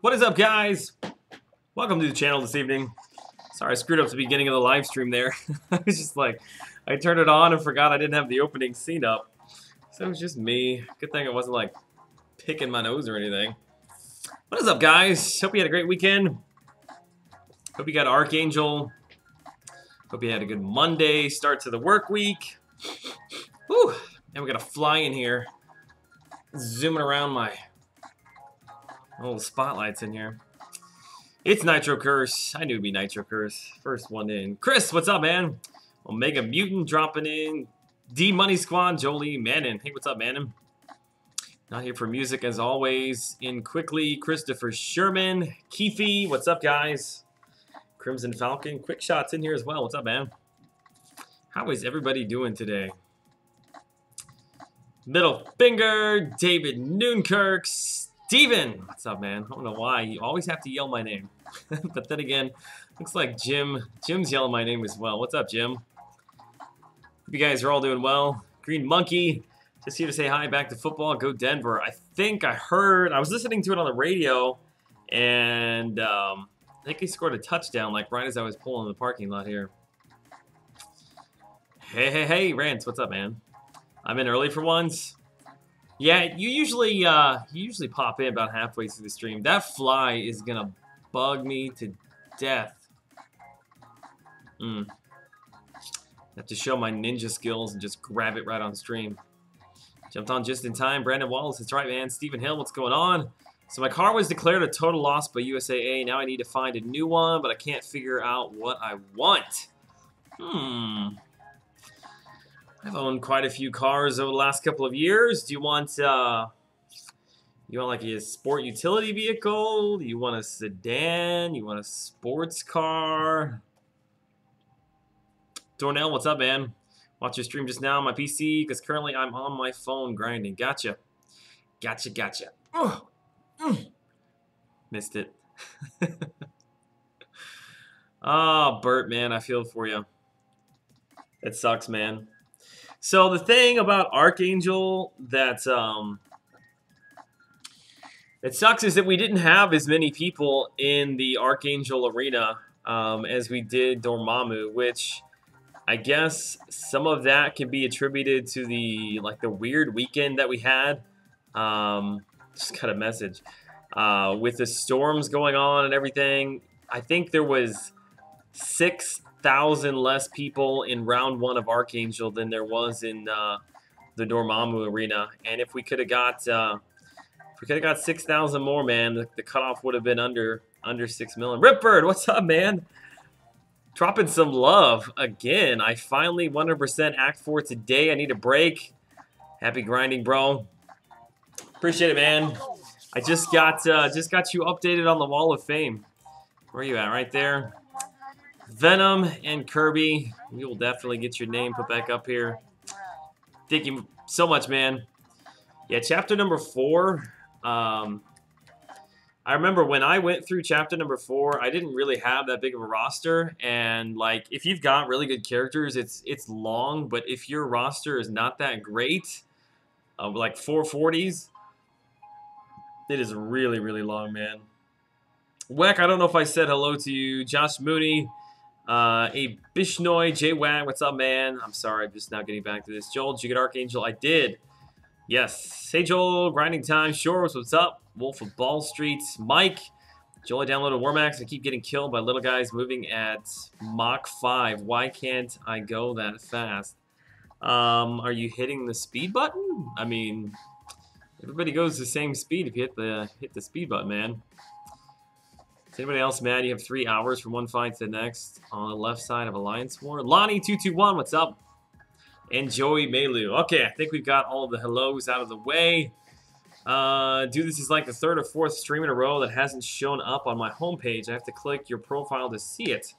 What is up, guys? Welcome to the channel this evening. Sorry, I screwed up the beginning of the live stream there. I was just like, I turned it on and forgot I didn't have the opening scene up. So it was just me. Good thing I wasn't like picking my nose or anything. What is up, guys? Hope you had a great weekend. Hope you got Archangel. Hope you had a good Monday start to the work week. Whew. And we got a fly in here. Zooming around my little spotlights in here. It's Nitro Curse. I knew it'd be Nitro Curse. First one in. Chris, what's up, man? Omega Mutant dropping in. D Money Squad, Jolie, Manon. Hey, what's up, Manon? Not here for music as always. In quickly, Christopher Sherman. Keefe, what's up, guys? Crimson Falcon. Quick shots in here as well. What's up, man? How is everybody doing today? Middle Finger, David Noonkirk, Steven. What's up, man? I don't know why. You always have to yell my name. But then again, looks like Jim's yelling my name as well. What's up, Jim? Hope you guys are all doing well. Green Monkey, just here to say hi. Back to football. Go Denver. I think I heard, I was listening to it on the radio, and I think he scored a touchdown like right as I was pulling in the parking lot here. Hey, Rance, what's up, man? I'm in early for once. Yeah, you usually pop in about halfway through the stream. That fly is gonna bug me to death. Have to show my ninja skills and just grab it right on stream. Jumped on just in time. Brandon Wallace, that's right, man. Stephen Hill, what's going on? So my car was declared a total loss by USAA. Now I need to find a new one, but I can't figure out what I want. I've owned quite a few cars over the last couple of years. Do you want like a sport utility vehicle? Do you want a sedan? You want a sports car? Dornell, what's up, man? Watch your stream just now on my PC because currently I'm on my phone grinding. Gotcha. Missed it. Oh, Bert, man, I feel for you. It sucks, man. So the thing about Archangel that it sucks is that we didn't have as many people in the Archangel arena as we did Dormammu, which I guess some of that can be attributed to the weird weekend that we had. Just got a message with the storms going on and everything. I think there was 6,000 less people in round 1 of Archangel than there was in the Dormammu arena. And if we could have got 6,000 more, man, the cutoff would have been under 6 million. Ripbird, what's up, man? Dropping some love again. I finally 100% Act 4 today. I need a break. Happy grinding, bro. Appreciate it, man. I just got you updated on the Wall of Fame. Where are you at? Right there. Venom and Kirby, we will definitely get your name put back up here. Thank you so much, man. Yeah, chapter number 4. I remember when I went through chapter number 4, I didn't really have that big of a roster, and like if you've got really good characters, it's long. But if your roster is not that great, like 440s, it is really, really long, man. Weck, I don't know if I said hello to you. Josh Mooney. A Bishnoy, J-Wag, what's up, man? I'm sorry, I'm just now getting back to this. Joel, did you get Archangel? I did. Yes. Hey, Joel, grinding time. Shores, what's up? Wolf of Ball Street. Mike. Joel, I downloaded Warmax. I keep getting killed by little guys moving at Mach 5. Why can't I go that fast? Are you hitting the speed button? I mean, everybody goes the same speed if you hit the speed button, man. Is anybody else mad? You have 3 hours from one fight to the next on the left side of Alliance War. Lonnie221, what's up? And Joey Melu. Okay, I think we've got all of the hellos out of the way. Dude, this is like the 3rd or 4th stream in a row that hasn't shown up on my homepage. I have to click your profile to see it.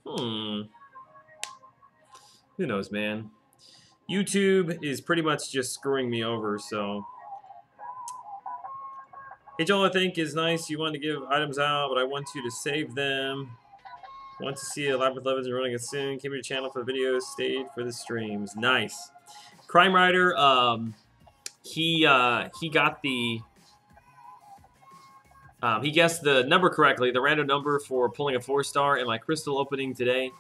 Who knows, man? YouTube is pretty much just screwing me over, so... Hey, Joel, I think is nice. You want to give items out, but I want you to save them. Want to see a Labyrinth Levins running it soon. Came to your channel for the videos, stayed for the streams. Nice. Crime Rider, he got the He guessed the number correctly, the random number for pulling a 4-star in my crystal opening today.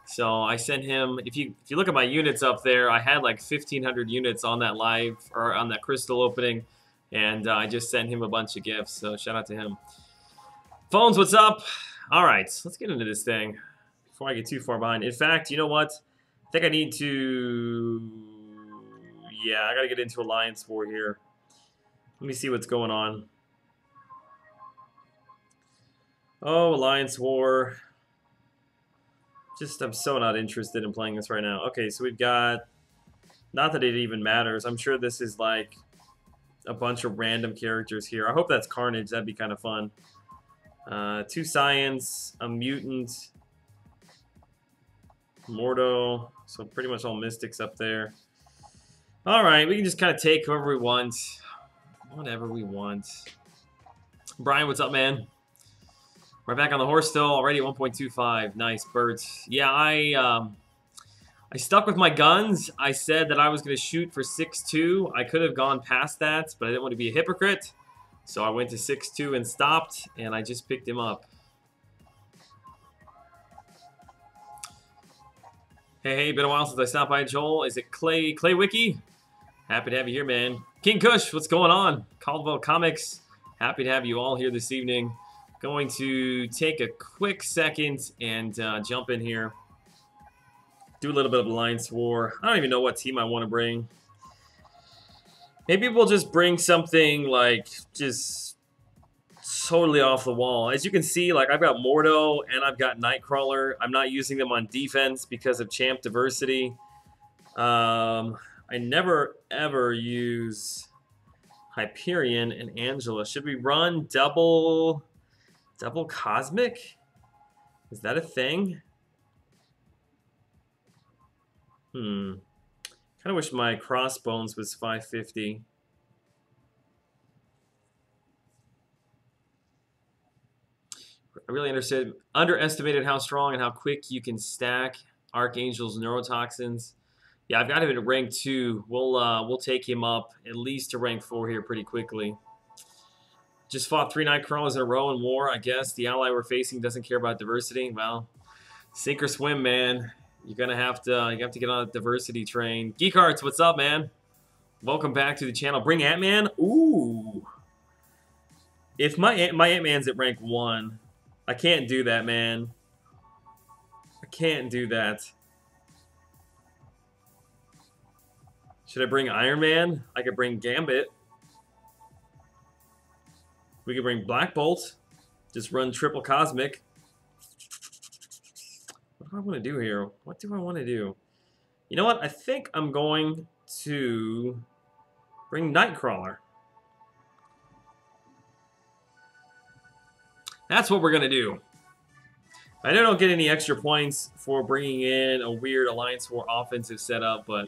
So I sent him. If you look at my units up there, I had like 1,500 units on that live or on that crystal opening, and I just sent him a bunch of gifts. So shout out to him. Phones, what's up? All right, let's get into this thing before I get too far behind. In fact, you know what? I think I need to. Yeah, I gotta get into Alliance War here. Let me see what's going on. Oh, Alliance War. I'm so not interested in playing this right now. Okay, so we've got, not that it even matters. I'm sure this is like a bunch of random characters here. I hope that's Carnage. That'd be kind of fun. 2 Science, a Mutant, Mordo. So pretty much all Mystics up there. All right, we can just kind of take whoever we want. Whatever we want. Brian, what's up, man? We're back on the horse still, already at 1.25. Nice, Bert. Yeah, I stuck with my guns. I said that I was going to shoot for 6.2. I could have gone past that, but I didn't want to be a hypocrite. So I went to 6.2 and stopped, and I just picked him up. Hey, been a while since I stopped by, Joel. Is it Clay Wiki? Happy to have you here, man. King Kush, what's going on? Caldwell Comics, happy to have you all here this evening. Going to take a quick second and jump in here. Do a little bit of Alliance War. I don't even know what team I want to bring. Maybe we'll just bring something like just totally off the wall. As you can see, like I've got Mordo and I've got Nightcrawler. I'm not using them on defense because of champ diversity. I never ever use Hyperion and Angela. Should we run double Cosmic? Is that a thing? Kind of wish my Crossbones was 550. I really underestimated how strong and how quick you can stack Archangel's neurotoxins. Yeah, I've got him at rank 2. We'll take him up at least to rank 4 here pretty quickly. Just fought 3 Nightcrawlers in a row in war. I guess the ally we're facing doesn't care about diversity. Well, sink or swim, man. You have to get on a diversity train. Geek Arts, what's up, man? Welcome back to the channel. Bring Ant-Man. Ooh. If my Ant-Man's at rank 1, I can't do that, man. I can't do that. Should I bring Iron Man? I could bring Gambit. We could bring Black Bolt. Just run triple Cosmic. What do I want to do here? What do I want to do? You know what? I think I'm going to bring Nightcrawler. That's what we're going to do. I don't get any extra points for bringing in a weird Alliance War offensive setup, but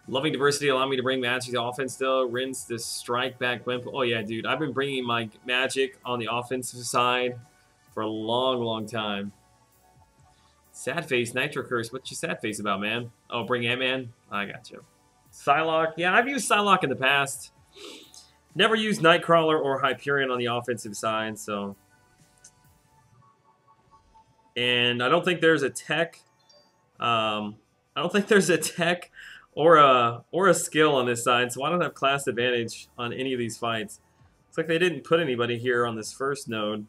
loving diversity allow me to bring Magic to offense still. Rinse the strike back. Oh yeah, dude. I've been bringing my Magic on the offensive side for a long time. Sad face, Nitro Curse. What's your sad face about, man? Oh, bring Ant-Man? I got you. Psylocke. Yeah, I've used Psylocke in the past. Never used Nightcrawler or Hyperion on the offensive side, so. And I don't think there's a tech. I don't think there's a tech or a skill on this side, so I don't have class advantage on any of these fights. Looks like they didn't put anybody here on this first node.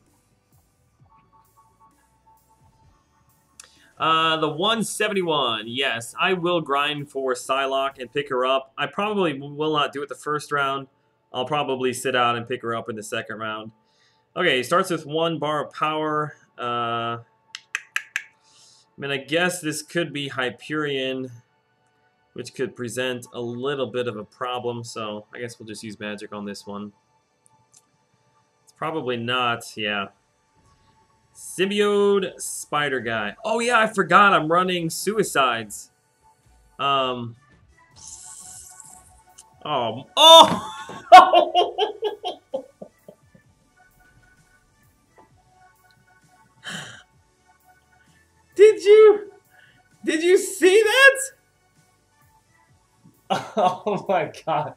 The 171, yes, I will grind for Psylocke and pick her up. I probably will not do it the first round. I'll probably sit out and pick her up in the second round. Okay, starts with 1 bar of power. I mean, I guess this could be Hyperion, which could present a little bit of a problem, so I guess we'll just use Magic on this one. It's probably not, yeah. Symbiote Spider Guy. Oh yeah, I forgot I'm running Suicides. Oh. Did you see that? Oh my god.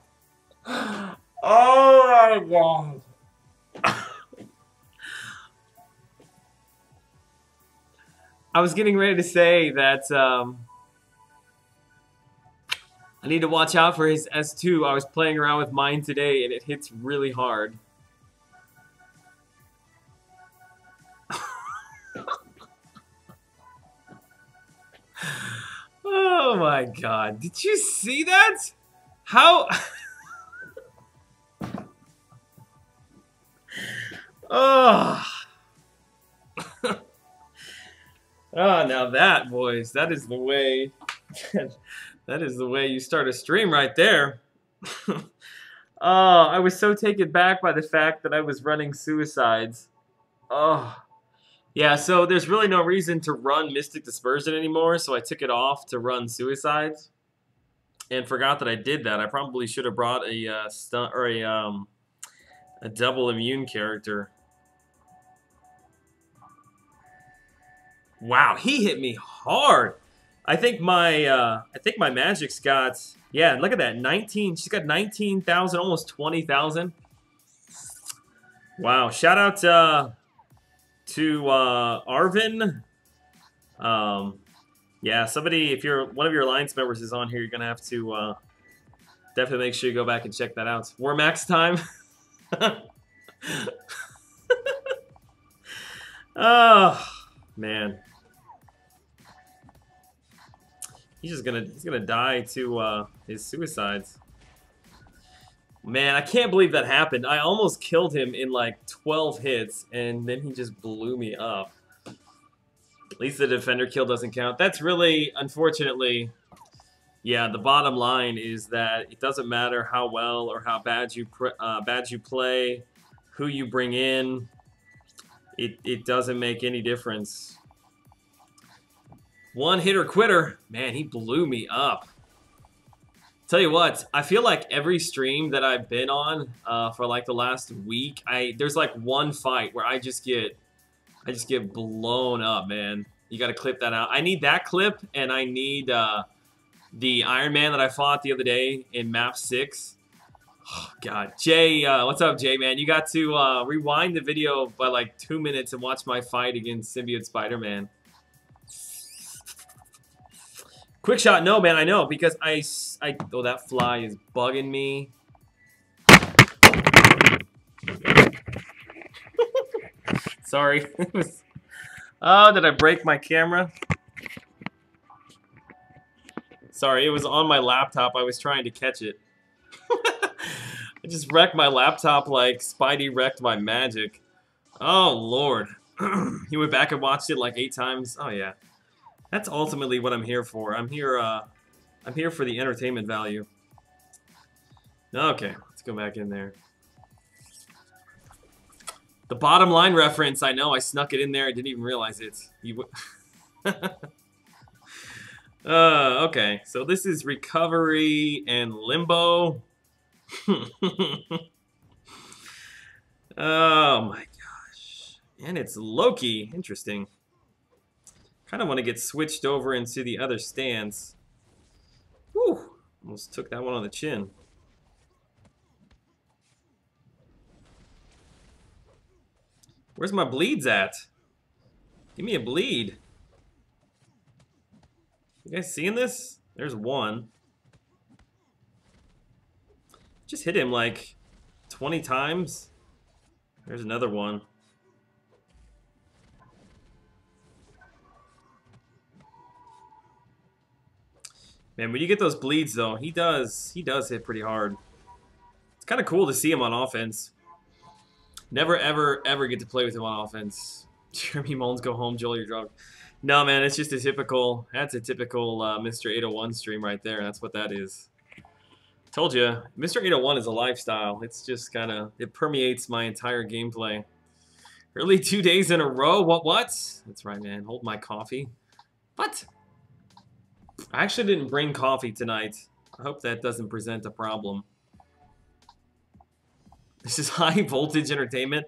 Oh my god. I was getting ready to say that I need to watch out for his S2. I was playing around with mine today, and it hits really hard. Oh my god. Did you see that? How? Oh. Oh, now that, boys, that is the way. That is the way you start a stream right there. Oh, I was so taken back by the fact that I was running suicides. Oh. Yeah, so there's really no reason to run Mystic Dispersion anymore, so I took it off to run Suicides, and forgot that I did that. I probably should have brought a stun or a double immune character. Wow, he hit me hard. I think my Magic's got, yeah, look at that, 19. She's got 19,000, almost 20,000. Wow, shout out to Arvin. Yeah, somebody, if you're one of your Alliance members is on here, you're gonna have to definitely make sure you go back and check that out. War Max time. Oh man, he's gonna die to his suicides. Man, I can't believe that happened. I almost killed him in like 12 hits, and then he just blew me up. At least the defender kill doesn't count. That's really, unfortunately, yeah, the bottom line is that it doesn't matter how well or how bad you play, who you bring in, it doesn't make any difference. One hitter quitter, man, he blew me up. Tell you what, I feel like every stream that I've been on for like the last week, there's like one fight where I just get blown up, man. You got to clip that out. I need that clip, and I need the Iron Man that I fought the other day in map 6. Oh God, Jay, what's up, Jay, man? You got to rewind the video by like 2 minutes and watch my fight against Symbiote Spider-Man. Quick shot, no, man, I know, because oh, that fly is bugging me. Sorry. Oh, did I break my camera? Sorry, it was on my laptop. I was trying to catch it. I just wrecked my laptop like Spidey wrecked my magic. Oh, Lord. He went back and watched it like 8 times. Oh, yeah. That's ultimately what I'm here for. I'm here for the entertainment value. Okay, let's go back in there. The bottom line reference, I know, I snuck it in there. I didn't even realize it. Okay, so this is Recovery and Limbo. Oh my gosh. And it's Loki. Interesting. Kind of want to get switched over into the other stance. Whew. Almost took that one on the chin. Where's my bleeds at? Give me a bleed. You guys seeing this? There's one. Just hit him like 20 times. There's another one. Man, when you get those bleeds though, he does hit pretty hard. It's kind of cool to see him on offense. Never ever ever get to play with him on offense. Jeremy Mullins, go home, Joel, you're drunk. No, man, it's just a typical, that's a typical Mr. 801 stream right there. That's what that is. Told you, Mr. 801 is a lifestyle. It's just kind of, it permeates my entire gameplay. Early 2 days in a row? What? That's right, man. Hold my coffee. What? I actually didn't bring coffee tonight. I hope that doesn't present a problem. This is high voltage entertainment.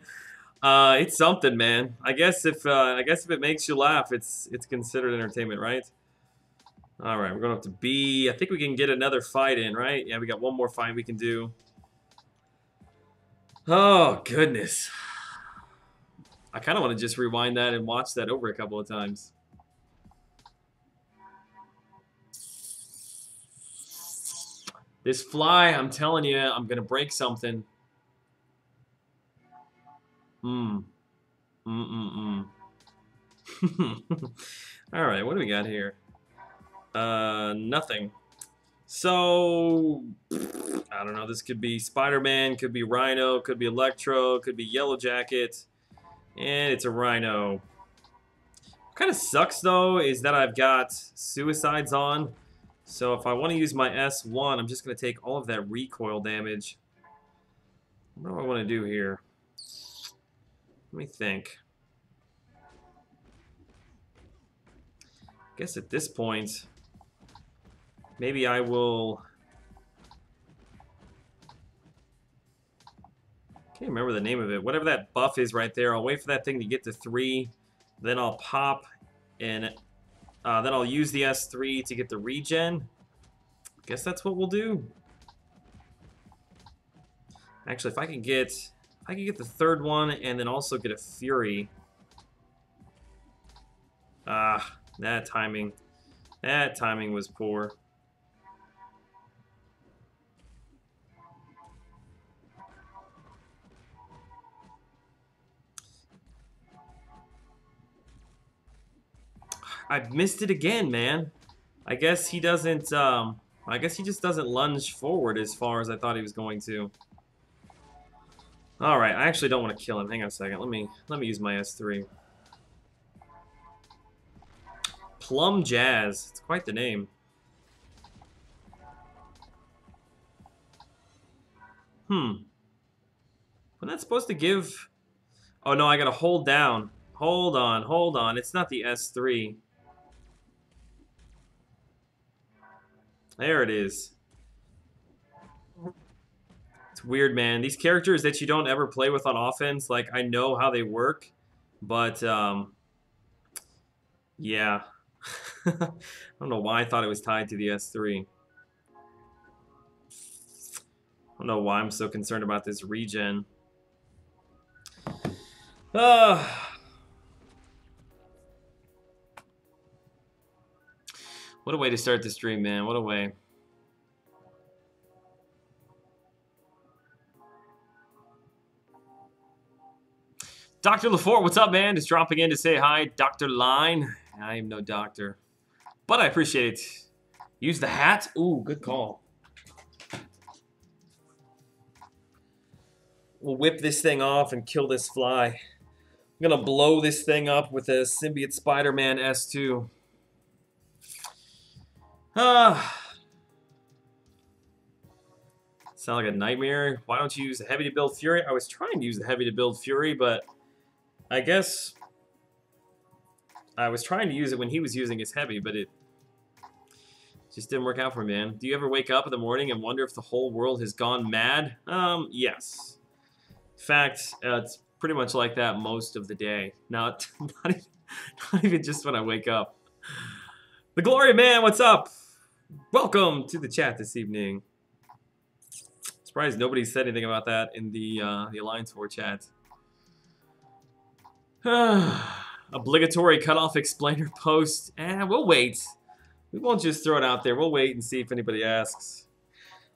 It's something, man. I guess if it makes you laugh, it's considered entertainment, right? All right, we're going up to B. I think we can get another fight in, right? Yeah, we got one more fight we can do. Oh, goodness. I kind of want to just rewind that and watch that over a couple of times. This fly, I'm telling you, I'm going to break something. Hmm. Mm-mm-mm. All right, what do we got here? Nothing. So, I don't know. This could be Spider-Man, could be Rhino, could be Electro, could be Yellow Jacket, and it's a Rhino. What kind of sucks, though, is that I've got Suicides on. So if I want to use my S1, I'm just going to take all of that recoil damage. What do I want to do here? Let me think. I guess at this point, maybe I will... Can't remember the name of it. Whatever that buff is right there, I'll wait for that thing to get to 3. Then I'll pop, and then I'll use the S3 to get the regen. I guess that's what we'll do. Actually, if I can get the third one and then also get a Fury. Ah, that timing. That timing was poor. I've missed it again, man. I guess he doesn't, I guess he just doesn't lunge forward as far as I thought he was going to. Alright, I actually don't want to kill him. Hang on a second. Let me use my S3. Plum Jazz. It's quite the name. Wasn't that supposed to give... Oh, no, I gotta hold down. Hold on, hold on. It's not the S3. There it is. It's weird, man. These characters that you don't ever play with on offense, like, I know how they work, but, yeah. I don't know why I thought it was tied to the S3. I don't know why I'm so concerned about this regen. What a way to start the stream, man. What a way. Dr. LaFort, what's up, man? Just dropping in to say hi. Dr. Line. I am no doctor, but I appreciate it. Use the hat. Ooh, good call. We'll whip this thing off and kill this fly. I'm gonna blow this thing up with a Symbiote Spider-Man S2. Sound like a nightmare. Why don't you use a heavy to build Fury? I was trying to use a heavy to build Fury, but I guess I was trying to use it when he was using his heavy, but it just didn't work out for me, man. Do you ever wake up in the morning and wonder if the whole world has gone mad? Yes. In fact, it's pretty much like that most of the day. Not even just when I wake up. The Glory Man, what's up? Welcome to the chat this evening. Surprised nobody said anything about that in the Alliance 4 chat. Obligatory cutoff explainer post. We'll wait. We won't just throw it out there. We'll wait and see if anybody asks.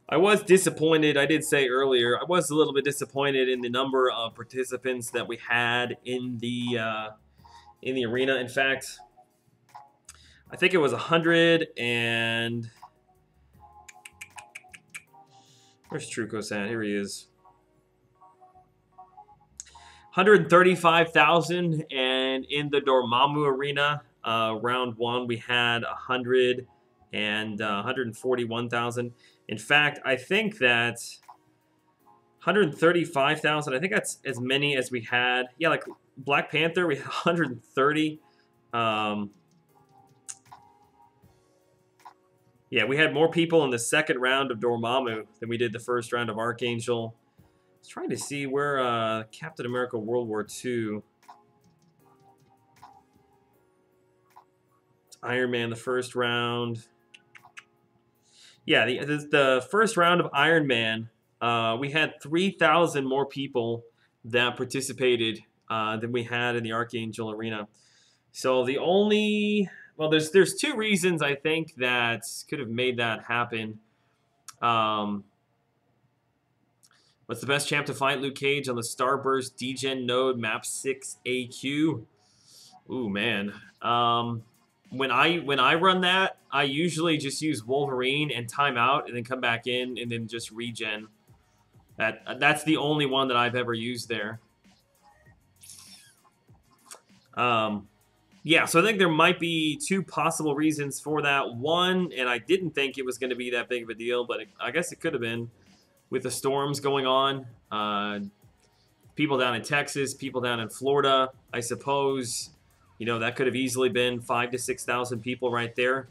I was disappointed. I did say earlier, I was a little bit disappointed in the number of participants that we had in the arena. In fact, I think it was 100 and... Where's Truco-san? Here he is. 135,000, and in the Dormammu arena, round 1, we had 100 and 141,000. In fact, I think that 135,000, I think that's as many as we had. Yeah, like Black Panther, we had 130. Yeah, we had more people in the second round of Dormammu than we did the first round of Archangel. I was trying to see where Captain America World War II. Iron Man, the first round. Yeah, the first round of Iron Man we had 3,000 more people that participated than we had in the Archangel Arena. So the only, well, there's two reasons I think that could have made that happen. What's the best champ to fight? Luke Cage on the Starburst Degen node map 6 AQ. Ooh, man. When I run that, I usually just use Wolverine and time out and then come back in and then just regen. That's the only one that I've ever used there. Yeah, so I think there might be two possible reasons for that. One, and I didn't think it was going to be that big of a deal, but I guess it could have been with the storms going on. People down in Texas, people down in Florida, I suppose, you know, that could have easily been 5,000 to 6,000 people right there.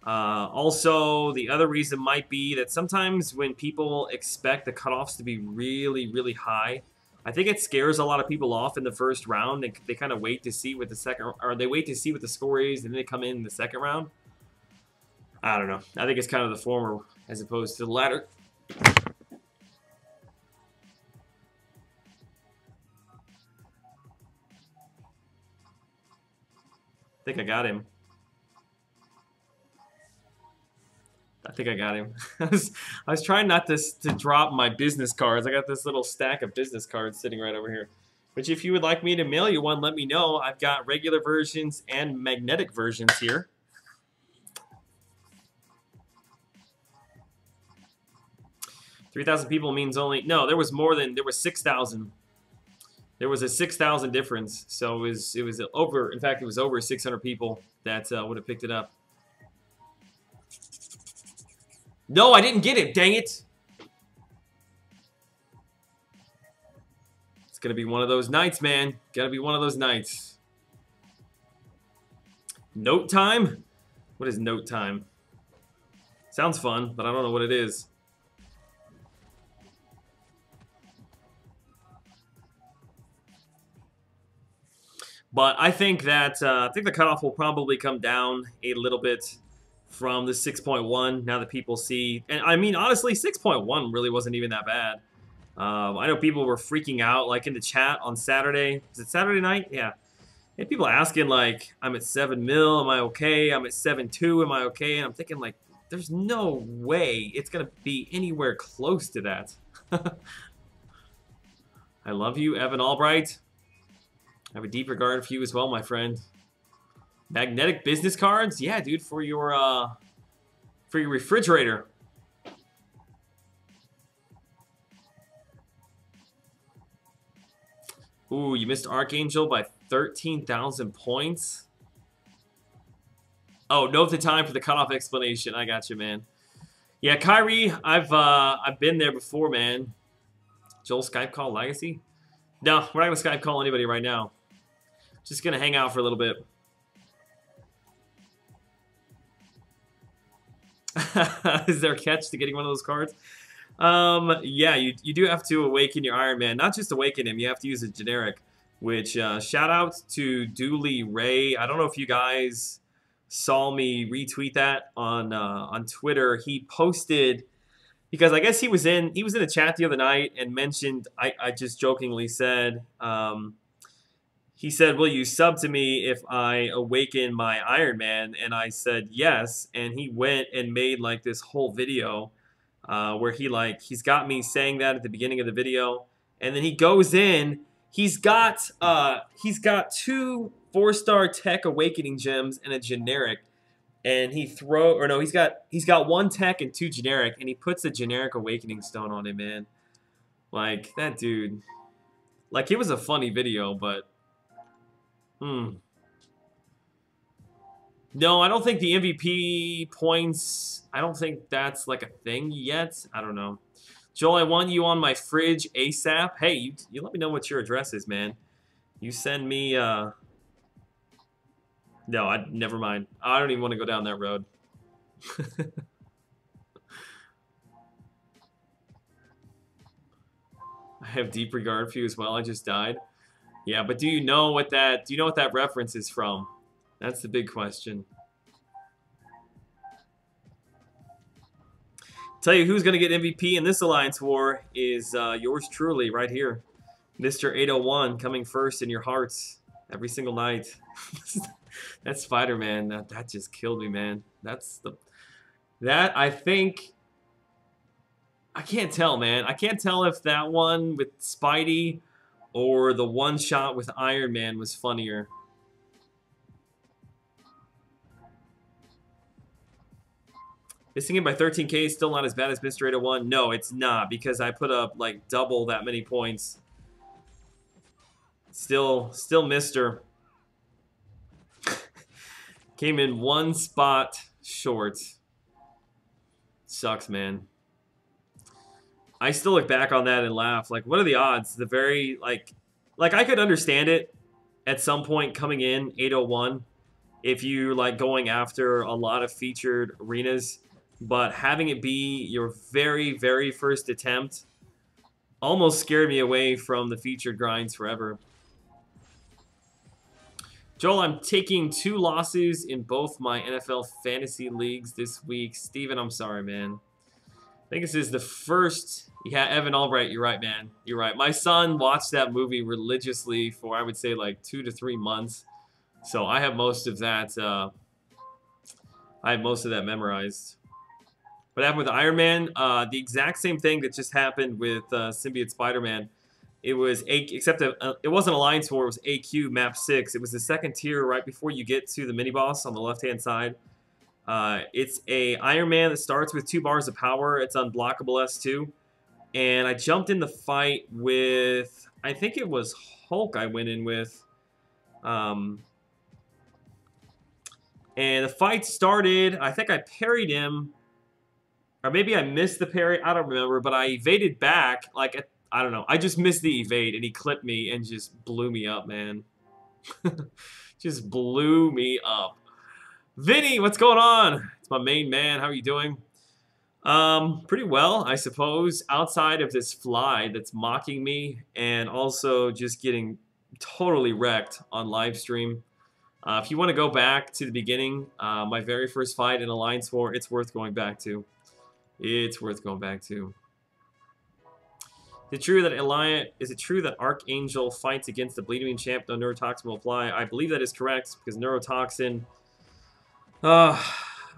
Also, the other reason might be that sometimes when people expect the cutoffs to be really, really high, I think it scares a lot of people off in the first round. They kind of wait to see what the second, or they wait to see what the score is, and then they come in the second round. I don't know. I think it's kind of the former as opposed to the latter. I think I got him. I think I got him. I was trying not to drop my business cards. I got this little stack of business cards sitting right over here. Which if you would like me to mail you one, let me know. I've got regular versions and magnetic versions here. $3,000 people means only... No, there was more than... There was 6,000. There was a 6,000 difference. So it was over... In fact, it was over 600 people that would have picked it up. No, I didn't get it. Dang it. It's going to be one of those nights, man. Got to be one of those nights. Note time? What is note time? Sounds fun, but I don't know what it is. But I think that the cutoff will probably come down a little bit from the 6.1 now that people see. And I mean, honestly, 6.1 really wasn't even that bad. I know people were freaking out, like in the chat on Saturday. Was it Saturday night? Yeah. And people asking, like, I'm at 7 mil, am I okay? I'm at 7.2, am I okay? And I'm thinking, like, there's no way it's going to be anywhere close to that. I love you, Evan Albright. I have a deep regard for you as well, my friend. Magnetic business cards? Yeah, dude, for your refrigerator. Ooh, you missed Archangel by 13,000 points. Oh, note the time for the cutoff explanation. I got you, man. Yeah, Kyrie, I've been there before, man. Joel Skype call Legacy? No, we're not gonna Skype call anybody right now. Just gonna hang out for a little bit. Is there a catch to getting one of those cards? Yeah, you do have to awaken your Iron Man. Not just awaken him, you have to use a generic. Which, shout out to Dooley Ray. I don't know if you guys saw me retweet that on Twitter. He posted, because I guess he was in a chat the other night and mentioned, I just jokingly said, he said, will you sub to me if I awaken my Iron Man? And I said, yes. And he went and made like this whole video where he's got me saying that at the beginning of the video. And then he goes in, he's got 2 4-star tech awakening gems and a generic. And he's got 1 tech and 2 generic. And he puts a generic awakening stone on him, man. Like, that dude. Like, it was a funny video, but... No, I don't think the MVP points, I don't think that's like a thing yet. I don't know. Joel, I want you on my fridge ASAP. Hey, you let me know what your address is, man. You send me, No, never mind. I don't even want to go down that road. I have deep regard for you as well. I just died. Yeah, but do you know what that reference is from? That's the big question. Tell you who's going to get MVP in this Alliance War is yours truly right here. Mr. 801 coming first in your hearts every single night. That Spider-Man, that just killed me, man. That I think, I can't tell, man. I can't tell if that one with Spidey or the one shot with Iron Man was funnier. Missing it by 13K is still not as bad as Mr. 801. No, it's not, because I put up like double that many points. Still Mr. Came in one spot short. Sucks, man. I still look back on that and laugh. Like, what are the odds? The very, like I could understand it at some point coming in 801 if you like going after a lot of featured arenas, but having it be your very, very first attempt almost scared me away from the featured grinds forever. Joel, I'm taking 2 losses in both my NFL fantasy leagues this week. Steven, I'm sorry, man. I think this is the first. Yeah, Evan Albright, you're right, man. You're right. My son watched that movie religiously for, I would say, like 2 to 3 months. So I have most of that. Memorized. What happened with Iron Man? The exact same thing that just happened with Symbiote Spider-Man. It was except it wasn't Alliance War. It was AQ Map 6. It was the second tier right before you get to the mini boss on the left-hand side. It's a Iron Man that starts with 2 bars of power. It's unblockable S2. And I jumped in the fight with, I think it was Hulk I went in with. And the fight started, I think I parried him. Or maybe I missed the parry. I don't remember. But I evaded back. Like, I don't know. I just missed the evade. And he clipped me and just blew me up, man. Just blew me up. Vinny, what's going on? It's my main man. How are you doing? Pretty well, I suppose. Outside of this fly that's mocking me and also just getting totally wrecked on live stream. If you want to go back to the beginning, my very first fight in Alliance War, it's worth going back to. It's worth going back to. Is it true that Archangel fights against the Bleeding Champ, no neurotoxin will apply? I believe that is correct, because neurotoxin... I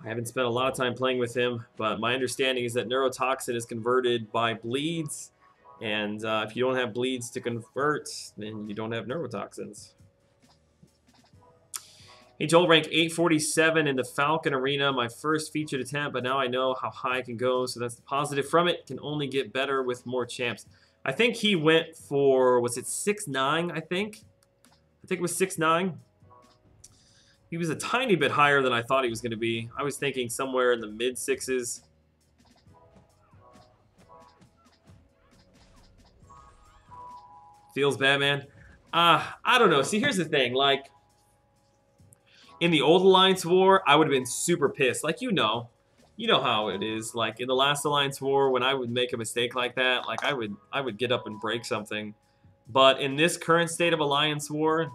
haven't spent a lot of time playing with him, but my understanding is that neurotoxin is converted by bleeds, and if you don't have bleeds to convert, then you don't have neurotoxins. Hey Joel, rank 847 in the Falcon Arena, my first featured attempt, but now I know how high I can go, so that's the positive from it. Can only get better with more champs. I think he went for, was it 6'9", I think? I think it was 6'9". He was a tiny bit higher than I thought he was going to be. I was thinking somewhere in the mid-6s. Feels bad, man. I don't know. See, here's the thing. Like, in the old Alliance War, I would have been super pissed. Like, you know how it is. Like, in the last Alliance War, when I would make a mistake like that, like, I would get up and break something. But in this current state of Alliance War...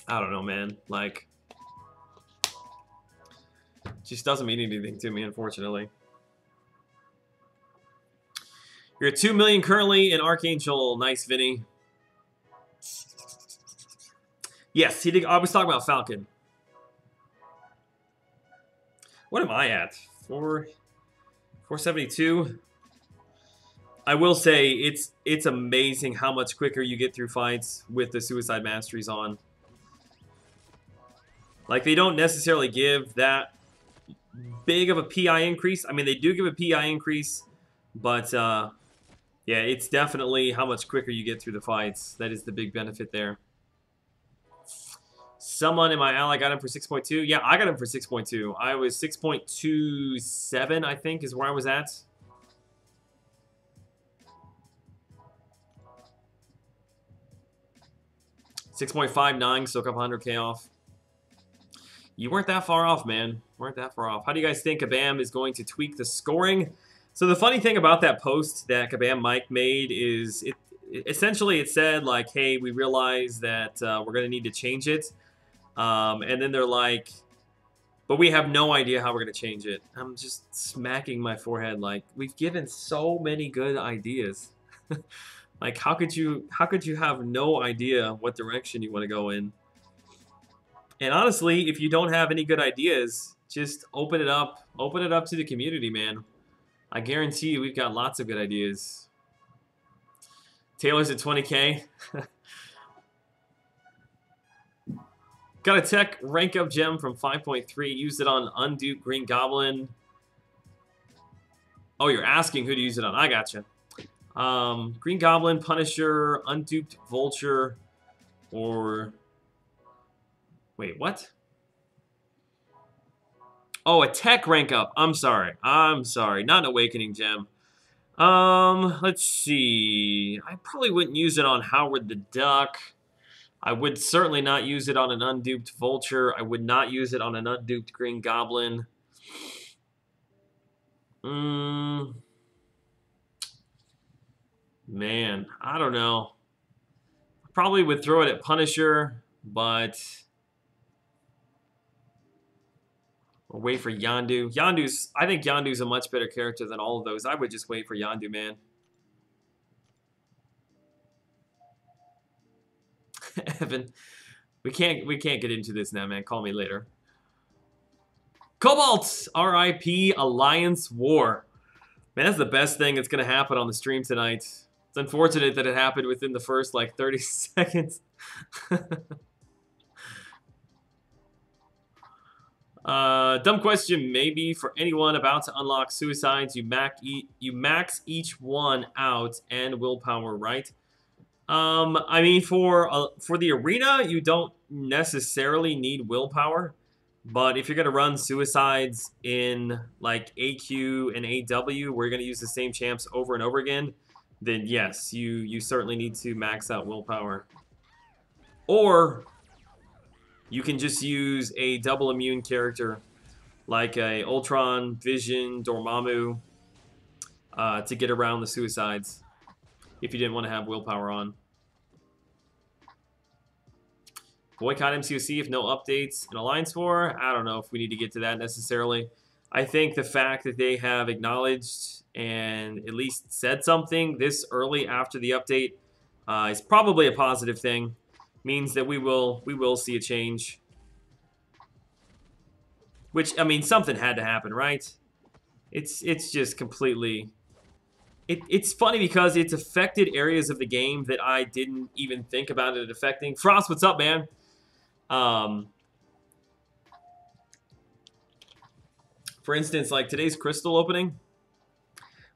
I don't know, man. Like, just doesn't mean anything to me, unfortunately. You're at 2 million currently in Archangel. Nice, Vinny. Yes, he did. I was talking about Falcon. What am I at? 472. I will say it's amazing how much quicker you get through fights with the Suicide Masteries on. Like, they don't necessarily give that big of a PI increase. I mean, they do give a PI increase, but, yeah, it's definitely how much quicker you get through the fights. That is the big benefit there. Someone in my ally got him for 6.2. Yeah, I got him for 6.2. I was 6.27, I think, is where I was at. $6.59, so a couple $100K off. You weren't that far off, man. Weren't that far off. How do you guys think Kabam is going to tweak the scoring? So the funny thing about that post that Kabam Mike made is essentially it said like, hey, we realize that we're going to need to change it. And then they're like, But we have no idea how we're going to change it. I'm just smacking my forehead like, we've given so many good ideas. Like, how could you have no idea what direction you want to go in? And honestly, if you don't have any good ideas, just open it up to the community, man. I guarantee you we've got lots of good ideas. Taylor's at 20K. Got a tech rank up gem from 5.3. Used it on Unduped Green Goblin. Oh, you're asking who to use it on. I gotcha. Green Goblin, Punisher, Unduped Vulture, or... Wait, what? Oh, a tech rank up. I'm sorry. Not an Awakening gem. Let's see. I probably wouldn't use it on Howard the Duck. I would certainly not use it on an Unduped Vulture. I would not use it on an Unduped Green Goblin. Man, I don't know. Probably would throw it at Punisher, but... Or wait for Yondu. I think Yondu's a much better character than all of those. I would just wait for Yondu, man. Evan, we can't get into this now, man. Call me later. Cobalt, RIP Alliance War. Man, that's the best thing that's gonna happen on the stream tonight. It's unfortunate that it happened within the first like 30 seconds. Dumb question, maybe for anyone about to unlock suicides, you max each one out and willpower, right? I mean, for the arena, you don't necessarily need willpower, but if you're gonna run suicides in like AQ and AW, where you're gonna use the same champs over and over again, then yes, you certainly need to max out willpower. Or you can just use a double immune character, like a Ultron, Vision, Dormammu, to get around the suicides, if you didn't want to have willpower on. Boycott MCOC if no updates in Alliance War. I don't know if we need to get to that necessarily. I think the fact that they have acknowledged and at least said something this early after the update is probably a positive thing. Means that we will see a change. Which, I mean, something had to happen, right? It's just completely... It's funny because it's affected areas of the game that I didn't even think about it affecting. Frost, what's up, man? For instance, like today's Crystal opening.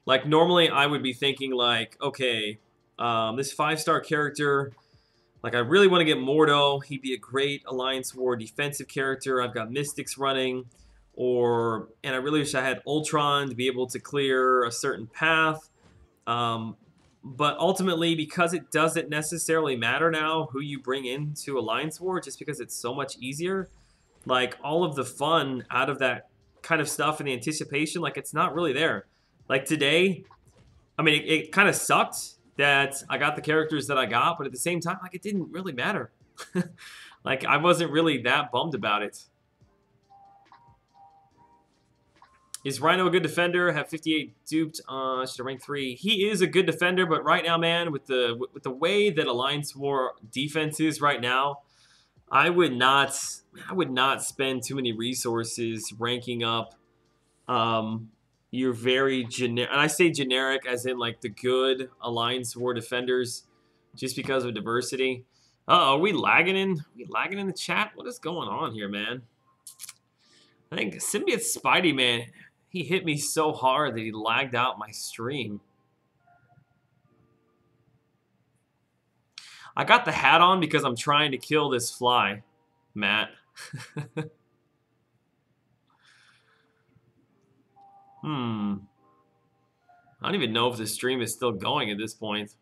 Like, normally I would be thinking like, okay, this 5-star character... Like, I really want to get Mordo. He'd be a great Alliance War defensive character. I've got Mystics running. And I really wish I had Ultron to be able to clear a certain path. But ultimately, because it doesn't necessarily matter now who you bring into Alliance War, just because it's so much easier, like, all of the fun out of that kind of stuff and the anticipation, like, it's not really there. Like, today, I mean, it kind of sucked that I got the characters that I got, but at the same time, like, it didn't really matter. Like, I wasn't really that bummed about it. Is Rhino a good defender? Have 58 duped. Should rank 3. He is a good defender, but right now, man, with the way that Alliance War defense is right now, I would not spend too many resources ranking up you're very generic, and I say generic as in like the good Alliance War defenders, just because of diversity. Are we lagging in? The chat? What is going on here, man? I think Symbiote Spidey, man, he hit me so hard that he lagged out my stream. I got the hat on because I'm trying to kill this fly, Matt. I don't even know if the stream is still going at this point.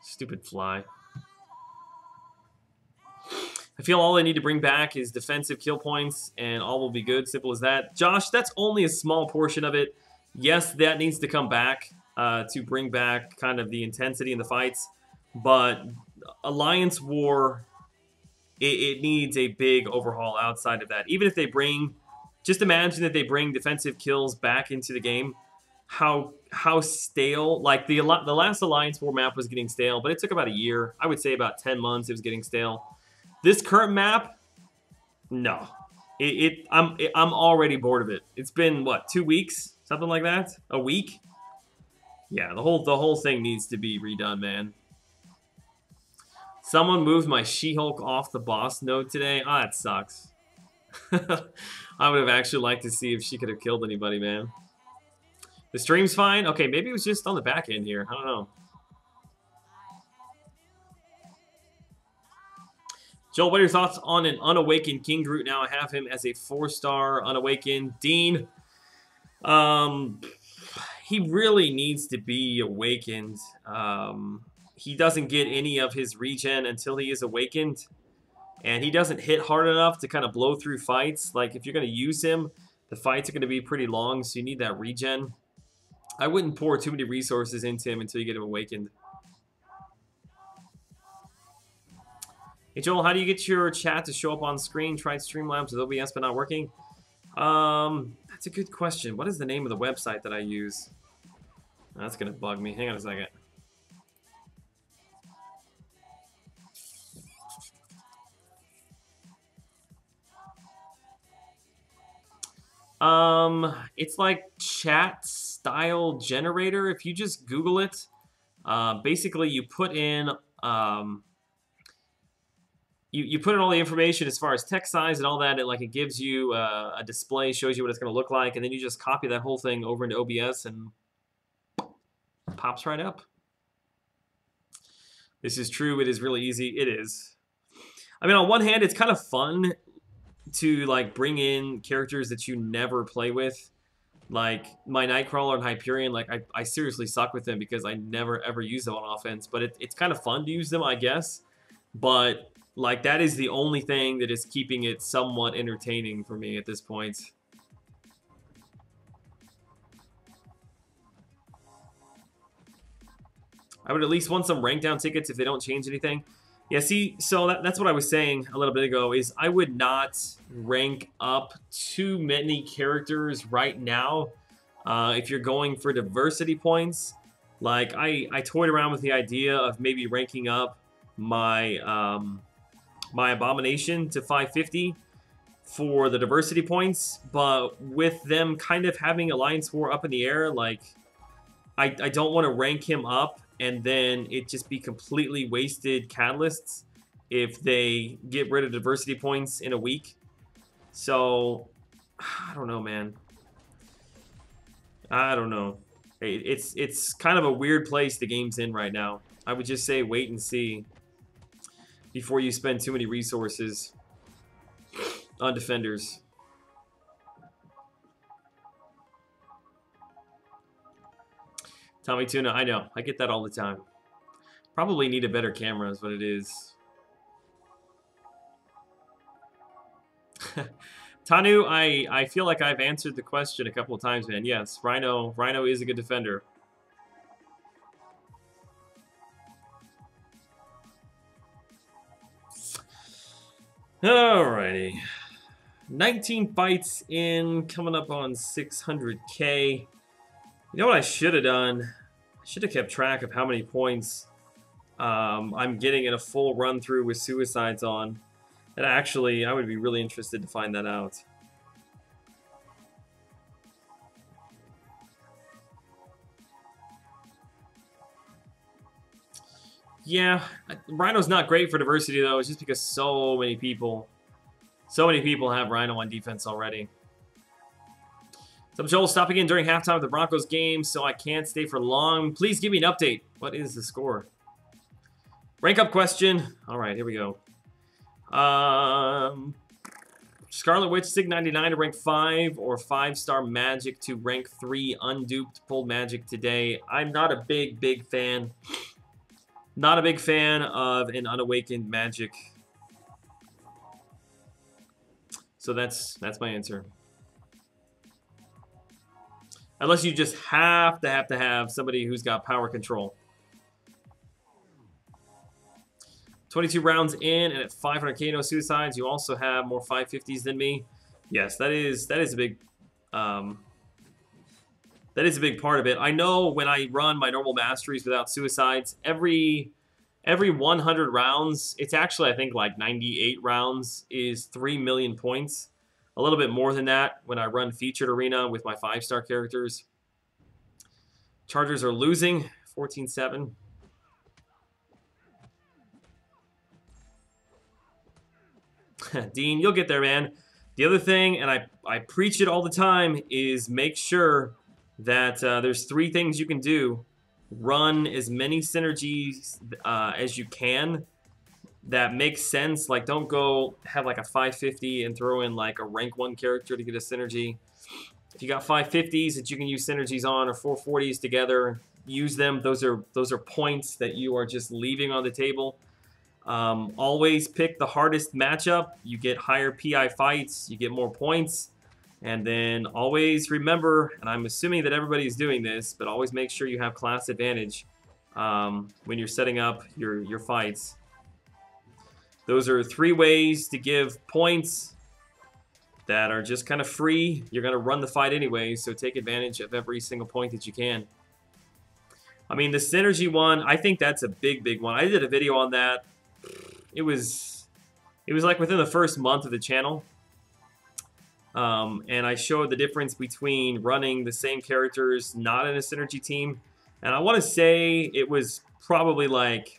Stupid fly. I feel all I need to bring back is defensive kill points and all will be good. Simple as that. Josh, that's only a small portion of it. Yes, that needs to come back. to bring back kind of the intensity in the fights. But Alliance War, it needs a big overhaul outside of that. Even if they bring, just imagine that they bring defensive kills back into the game. How stale, like the last Alliance War map was getting stale, but it took about a year. I would say about 10 months it was getting stale. This current map, no. I'm already bored of it. It's been, what, 2 weeks? Something like that? A week? Yeah, the whole thing needs to be redone, man. Someone moved my She-Hulk off the boss node today. Ah, that sucks. I would have actually liked to see if she could have killed anybody, man. The stream's fine? Okay, maybe it was just on the back end here. I don't know. Joel, what are your thoughts on an unawakened King Groot? Now I have him as a 4-star unawakened. Dean, he really needs to be awakened. He doesn't get any of his regen until he is awakened. And he doesn't hit hard enough to kind of blow through fights. Like, if you're going to use him, the fights are going to be pretty long, so you need that regen. I wouldn't pour too many resources into him until you get him awakened. Hey, Joel, how do you get your chat to show up on screen? Tried Streamlabs with OBS but not working. That's a good question. What is the name of the website that I use? That's going to bug me. Hang on a second. It's like chat style generator. If you just Google it, basically you put in, you put in all the information as far as text size and all that. It gives you a display, shows you what it's going to look like, and then you just copy that whole thing over into OBS and pops right up. This is true. It is really easy. It is. I mean, on one hand, it's kind of fun to like bring in characters that you never play with. Like my Nightcrawler and Hyperion, like I seriously suck with them because I never ever use them on offense. But it's kind of fun to use them, I guess. But like that is the only thing that is keeping it somewhat entertaining for me at this point. I would at least want some rank down tickets if they don't change anything. Yeah, see, so that's what I was saying a little bit ago, is I would not rank up too many characters right now if you're going for diversity points. Like, I toyed around with the idea of maybe ranking up my, my Abomination to 550 for the diversity points, but with them kind of having Alliance War up in the air, like, I don't want to rank him up and then it just be completely wasted catalysts if they get rid of diversity points in a week. So, I don't know, man. I don't know. It's kind of a weird place the game's in right now. I would just say wait and see before you spend too many resources on defenders. Tommy Tuna, I know. I get that all the time. Probably need a better camera is what it is. Tanu, I feel like I've answered the question a couple of times, man. Yes, Rhino is a good defender. Alrighty. 19 fights in, coming up on 600K. You know what I should have done? I should have kept track of how many points I'm getting in a full run through with suicides on. And actually, I would be really interested to find that out. Yeah, Rhino's not great for diversity though. It's just because so many people have Rhino on defense already. So Joel, stop again during halftime of the Broncos game, so I can't stay for long. Please give me an update. What is the score? Rank up question. All right, here we go. Scarlet Witch, Sig 99 to rank 5, or 5-star Magic to rank 3, unduped, pulled Magic today. I'm not a big fan. Not a big fan of an unawakened Magic. So that's my answer. Unless you just have to have somebody who's got power control. 22 rounds in, and at 500k no suicides, you also have more 550s than me. Yes, that is a big part of it. I know when I run my normal masteries without suicides, every 100 rounds, it's actually I think like 98 rounds is 3 million points. A little bit more than that when I run featured arena with my 5-star characters. Chargers are losing 14-7. Dean, you'll get there, man. The other thing, and I preach it all the time, is make sure that there's 3 things you can do. Run as many synergies as you can that makes sense. Like, don't go have like a 550 and throw in like a rank 1 character to get a synergy. If you got 550s that you can use synergies on, or 440s together, use them. Those are points that you are just leaving on the table. Always pick the hardest matchup. You get higher PI fights, you get more points. And then always remember, and I'm assuming that everybody's doing this, but always make sure you have class advantage when you're setting up your fights. Those are 3 ways to give points that are just kind of free. You're going to run the fight anyway, so take advantage of every single point that you can. I mean, the synergy one, I think that's a big one. I did a video on that. It was like within the first month of the channel. And I showed the difference between running the same characters not in a synergy team. And I want to say it was probably like,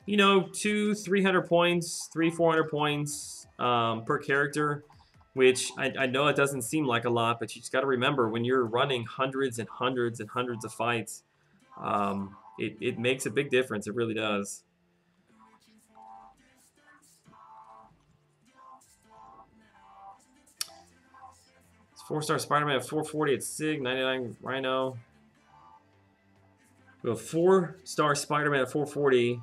you know, 200-300 points, 300-400 points per character, which I know it doesn't seem like a lot, but you just got to remember when you're running hundreds and hundreds and hundreds of fights, it makes a big difference. It really does. It's 4-star Spider-Man at 440 at Sig, 99 Rhino. We have 4-star Spider-Man at 440.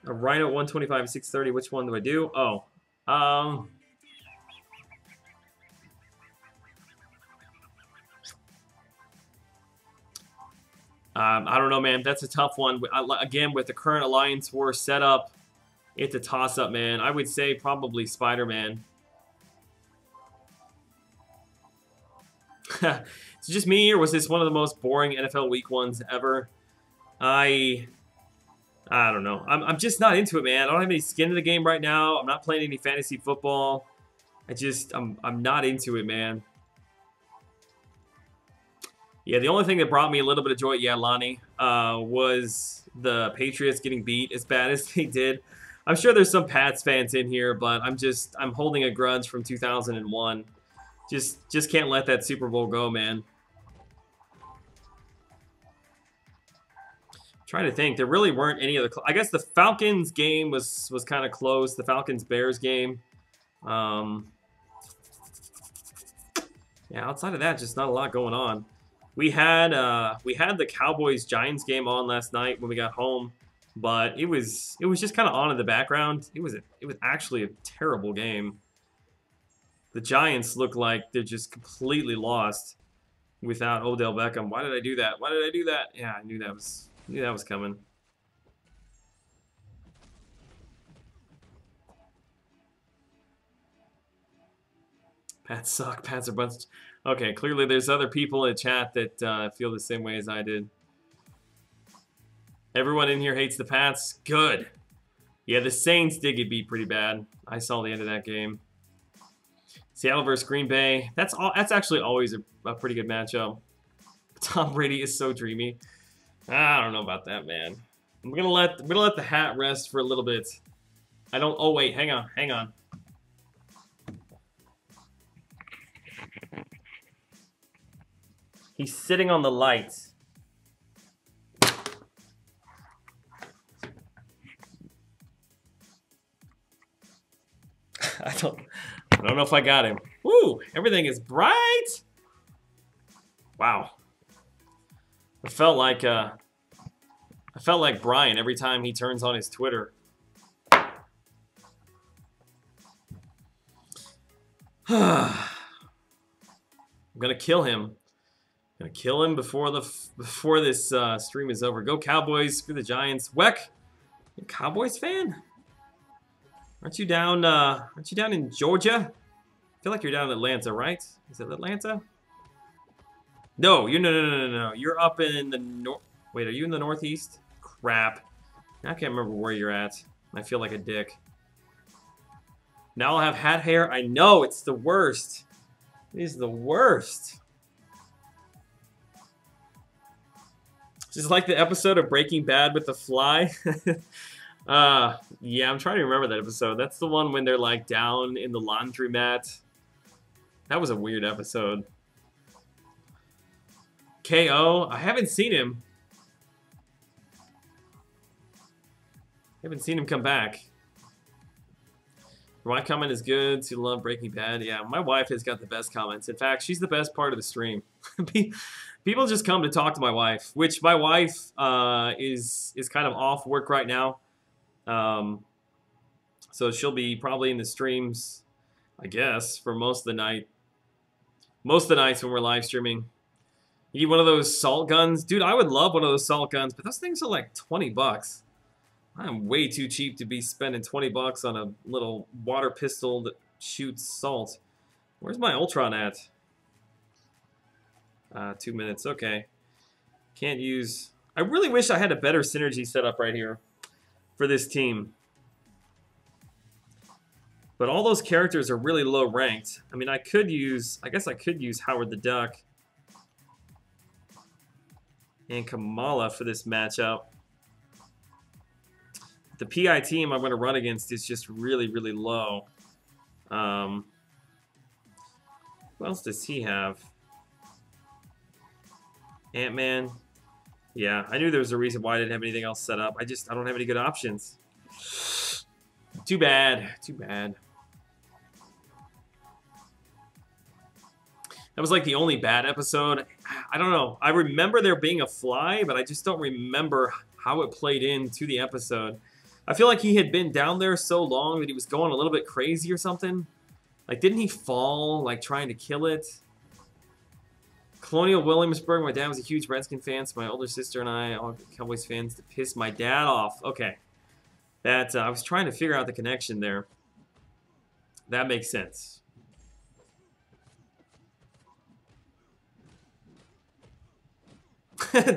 A Rhino at 125 at 630. Which one do I do? Oh. I don't know, man. That's a tough one. Again, with the current Alliance War setup, it's a toss-up, man. I would say probably Spider-Man. It's just me, or was this one of the most boring NFL Week ones ever? I don't know. I'm just not into it, man. I don't have any skin in the game right now. I'm not playing any fantasy football. I'm not into it, man. Yeah, the only thing that brought me a little bit of joy, yeah, Lonnie, was the Patriots getting beat as bad as they did. I'm sure there's some Pats fans in here, but I'm holding a grudge from 2001. Just can't let that Super Bowl go, man. Trying to think, there really weren't any other. I guess the Falcons game was kind of close. The Falcons-Bears game. Yeah, outside of that, just not a lot going on. We had the Cowboys-Giants game on last night when we got home, but it was just kind of on in the background. It was actually a terrible game. The Giants look like they're just completely lost without Odell Beckham. Why did I do that? Why did I do that? Yeah, I knew that was coming. Pats suck. Pats are bunch. Okay, clearly there's other people in chat that feel the same way as I did. Everyone in here hates the Pats. Good. Yeah, the Saints did get beat pretty bad. I saw the end of that game. Seattle versus Green Bay. That's actually always a pretty good matchup. Tom Brady is so dreamy. I don't know about that, man. I'm gonna let the hat rest for a little bit. I don't. Oh wait, hang on. He's sitting on the lights. I don't know if I got him. Woo! Everything is bright. Wow. I felt like Brian every time he turns on his Twitter. I'm gonna kill him. Gonna kill him before this stream is over. Go Cowboys! Screw the Giants. Weck, you a Cowboys fan? Aren't you down? Aren't you down in Georgia? I feel like you're down in Atlanta, right? Is it Atlanta? No, no. You're up in the north. Wait, are you in the Northeast? Crap. I can't remember where you're at. I feel like a dick. Now I'll have hat hair. I know, it's the worst. It is the worst. Just like the episode of Breaking Bad with the fly. Yeah, I'm trying to remember that episode. That's the one when they're like down in the laundromat. That was a weird episode. KO, I haven't seen him. Haven't seen him come back. My comment is good. To love Breaking Bad. Yeah, my wife has got the best comments. In fact, she's the best part of the stream. People just come to talk to my wife, which my wife is kind of off work right now. So she'll be probably in the streams, I guess, for most of the night. Most of the nights when we're live streaming. You need one of those salt guns? Dude, I would love one of those salt guns, but those things are like 20 bucks. I'm way too cheap to be spending 20 bucks on a little water pistol that shoots salt. Where's my Ultron at? 2 minutes, okay. Can't use... I really wish I had a better synergy set up right here for this team. But all those characters are really low ranked. I mean, I guess I could use Howard the Duck and Kamala for this matchup. The PI team I'm going to run against is just really, really low. Who else does he have? Ant-Man. Yeah, I knew there was a reason why I didn't have anything else set up. I don't have any good options. Too bad. Too bad. That was like the only bad episode. I don't know. I remember there being a fly, but I just don't remember how it played into the episode. I feel like he had been down there so long that he was going a little bit crazy or something. Like, didn't he fall, like, trying to kill it? Colonial Williamsburg. My dad was a huge Redskin fan, so my older sister and I, all Cowboys fans, to piss my dad off. Okay. That, I was trying to figure out the connection there. That makes sense.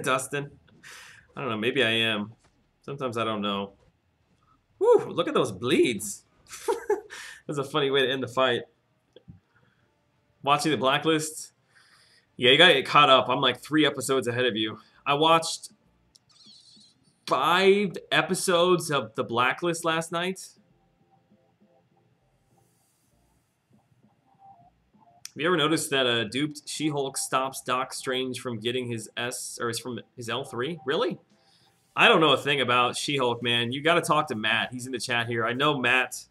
Dustin. I don't know. Maybe I am. Sometimes I don't know. Whew, look at those bleeds. That's a funny way to end the fight. Watching the Blacklist. Yeah, you gotta get caught up. I'm like 3 episodes ahead of you. I watched 5 episodes of the Blacklist last night. Have you ever noticed that a duped She-Hulk stops Doc Strange from getting his from his L3? Really? I don't know a thing about She-Hulk, man. You got to talk to Matt. He's in the chat here. I know Matt's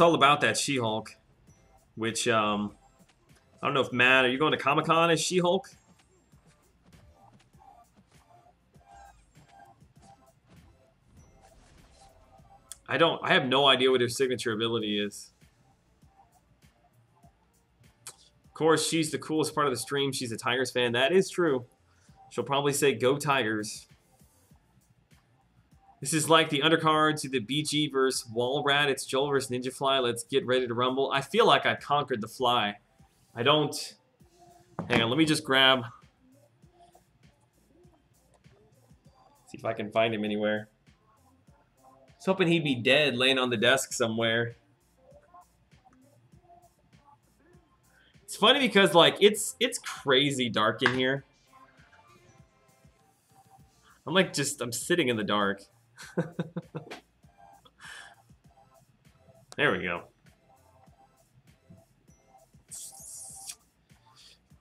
all about that She-Hulk, which I don't know if Matt, are you going to Comic-Con as She-Hulk? I have no idea what her signature ability is. Of course, she's the coolest part of the stream. She's a Tigers fan. That is true. She'll probably say, "Go Tigers." This is like the undercard to the BG versus Wallrat. It's Joel versus Ninja Fly. Let's get ready to rumble. I feel like I conquered the Fly. I don't... Hang on, let me just grab... See if I can find him anywhere. I was hoping he'd be dead, laying on the desk somewhere. It's funny because, like, it's crazy dark in here. I'm sitting in the dark. There we go.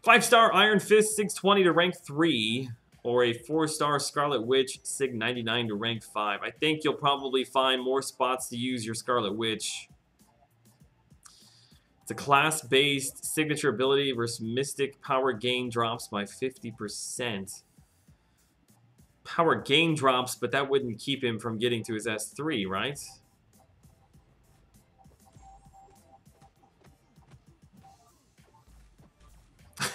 5-star Iron Fist, 620 to rank 3. Or a 4-star Scarlet Witch, Sig 99 to rank 5. I think you'll probably find more spots to use your Scarlet Witch. It's a class-based signature ability versus Mystic. Power gain drops by 50%. Power gain drops, but that wouldn't keep him from getting to his S3, right?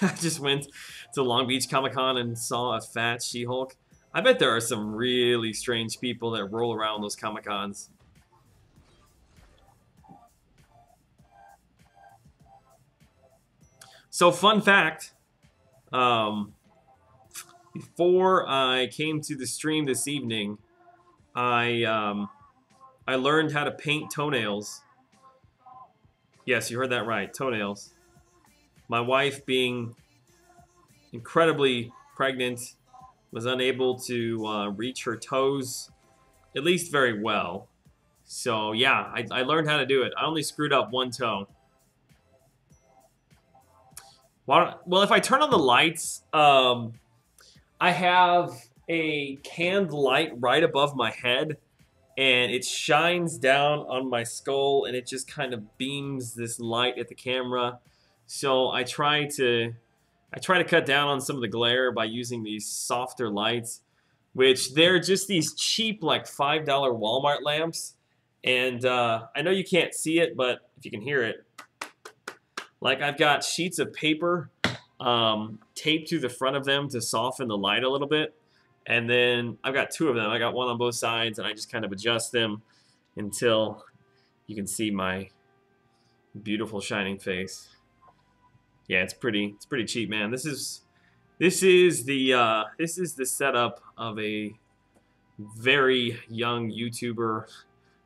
I just went to Long Beach Comic-Con and saw a fat She-Hulk. I bet there are some really strange people that roll around those Comic-Cons. So, fun fact, before I came to the stream this evening, I learned how to paint toenails. Yes, you heard that right, toenails. My wife, being incredibly pregnant, was unable to reach her toes, at least very well. So yeah, I learned how to do it. I only screwed up one toe. Well, if I turn on the lights, I have a canned light right above my head, and it shines down on my skull, and it just kind of beams this light at the camera. So I try to cut down on some of the glare by using these softer lights, which they're just these cheap, like $5 Walmart lamps. And I know you can't see it, but if you can hear it, like I've got sheets of paper taped to the front of them to soften the light a little bit. And then I've got two of them. I got one on both sides, and I just kind of adjust them until you can see my beautiful shining face. Yeah, it's pretty cheap, man. This is the setup of a very young YouTuber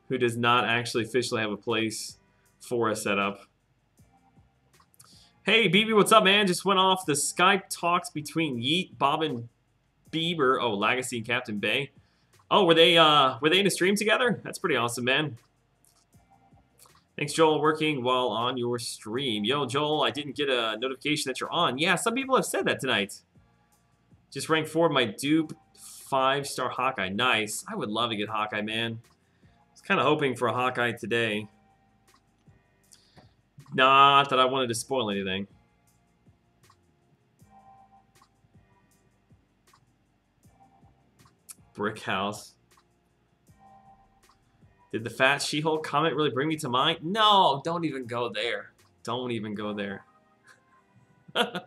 who does not actually officially have a place for a setup. Hey, BB, what's up, man? Just went off the Skype talks between Yeet, Bob, and Bieber. Oh, Legacy and Captain Bay. Oh, were they in a stream together? That's pretty awesome, man. Thanks, Joel, working while on your stream. Yo, Joel, I didn't get a notification that you're on. Yeah, some people have said that tonight. Just ranked 4 my Dupe 5-star Hawkeye. Nice. I would love to get Hawkeye, man. I was kind of hoping for a Hawkeye today. Not that I wanted to spoil anything. Brick house. Did the fat She-Hulk comment really bring me to mind? No, don't even go there. Don't even go there. Get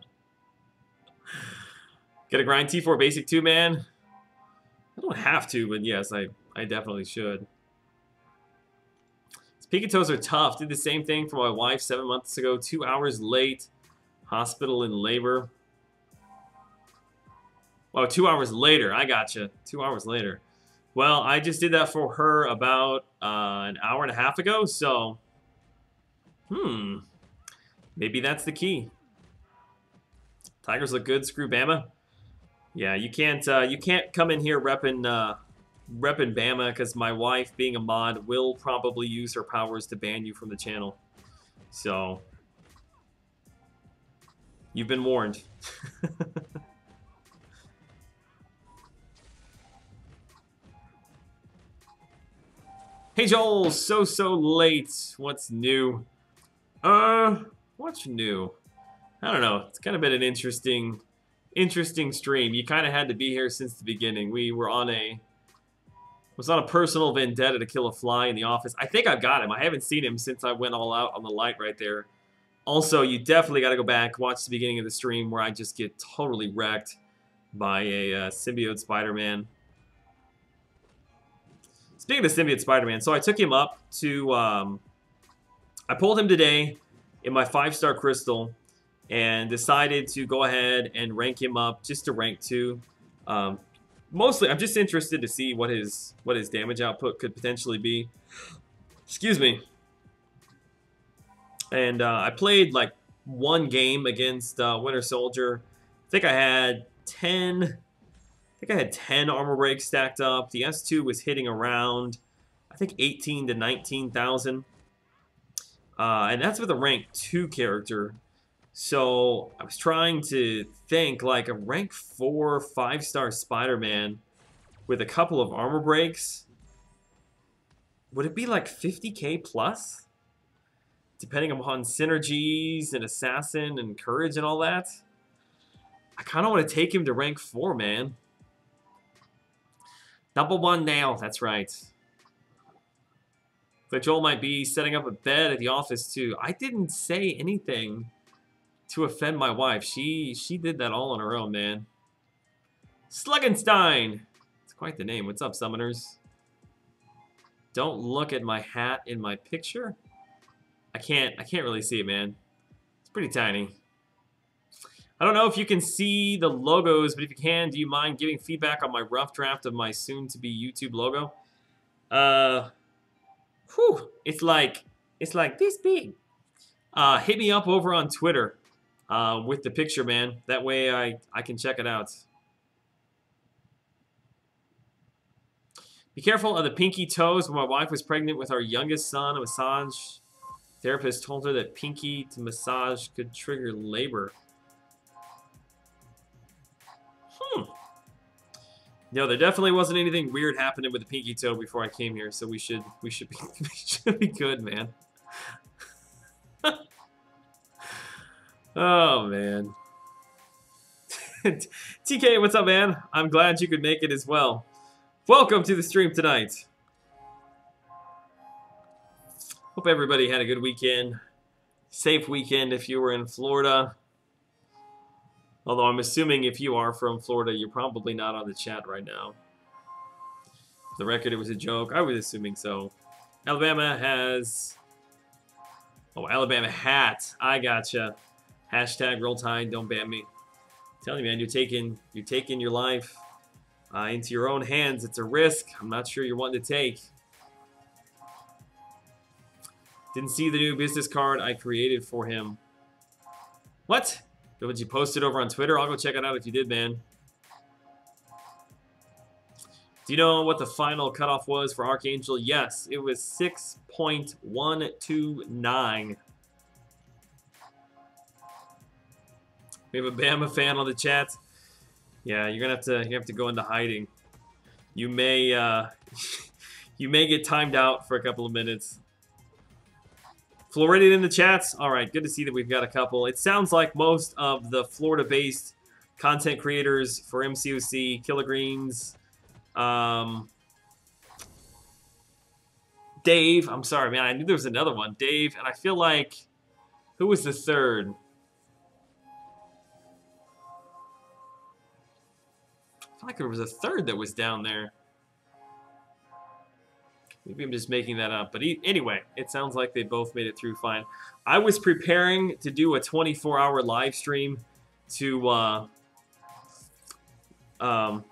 a grind T4 basic too, man. I don't have to, but yes, I definitely should. Peak toes are tough. Did the same thing for my wife 7 months ago. 2 hours late. Hospital in labor. Oh, 2 hours later. I gotcha. 2 hours later. Well, I just did that for her about an hour and a half ago, so maybe that's the key. Tigers look good. Screw Bama. Yeah, you can't come in here repping Bama, because my wife, being a mod, will probably use her powers to ban you from the channel. So you've been warned. Hey Joel, so late. What's new? What's new? I don't know. It's kind of been an interesting stream. You kind of had to be here since the beginning. We were on a personal vendetta to kill a fly in the office. I think I've got him. I haven't seen him since I went all out on the light right there. Also, you definitely got to go back, watch the beginning of the stream where I just get totally wrecked by a symbiote Spider-Man. Speaking of symbiote Spider-Man, so I took him up to, I pulled him today in my 5-star crystal and decided to go ahead and rank him up just to rank 2. Mostly, I'm just interested to see what his damage output could potentially be. Excuse me. And I played like 1 game against Winter Soldier. I think I had 10 armor breaks stacked up. The S2 was hitting around, I think, 18 to 19,000. And that's with a rank 2 character. So I was trying to think, like, a rank 4 5-star Spider-Man with a couple of armor breaks. Would it be like 50k plus? Depending upon synergies and assassin and courage and all that. I kind of want to take him to rank 4, man. Double 1 now, that's right. But Joel might be setting up a bed at the office too. I didn't say anything to offend my wife. She did that all on her own, man. Sluggenstein. It's quite the name. What's up, summoners? Don't look at my hat in my picture. I can't really see it, man. It's pretty tiny. I don't know if you can see the logos, but if you can, do you mind giving feedback on my rough draft of my soon-to-be YouTube logo? It's like this big. Hit me up over on Twitter with the picture, man. That way I can check it out. Be careful of the pinky toes. When my wife was pregnant with our youngest son, a massage therapist told her that pinky to massage could trigger labor. No, there definitely wasn't anything weird happening with the pinky toe before I came here, so we should be good, man. Oh man. TK, what's up, man? I'm glad you could make it as well. Welcome to the stream tonight. Hope everybody had a good weekend. Safe weekend if you were in Florida. Although I'm assuming if you are from Florida, you're probably not on the chat right now. For the record, it was a joke. I was assuming so. Alabama has... Oh, Alabama hat. I gotcha. Hashtag roll tide, don't ban me. I'm telling you, man, you're taking your life into your own hands. It's a risk I'm not sure you're wanting to take. Didn't see the new business card I created for him. What? Did you post it over on Twitter? I'll go check it out if you did, man. Do you know what the final cutoff was for Archangel? Yes, it was 6.129. We have a Bama fan on the chat. Yeah, you're gonna have to go into hiding. You may you may get timed out for a couple of minutes. Floridian in the chats. All right, good to see that we've got a couple. It sounds like most of the Florida-based content creators for MCOC, Kilogreens, Dave. I'm sorry, man. I knew there was another one. Dave, and I feel like, who was the third? I feel like there was a third that was down there. Maybe I'm just making that up. But anyway, it sounds like they both made it through fine. I was preparing to do a 24-hour live stream to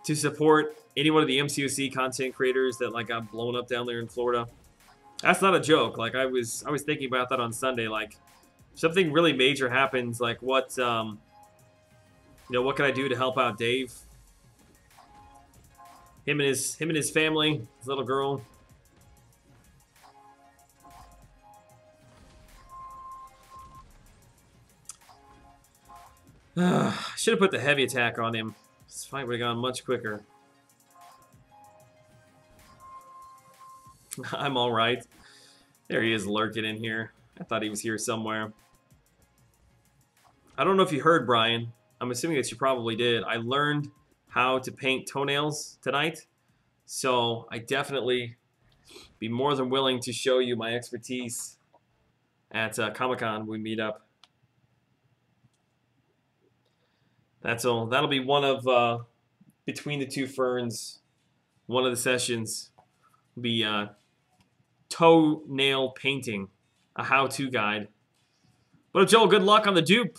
support any one of the MCOC content creators that like got blown up down there in Florida. That's not a joke. Like I was thinking about that on Sunday. Like if something really major happens, like what you know, what can I do to help out Dave? Him and his family, his little girl. Should have put the heavy attack on him. This fight would have gone much quicker. I'm all right. There he is lurking in here. I thought he was here somewhere. I don't know if you heard, Brian. I'm assuming that you probably did. I learned how to paint toenails tonight. So I definitely be more than willing to show you my expertise at Comic-Con when we meet up. That'll be one of Between the Two Ferns. One of the sessions will be toenail painting, a how-to guide. But Joel, good luck on the dupe.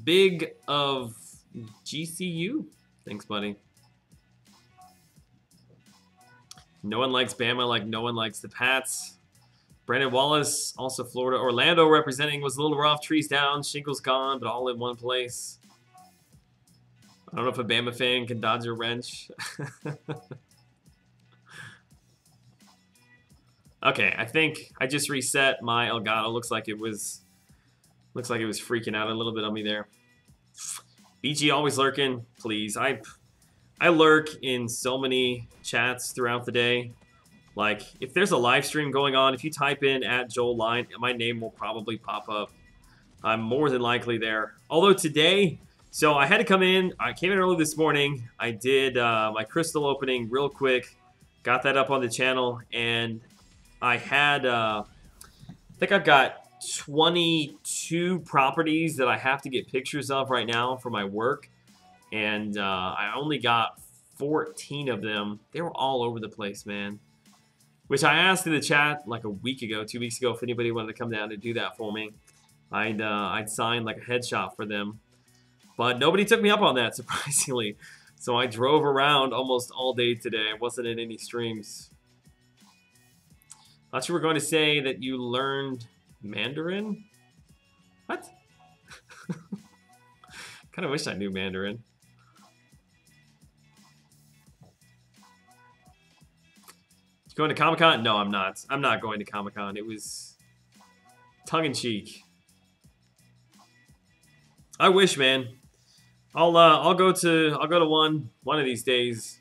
Big of GCU. Thanks, buddy. No one likes Bama like no one likes the Pats. Brandon Wallace, also Florida. Orlando representing, was a little rough. Trees down, shingles gone, but all in one place. I don't know if a Bama fan can dodge a wrench. Okay, I think I just reset my Elgato. Looks like it was freaking out a little bit on me there. BG always lurking, please. I lurk in so many chats throughout the day. Like, if there's a live stream going on, if you type in @JoelLine, my name will probably pop up. I'm more than likely there. Although today, so I had to come in. I came in early this morning. I did my crystal opening real quick. Got that up on the channel. And I had, I think I've got 22 properties that I have to get pictures of right now for my work, and I only got 14 of them. They were all over the place, man. Which I asked in the chat like a week ago, 2 weeks ago, if anybody wanted to come down and do that for me. I'd sign like a headshot for them. But nobody took me up on that, surprisingly. So I drove around almost all day today. I wasn't in any streams. Thought you were going to say that you learned Mandarin? What? Kind of wish I knew Mandarin. You going to Comic-Con? No, I'm not. I'm not going to Comic-Con. It was tongue-in-cheek. I wish, man. I'll go to one of these days.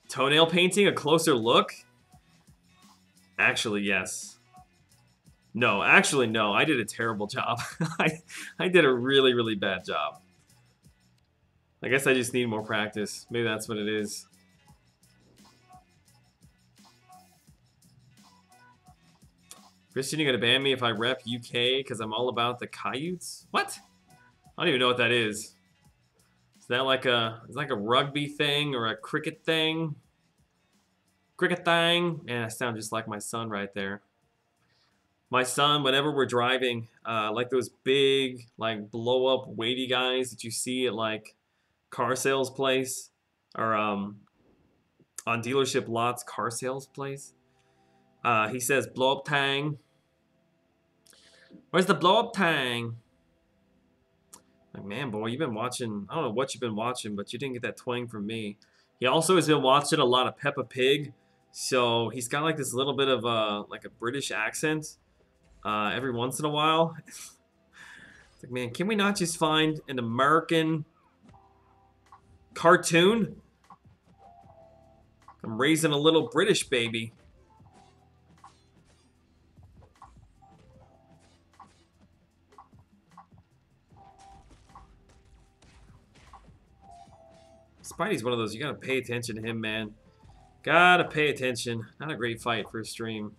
Toenail painting, a closer look? Actually, yes. No, actually, no. I did a terrible job. I did a really, really bad job. I guess I just need more practice. Maybe that's what it is. Christian, you gonna ban me if I rep UK because I'm all about the coyotes? What? I don't even know what that is. Is that like a rugby thing or a cricket thing? Cricket thing? Man, I sound just like my son right there. My son, whenever we're driving, like those big, like blow-up weighty guys that you see at like car sales place or on dealership lots car sales place. He says blow-up tang. Where's the blow-up tang? Like, man, boy, you've been watching. I don't know what you've been watching, but you didn't get that twang from me. He also has been watching a lot of Peppa Pig, so he's got like this little bit of like a British accent every once in a while. It's like, man, can we not just find an American cartoon? I'm raising a little British baby. Spidey's one of those, you gotta pay attention to him, man. Gotta pay attention. Not a great fight for a stream.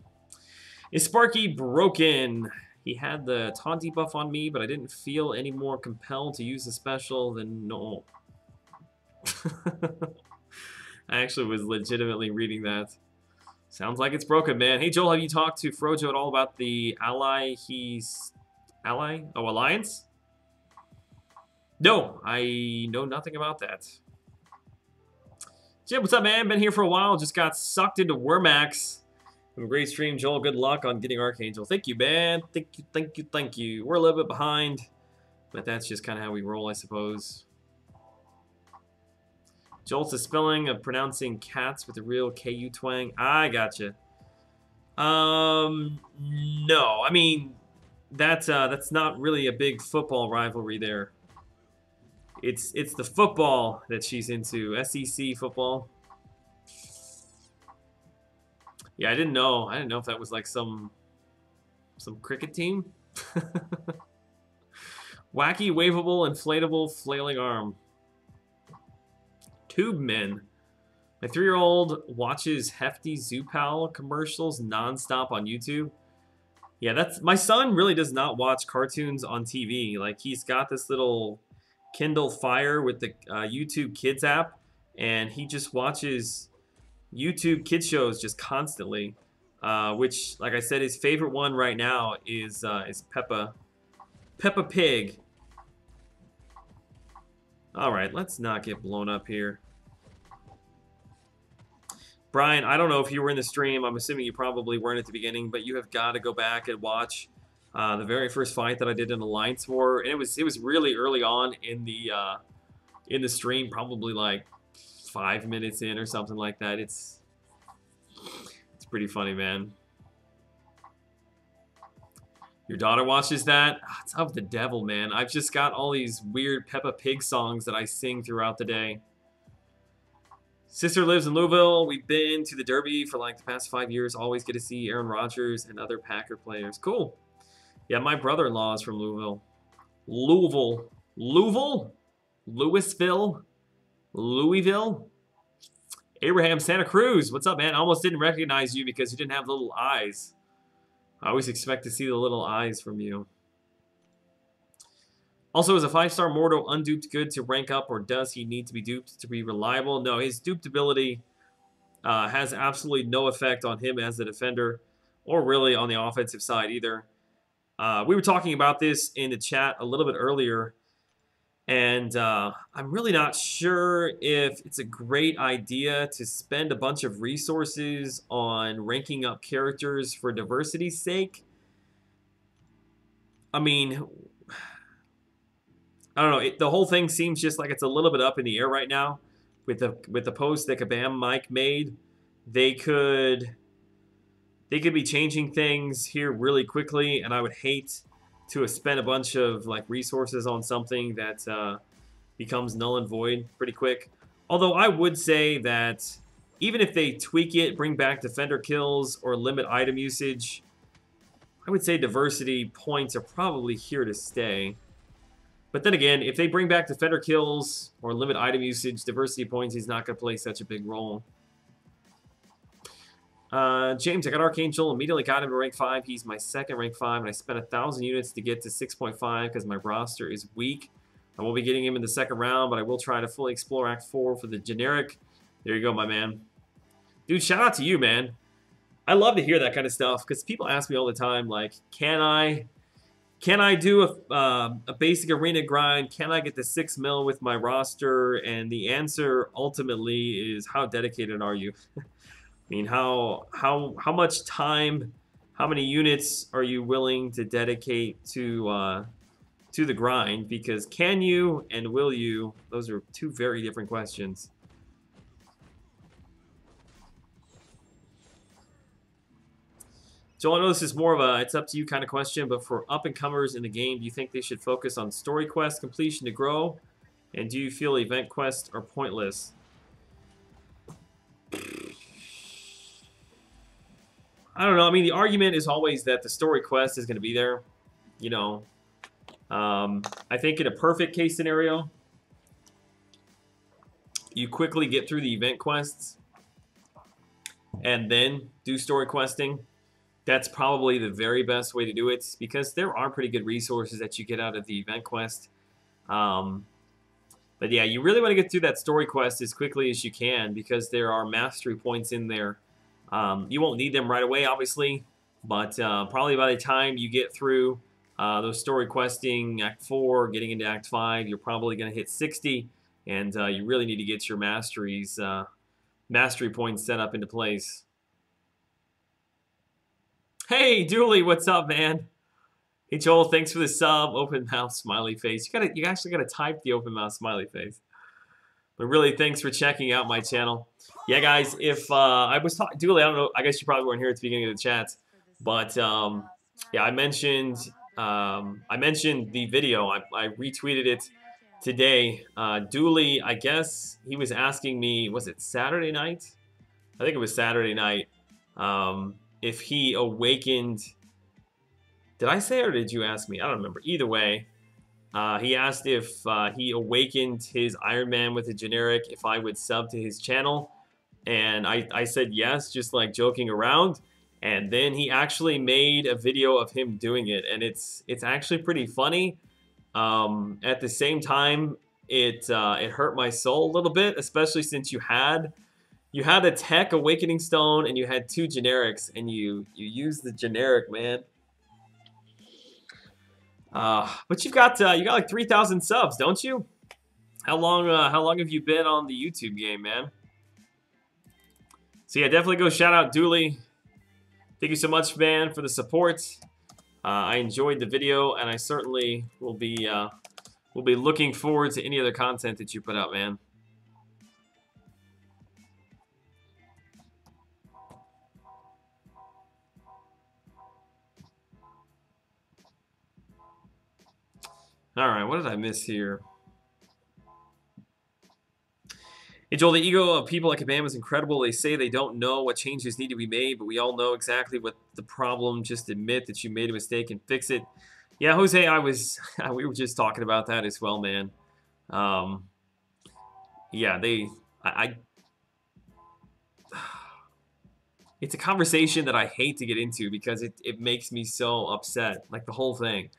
Is Sparky broken? He had the taunty buff on me, but I didn't feel any more compelled to use the special than no. I actually was legitimately reading that. Sounds like it's broken, man. Hey, Joel, have you talked to Frojo at all about the alliance? No, I know nothing about that. Jim, what's up, man? Been here for a while. Just got sucked into Wormax. Have a great stream, Joel. Good luck on getting Archangel. Thank you, man. Thank you, thank you, thank you. We're a little bit behind, but that's just kind of how we roll, I suppose. Joel's the spelling of pronouncing cats with a real KU twang. I gotcha. No. I mean, that's not really a big football rivalry there. It's the football that she's into, SEC football. Yeah, I didn't know. I didn't know if that was like some cricket team. Wacky, waveable, inflatable, flailing arm. Tube men. My 3-year-old watches hefty Zoopal commercials nonstop on YouTube. Yeah, that's my son really does not watch cartoons on TV. Like, he's got this little Kindle Fire with the YouTube Kids app, and he just watches YouTube kid shows just constantly. Which, like I said, his favorite one right now is Peppa Pig. All right, let's not get blown up here. Brian, I don't know if you were in the stream. I'm assuming you probably weren't at the beginning, but you have got to go back and watch the very first fight that I did in Alliance War, and it was really early on in the stream, probably like 5 minutes in or something like that. It's pretty funny, man. Your daughter watches that? Oh, it's of the devil, man. I've just got all these weird Peppa Pig songs that I sing throughout the day. Sister lives in Louisville. We've been to the Derby for like the past 5 years. Always get to see Aaron Rodgers and other Packer players. Cool. Yeah, my brother-in-law is from Louisville. Louisville? Louisville? Abraham, Santa Cruz. What's up, man? I almost didn't recognize you because you didn't have little eyes. I always expect to see the little eyes from you. Also, is a 5-star Mortal unduped good to rank up, or does he need to be duped to be reliable? No, his duped ability has absolutely no effect on him as a defender, or really on the offensive side either. We were talking about this in the chat a little bit earlier, and I'm really not sure if it's a great idea to spend a bunch of resources on ranking up characters for diversity's sake. I mean, I don't know. The whole thing seems just like it's a little bit up in the air right now. With the post that Kabam Mike made, they could be changing things here really quickly, and I would hate to have spent a bunch of like resources on something that becomes null and void pretty quick. Although I would say that even if they tweak it, bring back defender kills or limit item usage, I would say diversity points are probably here to stay. But then again, if they bring back defender kills or limit item usage, diversity points, he's not going to play such a big role. James, I got Archangel, immediately got him to rank 5. He's my second rank 5, and I spent 1,000 units to get to 6.5 because my roster is weak. I won't be getting him in the second round, but I will try to fully explore Act 4 for the generic. There you go, my man. Dude, shout out to you, man. I love to hear that kind of stuff because people ask me all the time, like, can I do a basic arena grind? Can I get the 6 mil with my roster? And the answer ultimately is, how dedicated are you? I mean, how much time, how many units are you willing to dedicate to the grind? Because can you and will you? Those are two very different questions. Joel, I know this is more of a it's up to you kind of question, but for up-and-comers in the game, do you think they should focus on story quest completion to grow? And do you feel event quests are pointless? I don't know. I mean, the argument is always that the story quest is going to be there. You know, I think in a perfect case scenario, you quickly get through the event quests and then do story questing. That's probably the very best way to do it because there are pretty good resources that you get out of the event quest. But yeah, you really want to get through that story quest as quickly as you can because there are mastery points in there. You won't need them right away, obviously, but probably by the time you get through those story questing, Act 4, getting into Act 5, you're probably going to hit 60, and you really need to get your mastery points set up into place. Hey, Dooley, what's up, man? Hey, Joel, thanks for the sub. Open mouth smiley face. You actually gotta type the open mouth smiley face. But really, thanks for checking out my channel. Yeah, guys, if I was talking, Dooley, I don't know. I guess you probably weren't here at the beginning of the chat, but yeah, I mentioned the video. I retweeted it today. Dooley, I guess he was asking me, was it Saturday night? I think it was Saturday night. If he awakened, did I say it or did you ask me? I don't remember. Either way, he asked if he awakened his Iron Man with a generic, if I would sub to his channel. And I said yes, just like joking around. And then he actually made a video of him doing it. And it's actually pretty funny. At the same time, it hurt my soul a little bit, especially since you had a tech awakening stone and you had 2 generics and you used the generic, man. But you got like 3,000 subs, don't you? How long have you been on the YouTube game, man? So yeah, definitely go shout out Dooley. Thank you so much, man, for the support. I enjoyed the video, and I certainly will be looking forward to any other content that you put out, man. All right, what did I miss here? Hey, Joel, the ego of people like Kabam is incredible. They say they don't know what changes need to be made, but we all know exactly what the problem. Just admit that you made a mistake and fix it. Yeah, Jose, we were just talking about that as well, man. Yeah, it's a conversation that I hate to get into because it makes me so upset. Like the whole thing.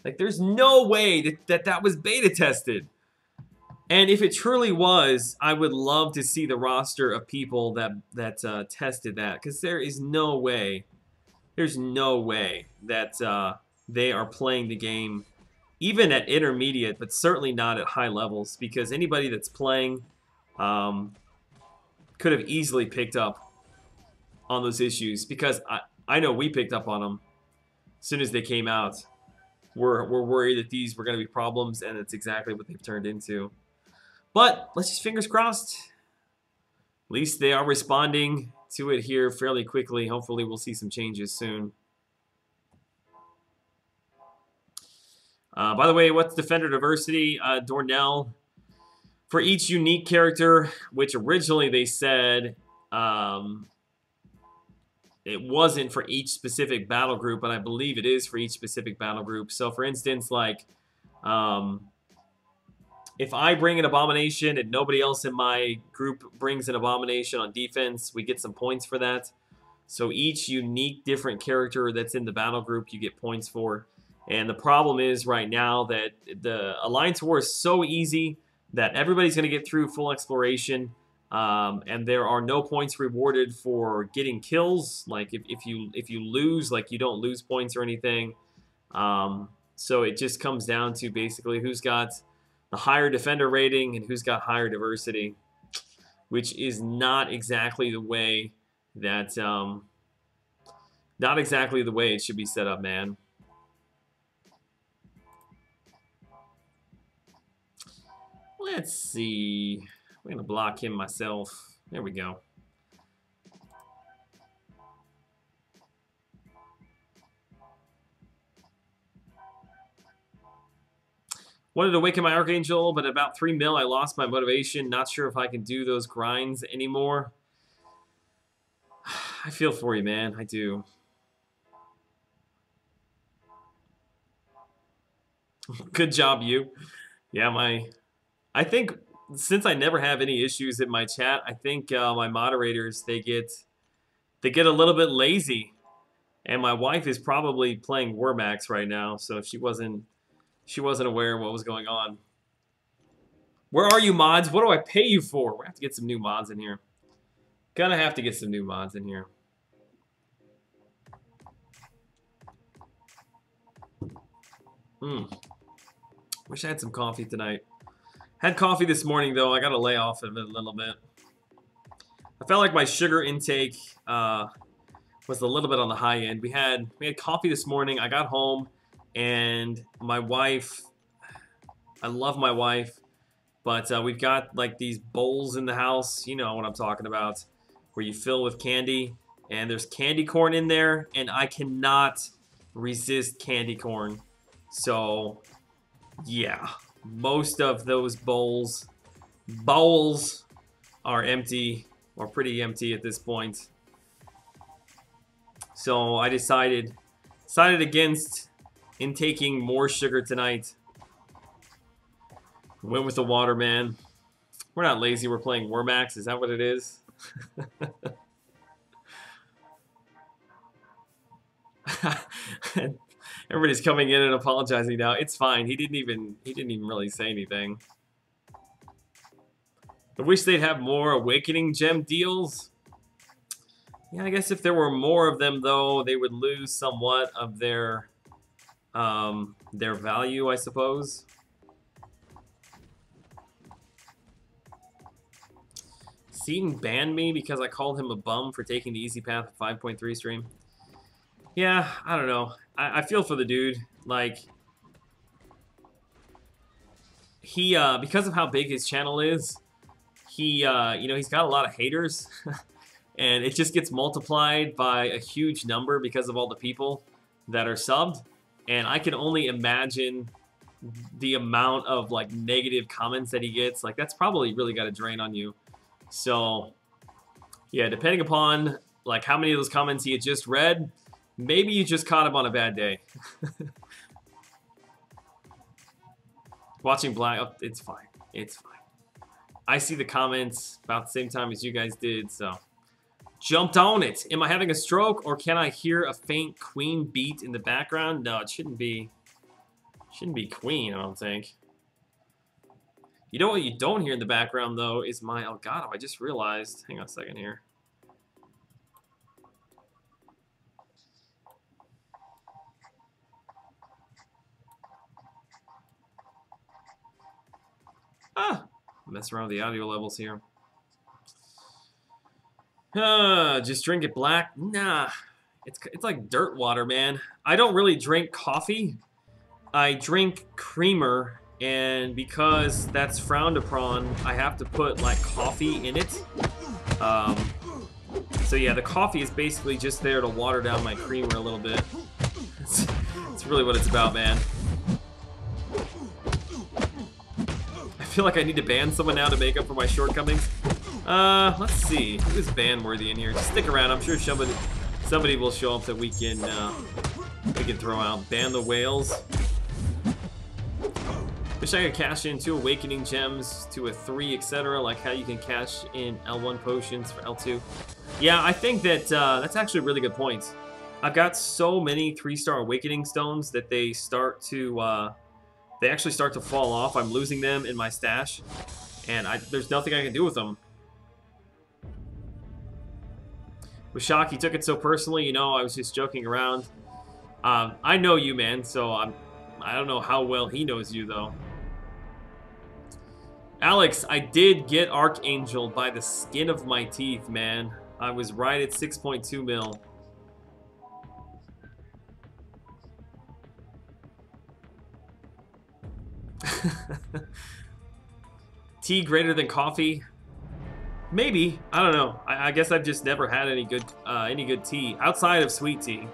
Like there's no way that was beta tested. And if it truly was, I would love to see the roster of people that tested that, because there is no way, there's no way that they are playing the game, even at intermediate, but certainly not at high levels, because anybody that's playing could have easily picked up on those issues, because I know we picked up on them as soon as they came out. We're worried that these were going to be problems, and it's exactly what they've turned into. But let's just fingers crossed. At least they are responding to it here fairly quickly. Hopefully we'll see some changes soon. By the way, what's Defender Diversity? Dornell, for each unique character, which originally they said it wasn't for each specific battle group, but I believe it is for each specific battle group. So for instance, like if I bring an Abomination and nobody else in my group brings an Abomination on defense, we get some points for that. So each unique different character that's in the battle group, you get points for. And the problem is right now that the Alliance War is so easy that everybody's going to get through full exploration. And there are no points rewarded for getting kills. Like if you lose, like you don't lose points or anything. So it just comes down to basically who's got the higher defender rating and who's got higher diversity, which is not exactly the way that not exactly the way it should be set up, man. Let's see. I'm gonna block him myself. There we go. Wanted to awaken my Archangel, but at about 3 mil, I lost my motivation. Not sure if I can do those grinds anymore. I feel for you, man. I do. Good job, you. Yeah, I think since I never have any issues in my chat, I think my moderators, they get a little bit lazy. And my wife is probably playing Warmax right now, so she wasn't aware of what was going on. Where are you, mods? What do I pay you for? We're gonna have to get some new mods in here. Gonna have to get some new mods in here. Wish I had some coffee tonight. Had coffee this morning, though. I gotta lay off of it a little bit. I felt like my sugar intake was a little bit on the high end. We had coffee this morning. I got home. And my wife, I love my wife, but we've got like these bowls in the house, you know what I'm talking about, where you fill with candy, and there's candy corn in there, and I cannot resist candy corn. So, yeah, most of those bowls are empty, or pretty empty at this point. So I decided against intaking more sugar tonight. Went with the water, man. We're not lazy, we're playing Warmax. Is that what it is? Everybody's coming in and apologizing now. It's fine. He didn't even really say anything. I wish they'd have more Awakening Gem deals. Yeah, I guess if there were more of them, though, they would lose somewhat of their value, I suppose. Seaton banned me because I called him a bum for taking the easy path at 5.3 stream. Yeah, I don't know. I feel for the dude. Like, he, because of how big his channel is, he, you know, he's got a lot of haters. And it just gets multiplied by a huge number because of all the people that are subbed. And I can only imagine the amount of like negative comments that he gets. Like that's probably really got a drain on you. So yeah, depending upon like how many of those comments he had just read, maybe you just caught him on a bad day. Watching Black, oh, it's fine. It's fine. I see the comments about the same time as you guys did, so Jumped on it. Am I having a stroke, or can I hear a faint Queen beat in the background? No, it shouldn't be. Shouldn't be Queen, I don't think. You know what you don't hear in the background, though, is my Elgato. I just realized. Hang on a second here. Mess around with the audio levels here. Just drink it black? Nah. It's like dirt water, man. I don't really drink coffee. I drink creamer, and because that's frowned upon, I have to put like coffee in it. So yeah, the coffee is basically just there to water down my creamer a little bit. It's really what it's about, man. I feel like I need to ban someone now to make up for my shortcomings. Let's see. Who's ban worthy in here? Just stick around. I'm sure somebody will show up that we can throw out. Ban the whales. Wish I could cash in 2 awakening gems to a 3, etc. Like how you can cash in L1 potions for L2. Yeah, I think that that's actually a really good point. I've got so many 3-star awakening stones that they start to they actually start to fall off. I'm losing them in my stash, and there's nothing I can do with them. Was shocked he took it so personally. You know, I was just joking around. I know you, man, so I don't know how well he knows you, though. Alex, I did get Archangel by the skin of my teeth, man. I was right at 6.2 mil. Tea greater than coffee? Maybe. I don't know. I guess I've just never had any good tea outside of sweet tea.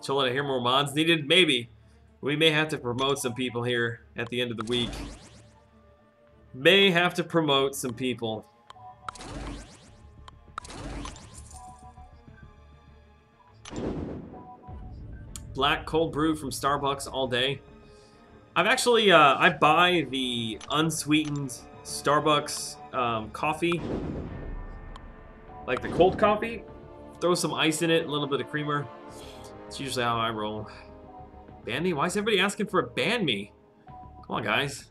Chill, I hear more mods needed? Maybe. We may have to promote some people here at the end of the week. May have to promote some people. Black cold brew from Starbucks all day. I've actually, I buy the unsweetened Starbucks coffee. Like the cold coffee. Throw some ice in it, a little bit of creamer. It's usually how I roll. Ban me? Why is everybody asking for a ban me? Come on, guys.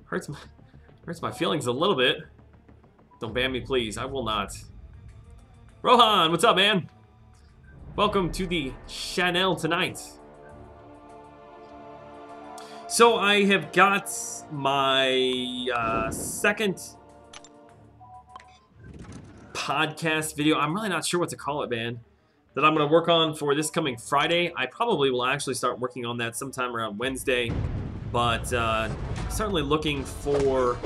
Hurts my feelings a little bit. Don't ban me, please. I will not. Rohan, what's up, man? Welcome to the Chanel tonight. So I have got my second podcast video. I'm really not sure what to call it, man. That I'm going to work on for this coming Friday. I probably will actually start working on that sometime around Wednesday. But certainly looking for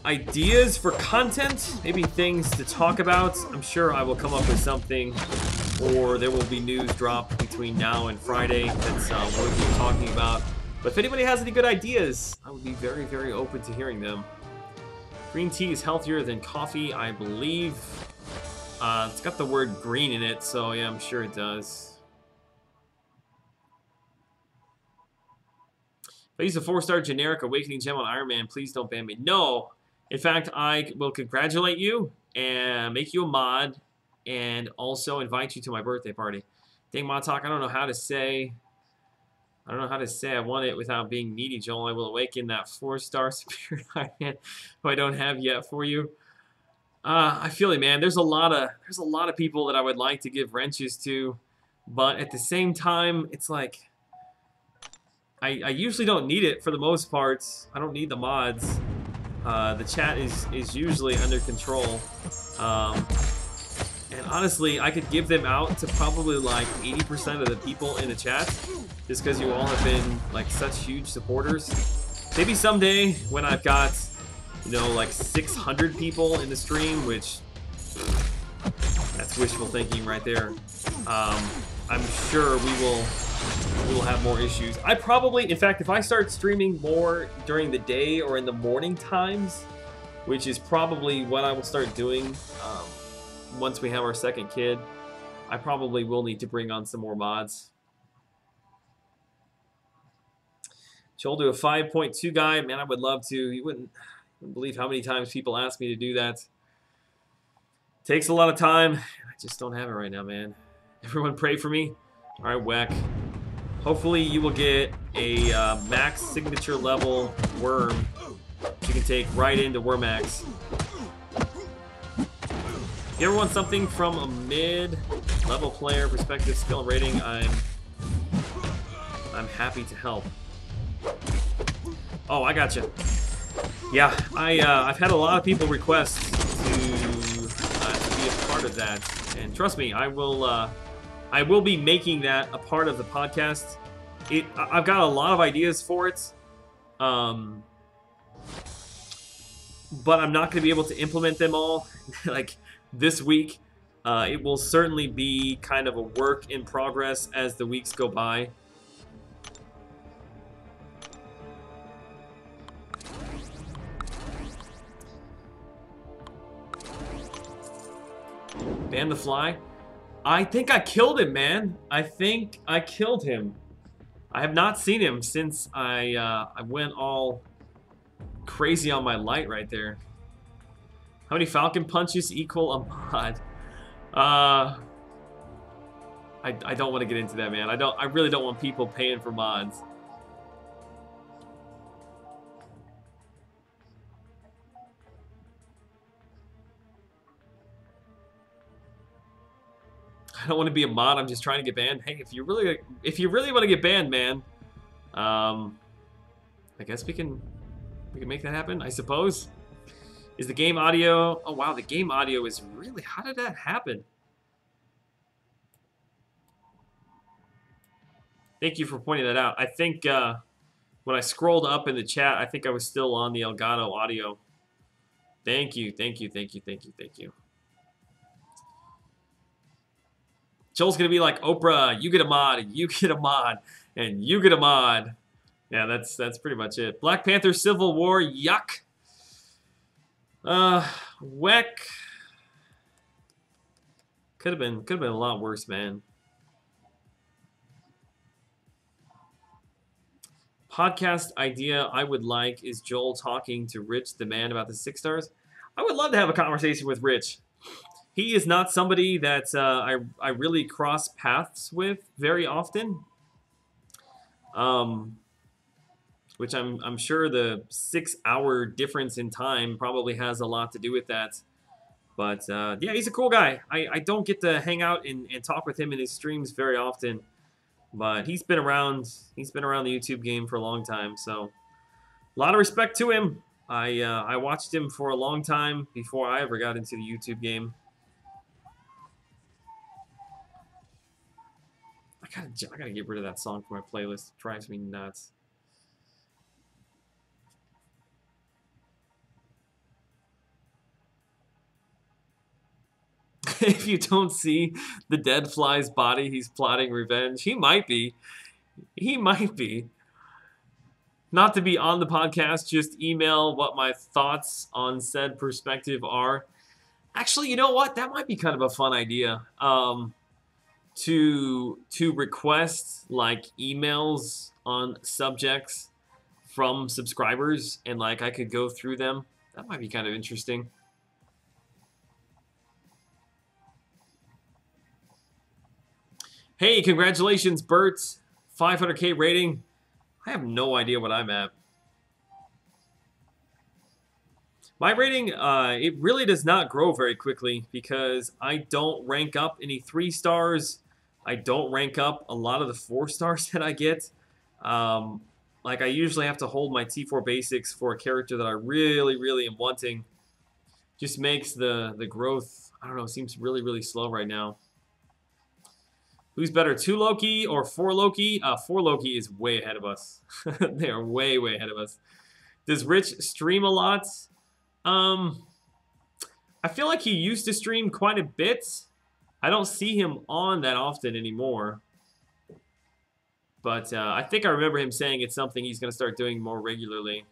ideas for content, maybe things to talk about. I'm sure I will come up with something, or there will be news dropped between now and Friday that's worth talking about. But if anybody has any good ideas, I would be very, very open to hearing them. Green tea is healthier than coffee, I believe. It's got the word green in it, so yeah, I'm sure it does. If I use a 4-star generic awakening gem on Iron Man, please don't ban me. No. In fact, I will congratulate you and make you a mod and also invite you to my birthday party. Dang, Mod Talk, I don't know how to say I want it without being needy, Joel. I will awaken that 4-star Spirit Iron Man who I don't have yet for you. I feel it, man. There's a lot of people that I would like to give wrenches to, but at the same time, it's like I usually don't need it for the most part. I don't need the mods. The chat is usually under control. And honestly, I could give them out to probably like 80% of the people in the chat, just because you all have been like such huge supporters. Maybe someday when I've got, you know, like 600 people in the stream, which that's wishful thinking right there. I'm sure we will have more issues. I probably, in fact, if I start streaming more during the day or in the morning times, which is probably what I will start doing once we have our second kid, I probably will need to bring on some more mods. Joel, do a 5.2 guy, man. I would love to. You wouldn't don't believe how many times people ask me to do that. Takes a lot of time. I just don't have it right now, man. Everyone pray for me. All right, Whack. Hopefully you will get a max signature level worm you can take right into Wormax. If you ever want something from a mid-level player perspective, skill and rating, I'm happy to help. Oh, I gotcha. Yeah, I've had a lot of people request to be a part of that, and trust me, I will be making that a part of the podcast. I've got a lot of ideas for it, but I'm not going to be able to implement them all like this week. It will certainly be kind of a work in progress as the weeks go by. Ban the fly. I think I killed him, man. I think I killed him. I have not seen him since I went all crazy on my light right there. How many Falcon Punches equal a mod? I don't want to get into that, man. I really don't want people paying for mods. I don't want to be a mod. I'm just trying to get banned. Hey, if you really want to get banned, man, I guess we can make that happen, I suppose. Is the game audio? Oh wow, the game audio is really. How did that happen? Thank you for pointing that out. I think when I scrolled up in the chat, I think I was still on the Elgato audio. Thank you, thank you, thank you, thank you, thank you. Joel's gonna be like, Oprah, you get a mod, and you get a mod, and you get a mod. Yeah, that's pretty much it. Black Panther Civil War, yuck. Weck. Could have been a lot worse, man. Podcast idea I would like is Joel talking to Rich the man about the 6 stars. I would love to have a conversation with Rich. He is not somebody that I really cross paths with very often. Which I'm sure the 6-hour difference in time probably has a lot to do with that. But yeah, he's a cool guy. I don't get to hang out and talk with him in his streams very often. But he's been around the YouTube game for a long time, so a lot of respect to him. I watched him for a long time before I ever got into the YouTube game. I gotta get rid of that song from my playlist. It drives me nuts. If you don't see the dead fly's body, he's plotting revenge. He might be. He might be. Not to be on the podcast, just email what my thoughts on said perspective are. Actually, you know what? That might be kind of a fun idea. To request like emails on subjects from subscribers, and like I could go through them. That might be kind of interesting. Hey, congratulations, Bert. 500K rating. I have no idea what I'm at. My rating, it really does not grow very quickly because I don't rank up any 3 stars. I don't rank up a lot of the 4 stars that I get. Like I usually have to hold my T4 basics for a character that I really, really am wanting. Just makes the growth, I don't know, seems really, really slow right now. Who's better, 2 Loki or 4 Loki? 4 Loki is way ahead of us. They are way, way ahead of us. Does Rich stream a lot? I feel like he used to stream quite a bit. I don't see him on that often anymore. But I think I remember him saying it's something he's going to start doing more regularly.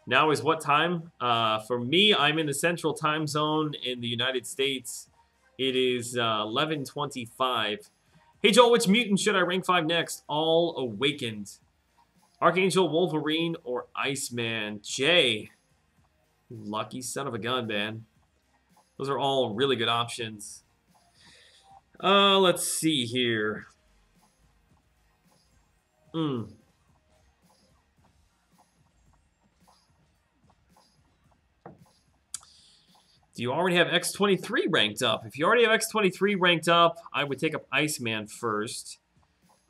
Now is what time? For me, I'm in the central time zone in the United States. It is 11:25. Hey Joel, which mutant should I rank 5 next? All Awakened. Archangel, Wolverine, or Iceman? Jay. Lucky son of a gun, man. Those are all really good options. Let's see here. Do you already have X-23 ranked up? If you already have X-23 ranked up, I would take up Iceman first.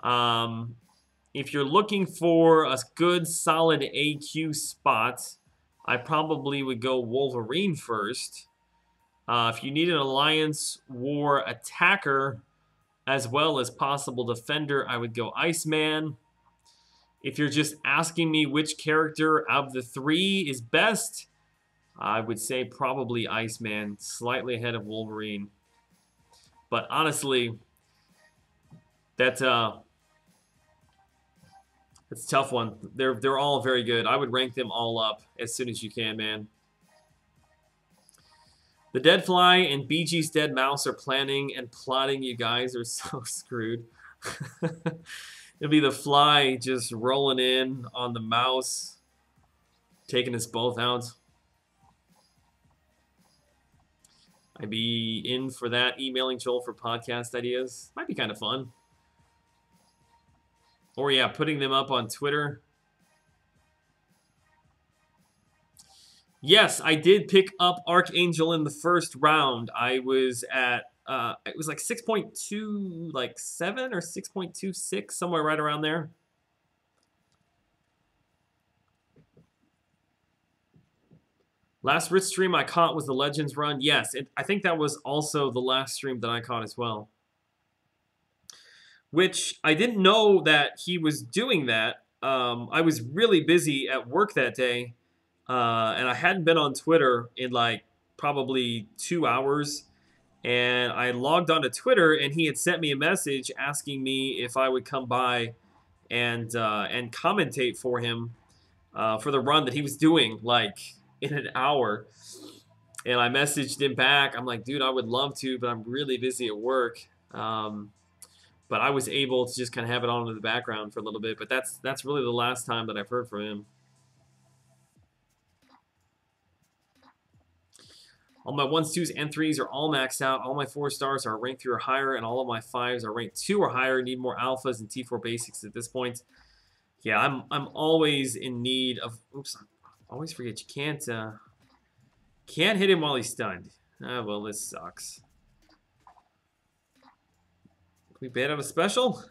If you're looking for a good, solid AQ spot, I probably would go Wolverine first. If you need an Alliance War attacker as well as possible defender, I would go Iceman. If you're just asking me which character of the three is best, I would say probably Iceman, slightly ahead of Wolverine. But honestly, that's a tough one. They're all very good. I would rank them all up as soon as you can, man. The Dead Fly and BG's Dead Mouse are planning and plotting. You guys are so screwed. It'll be the Fly just rolling in on the Mouse, taking us both out. I'd be in for that, emailing Joel for podcast ideas. Might be kind of fun. Or yeah, putting them up on Twitter. Yes, I did pick up Archangel in the first round. I was at, it was like 6.2, like 7 or 6.26, somewhere right around there. Last Rich stream I caught was the Legends run. Yes, I think that was also the last stream that I caught as well. Which I didn't know that he was doing that. I was really busy at work that day. And I hadn't been on Twitter in like probably 2 hours. And I logged onto Twitter and he had sent me a message asking me if I would come by and commentate for him for the run that he was doing like in an hour. And I messaged him back. I'm like, dude, I would love to, but I'm really busy at work. But I was able to just kind of have it on in the background for a little bit. But that's really the last time that I've heard from him. All my 1s, 2s, and 3s are all maxed out. All my 4 stars are ranked 3 or higher, and all of my 5s are ranked 2 or higher. Need more alphas and T4 basics at this point. Yeah, I'm always in need of. Oops, I always forget you can't hit him while he's stunned. Ah, well, this sucks. Can we bait out a special?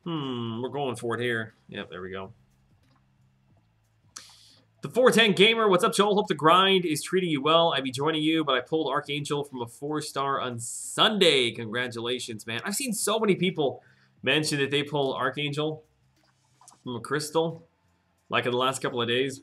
We're going for it here. Yep, there we go. The 410 Gamer, what's up, Joel? Hope the grind is treating you well. I'd be joining you, but I pulled Archangel from a 4-star on Sunday. Congratulations, man. I've seen so many people mention that they pulled Archangel from a crystal, like in the last couple of days.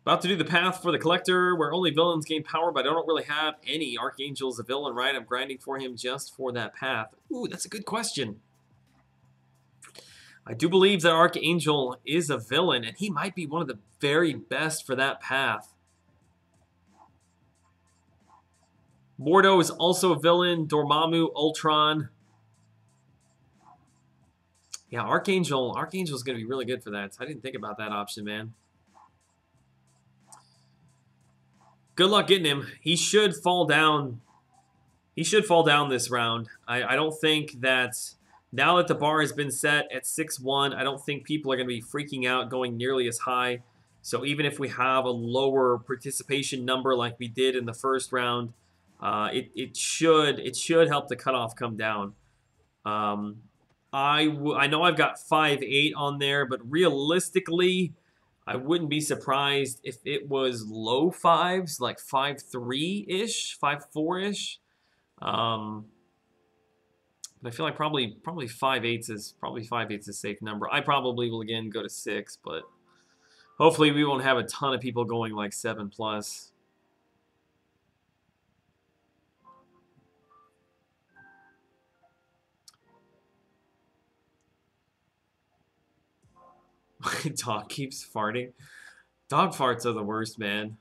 About to do the path for the collector, where only villains gain power, but I don't really have any. Archangel's a villain, right? I'm grinding for him just for that path. Ooh, that's a good question. I do believe that Archangel is a villain, and he might be one of the very best for that path. Mordo is also a villain. Dormammu, Ultron. Yeah, Archangel's going to be really good for that. I didn't think about that option, man. Good luck getting him. He should fall down. He should fall down this round. I don't think that... Now that the bar has been set at 6-1, I don't think people are going to be freaking out going nearly as high. So even if we have a lower participation number like we did in the first round, it should help the cutoff come down. I know I've got 5-8 on there, but realistically, I wouldn't be surprised if it was low 5s, like 5-3-ish, 5-4-ish. I feel like probably 5-8 is a safe number. I probably will again go to 6, but hopefully we won't have a ton of people going like 7+. My dog keeps farting. Dog farts are the worst, man.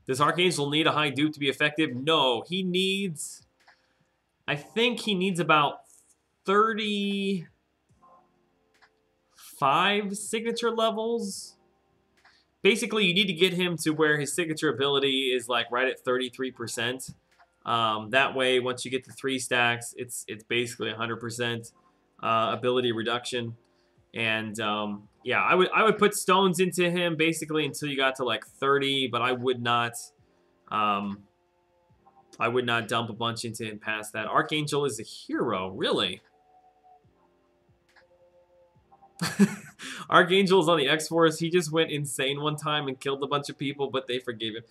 Does Archangel need a high dupe to be effective? No, he needs I think he needs about 35 signature levels. Basically, you need to get him to where his signature ability is like right at 33%. That way, once you get to 3 stacks, it's basically 100% ability reduction. And yeah, I would put stones into him basically until you got to like 30, but I would not dump a bunch into him past that. Archangel is a hero, really. Archangel's on the X-Force. He just went insane one time and killed a bunch of people, but they forgave him.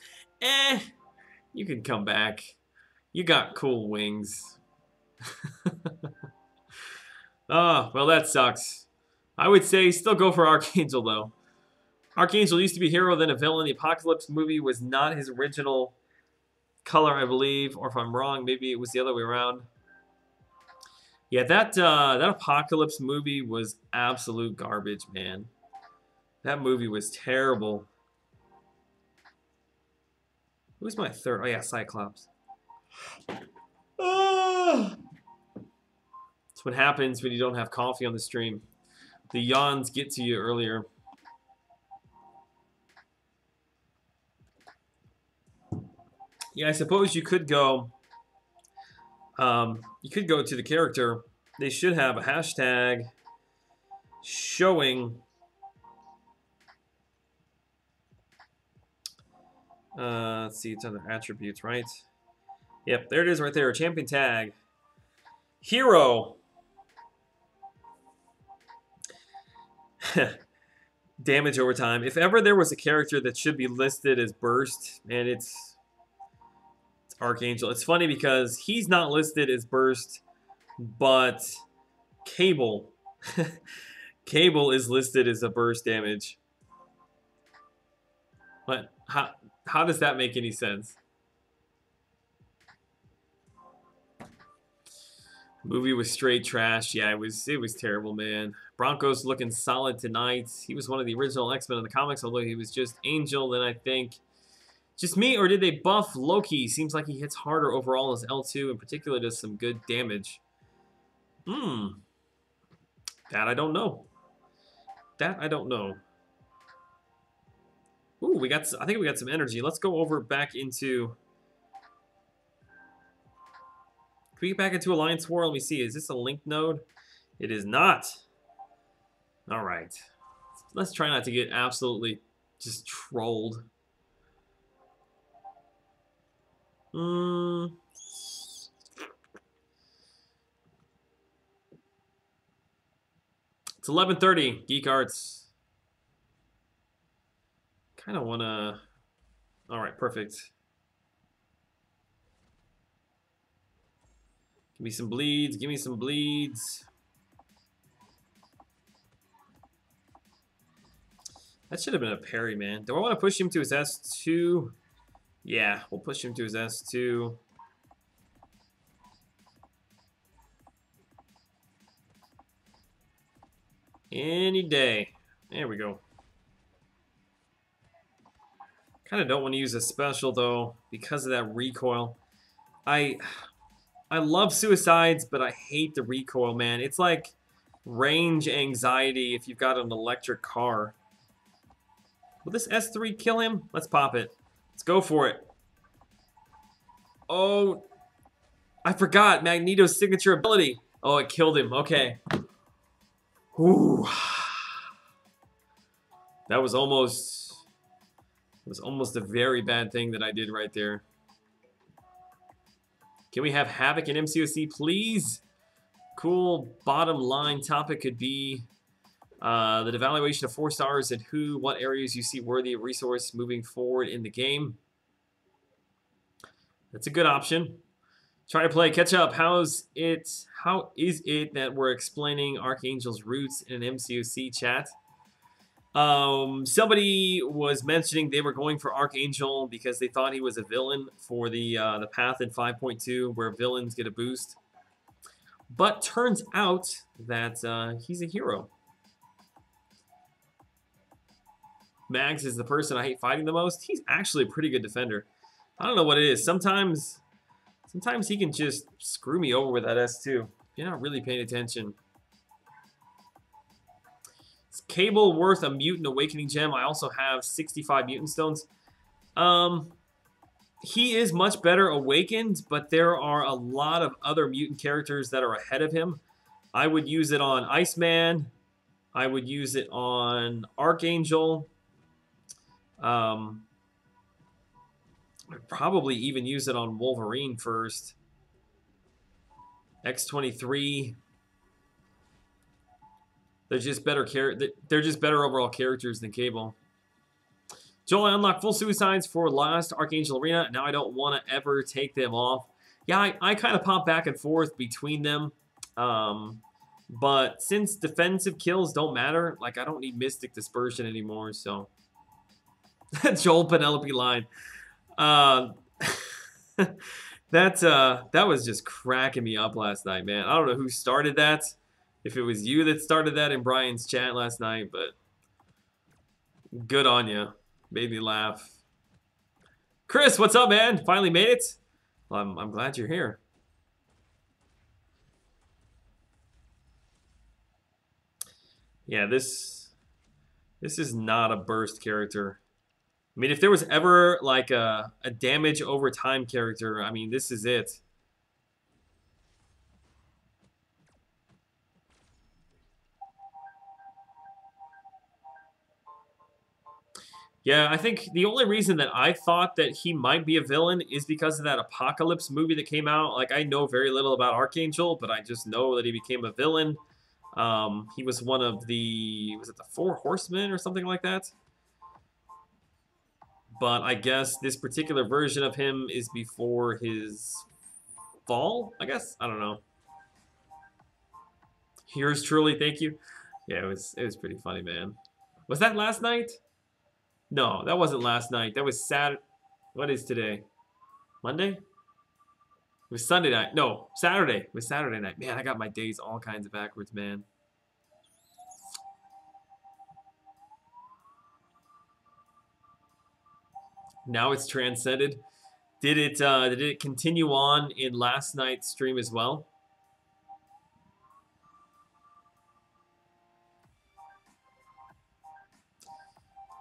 You can come back. You got cool wings. Oh, well, that sucks. I would say still go for Archangel, though. Archangel used to be a hero, then a villain. The Apocalypse movie was not his original color, I believe. Or if I'm wrong, maybe it was the other way around. Yeah, that Apocalypse movie was absolute garbage, man. That movie was terrible. Who's my third? Oh, yeah, Cyclops. That's what happens when you don't have coffee on the stream. The yawns get to you earlier. Yeah, I suppose you could go... you could go to the character. They should have a hashtag showing... let's see, it's under attributes, right? Yep, there it is right there. Champion tag. Hero. Damage over time. If ever there was a character that should be listed as burst, and it's Archangel. It's funny because he's not listed as burst, but Cable. Cable is listed as a burst damage. But how does that make any sense? Movie was straight trash. Yeah, it was terrible, man. Bronco's looking solid tonight. He was one of the original X-Men in the comics, although he was just Angel. Then I think just me, or did they buff Loki? Seems like he hits harder overall as L2. In particular, does some good damage. That I don't know. That I don't know. Ooh, I think we got some energy. Let's go over back into... Can we get back into Alliance War? Let me see. Is this a link node? It is not. All right. Let's try not to get absolutely just trolled. It's 11:30. Geek Arts. Kind of want to... All right, perfect. Give me some bleeds. Give me some bleeds. That should have been a parry, man. Do I want to push him to his S2? Yeah, we'll push him to his S2. Any day. There we go. Kind of don't want to use a special, though, because of that recoil. I love suicides, but I hate the recoil, man. It's like range anxiety if you've got an electric car. Will this S3 kill him? Let's pop it. Let's go for it. Oh, I forgot Magneto's signature ability. Oh, it killed him. Okay. Ooh. That was almost a very bad thing that I did right there. Can we have Havoc in MCOC, please? Cool bottom line topic could be the devaluation of 4 stars and what areas you see worthy of resource moving forward in the game. That's a good option. Try to play catch up. How is it that we're explaining Archangel's roots in an MCOC chat? Somebody was mentioning they were going for Archangel because they thought he was a villain for the path in 5.2 where villains get a boost. But turns out that he's a hero. Mags is the person I hate fighting the most. He's actually a pretty good defender. I don't know what it is. Sometimes Sometimes he can just screw me over with that S2. You're not really paying attention. Is Cable worth a Mutant Awakening Gem? I also have 65 Mutant Stones. He is much better awakened, but there are a lot of other mutant characters that are ahead of him. I would use it on Iceman. I would use it on Archangel. I'd probably even use it on Wolverine first. X-23. They're just better overall characters than Cable. Joel, I unlocked full suicides for last Archangel Arena. Now I don't want to ever take them off. Yeah, I kind of pop back and forth between them. But since defensive kills don't matter, like I don't need Mystic Dispersion anymore, so. Joel Penelope line. That was just cracking me up last night, man. I don't know who started that. If it was you that started that in Brian's chat last night, but good on you. Made me laugh. Chris, what's up, man? Finally made it? Well, I'm glad you're here. Yeah, this is not a burst character. I mean, if there was ever like a damage over time character, I mean, this is it. Yeah, I think the only reason that I thought that he might be a villain is because of that Apocalypse movie that came out. Like, I know very little about Archangel, but I just know that he became a villain. He was one of the, was it the Four Horsemen or something like that? But I guess this particular version of him is before his fall, I guess? I don't know. Yours truly, thank you. Yeah, it was pretty funny, man. Was that last night? No, that wasn't last night. That was Saturday. What is today? Monday? It was Sunday night. No, Saturday. It was Saturday night. Man, I got my days all kinds of backwards, man. Now it's transcended. Did it continue on in last night's stream as well?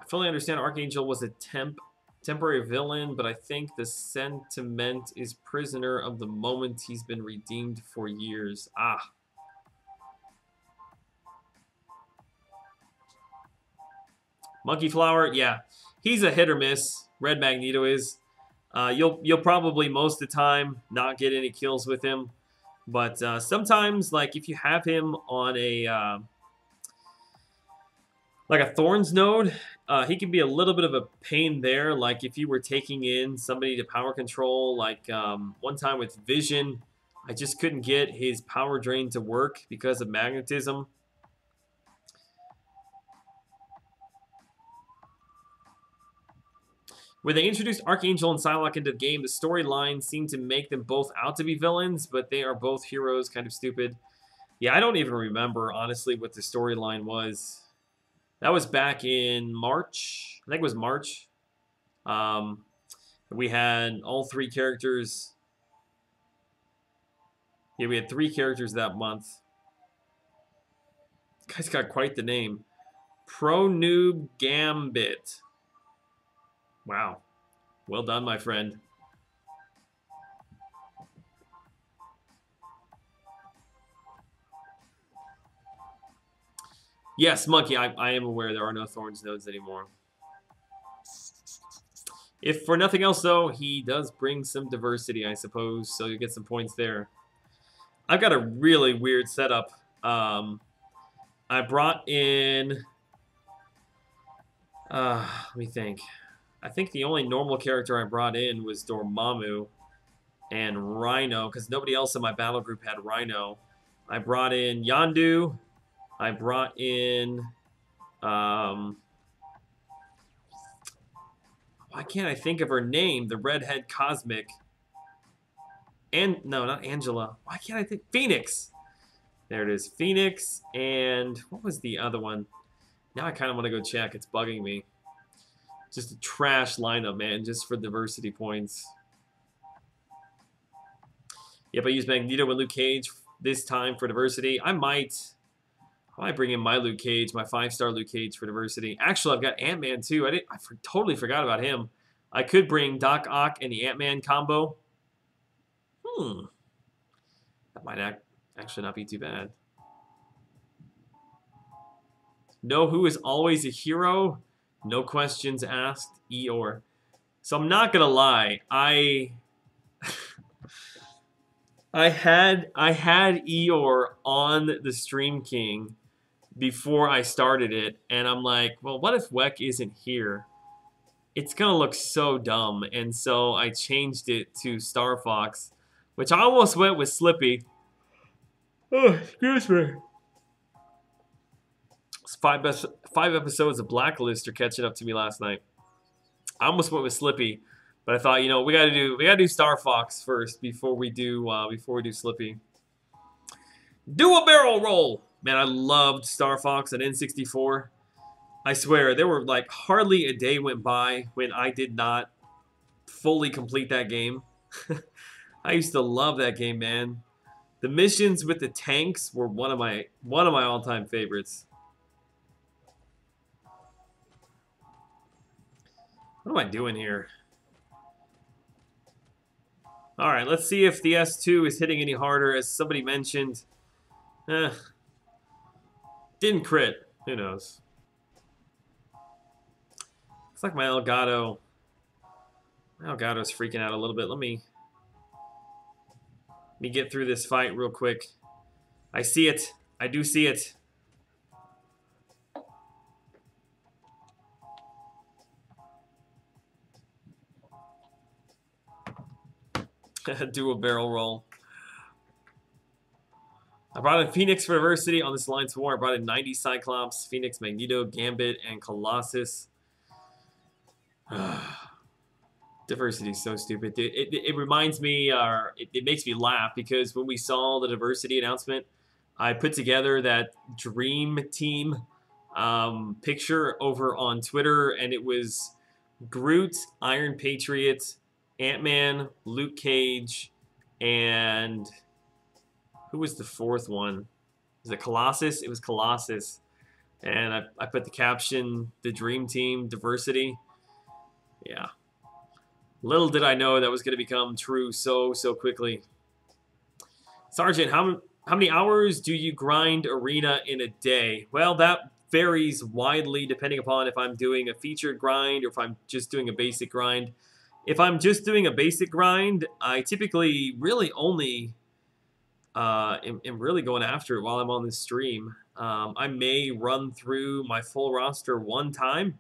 I fully understand Archangel was a temporary villain, but I think the sentiment is prisoner of the moment he's been redeemed for years. Ah. Monkey Flower, yeah. He's a hit or miss. Red Magneto is. You'll probably most of the time not get any kills with him. But sometimes, like if you have him on a like a Thorns node, he can be a little bit of a pain there. Like if you were taking in somebody to power control, like one time with Vision, I just couldn't get his power drain to work because of magnetism. When they introduced Archangel and Psylocke into the game, the storyline seemed to make them both out to be villains, but they are both heroes, kind of stupid. Yeah, I don't even remember, honestly, what the storyline was. That was back in March. I think it was March. We had all three characters. Yeah, we had 3 characters that month. This guy's got quite the name. Pro Noob Gambit. Wow. Well done, my friend. Yes, Monkey, I am aware there are no Thorns nodes anymore. If for nothing else, though, he does bring some diversity, I suppose, so you get some points there. I've got a really weird setup. I brought in... let me think. I think the only normal character I brought in was Dormammu and Rhino, because nobody else in my battle group had Rhino. I brought in Yondu. I brought in... why can't I think of her name? The redhead Cosmic. And no, not Angela. Why can't I think? Phoenix. There it is. Phoenix. And what was the other one? Now I kind of want to go check. It's bugging me. Just a trash lineup, man, just for diversity points. Yep, I used Magneto and Luke Cage this time for diversity. I might bring in my Luke Cage, my 5-star Luke Cage for diversity. Actually, I've got Ant-Man too. I totally forgot about him. I could bring Doc Ock and the Ant-Man combo. That might actually not be too bad. Know who is always a hero? No questions asked, Eeyore. So I'm not gonna lie, I had Eeyore on the Stream King before I started it, and I'm like, well, what if Weck isn't here? It's gonna look so dumb, and so I changed it to Star Fox, which I almost went with Slippy. Oh, excuse me. It's 5 episodes of Blacklist are catching up to me last night. I almost went with Slippy, but I thought, you know, we gotta do Star Fox first before we do Slippy. Do a barrel roll, man. I loved Star Fox on N64. I swear, there were like hardly a day went by when I did not fully complete that game. I used to love that game, man. The missions with the tanks were one of my all-time favorites. What am I doing here? All right, let's see if the S2 is hitting any harder. As somebody mentioned, didn't crit. Who knows? Looks like my Elgato's freaking out a little bit. Let me get through this fight real quick. I see it. I do see it. Do a barrel roll. I brought in Phoenix for diversity on this Alliance War. I brought in 90 Cyclops, Phoenix, Magneto, Gambit, and Colossus. Diversity is so stupid. It reminds me, or it makes me laugh, because when we saw the diversity announcement, I put together that Dream Team picture over on Twitter, and it was Groot, Iron Patriot, Ant-Man, Luke Cage, and who was the fourth one? Was it Colossus? It was Colossus. And I put the caption, the Dream Team, diversity. Yeah. Little did I know that was going to become true so quickly. Sergeant, how many hours do you grind Arena in a day? Well, that varies widely depending upon if I'm doing a featured grind or if I'm just doing a basic grind. If I'm just doing a basic grind, I typically really only am really going after it while I'm on this stream. I may run through my full roster one time,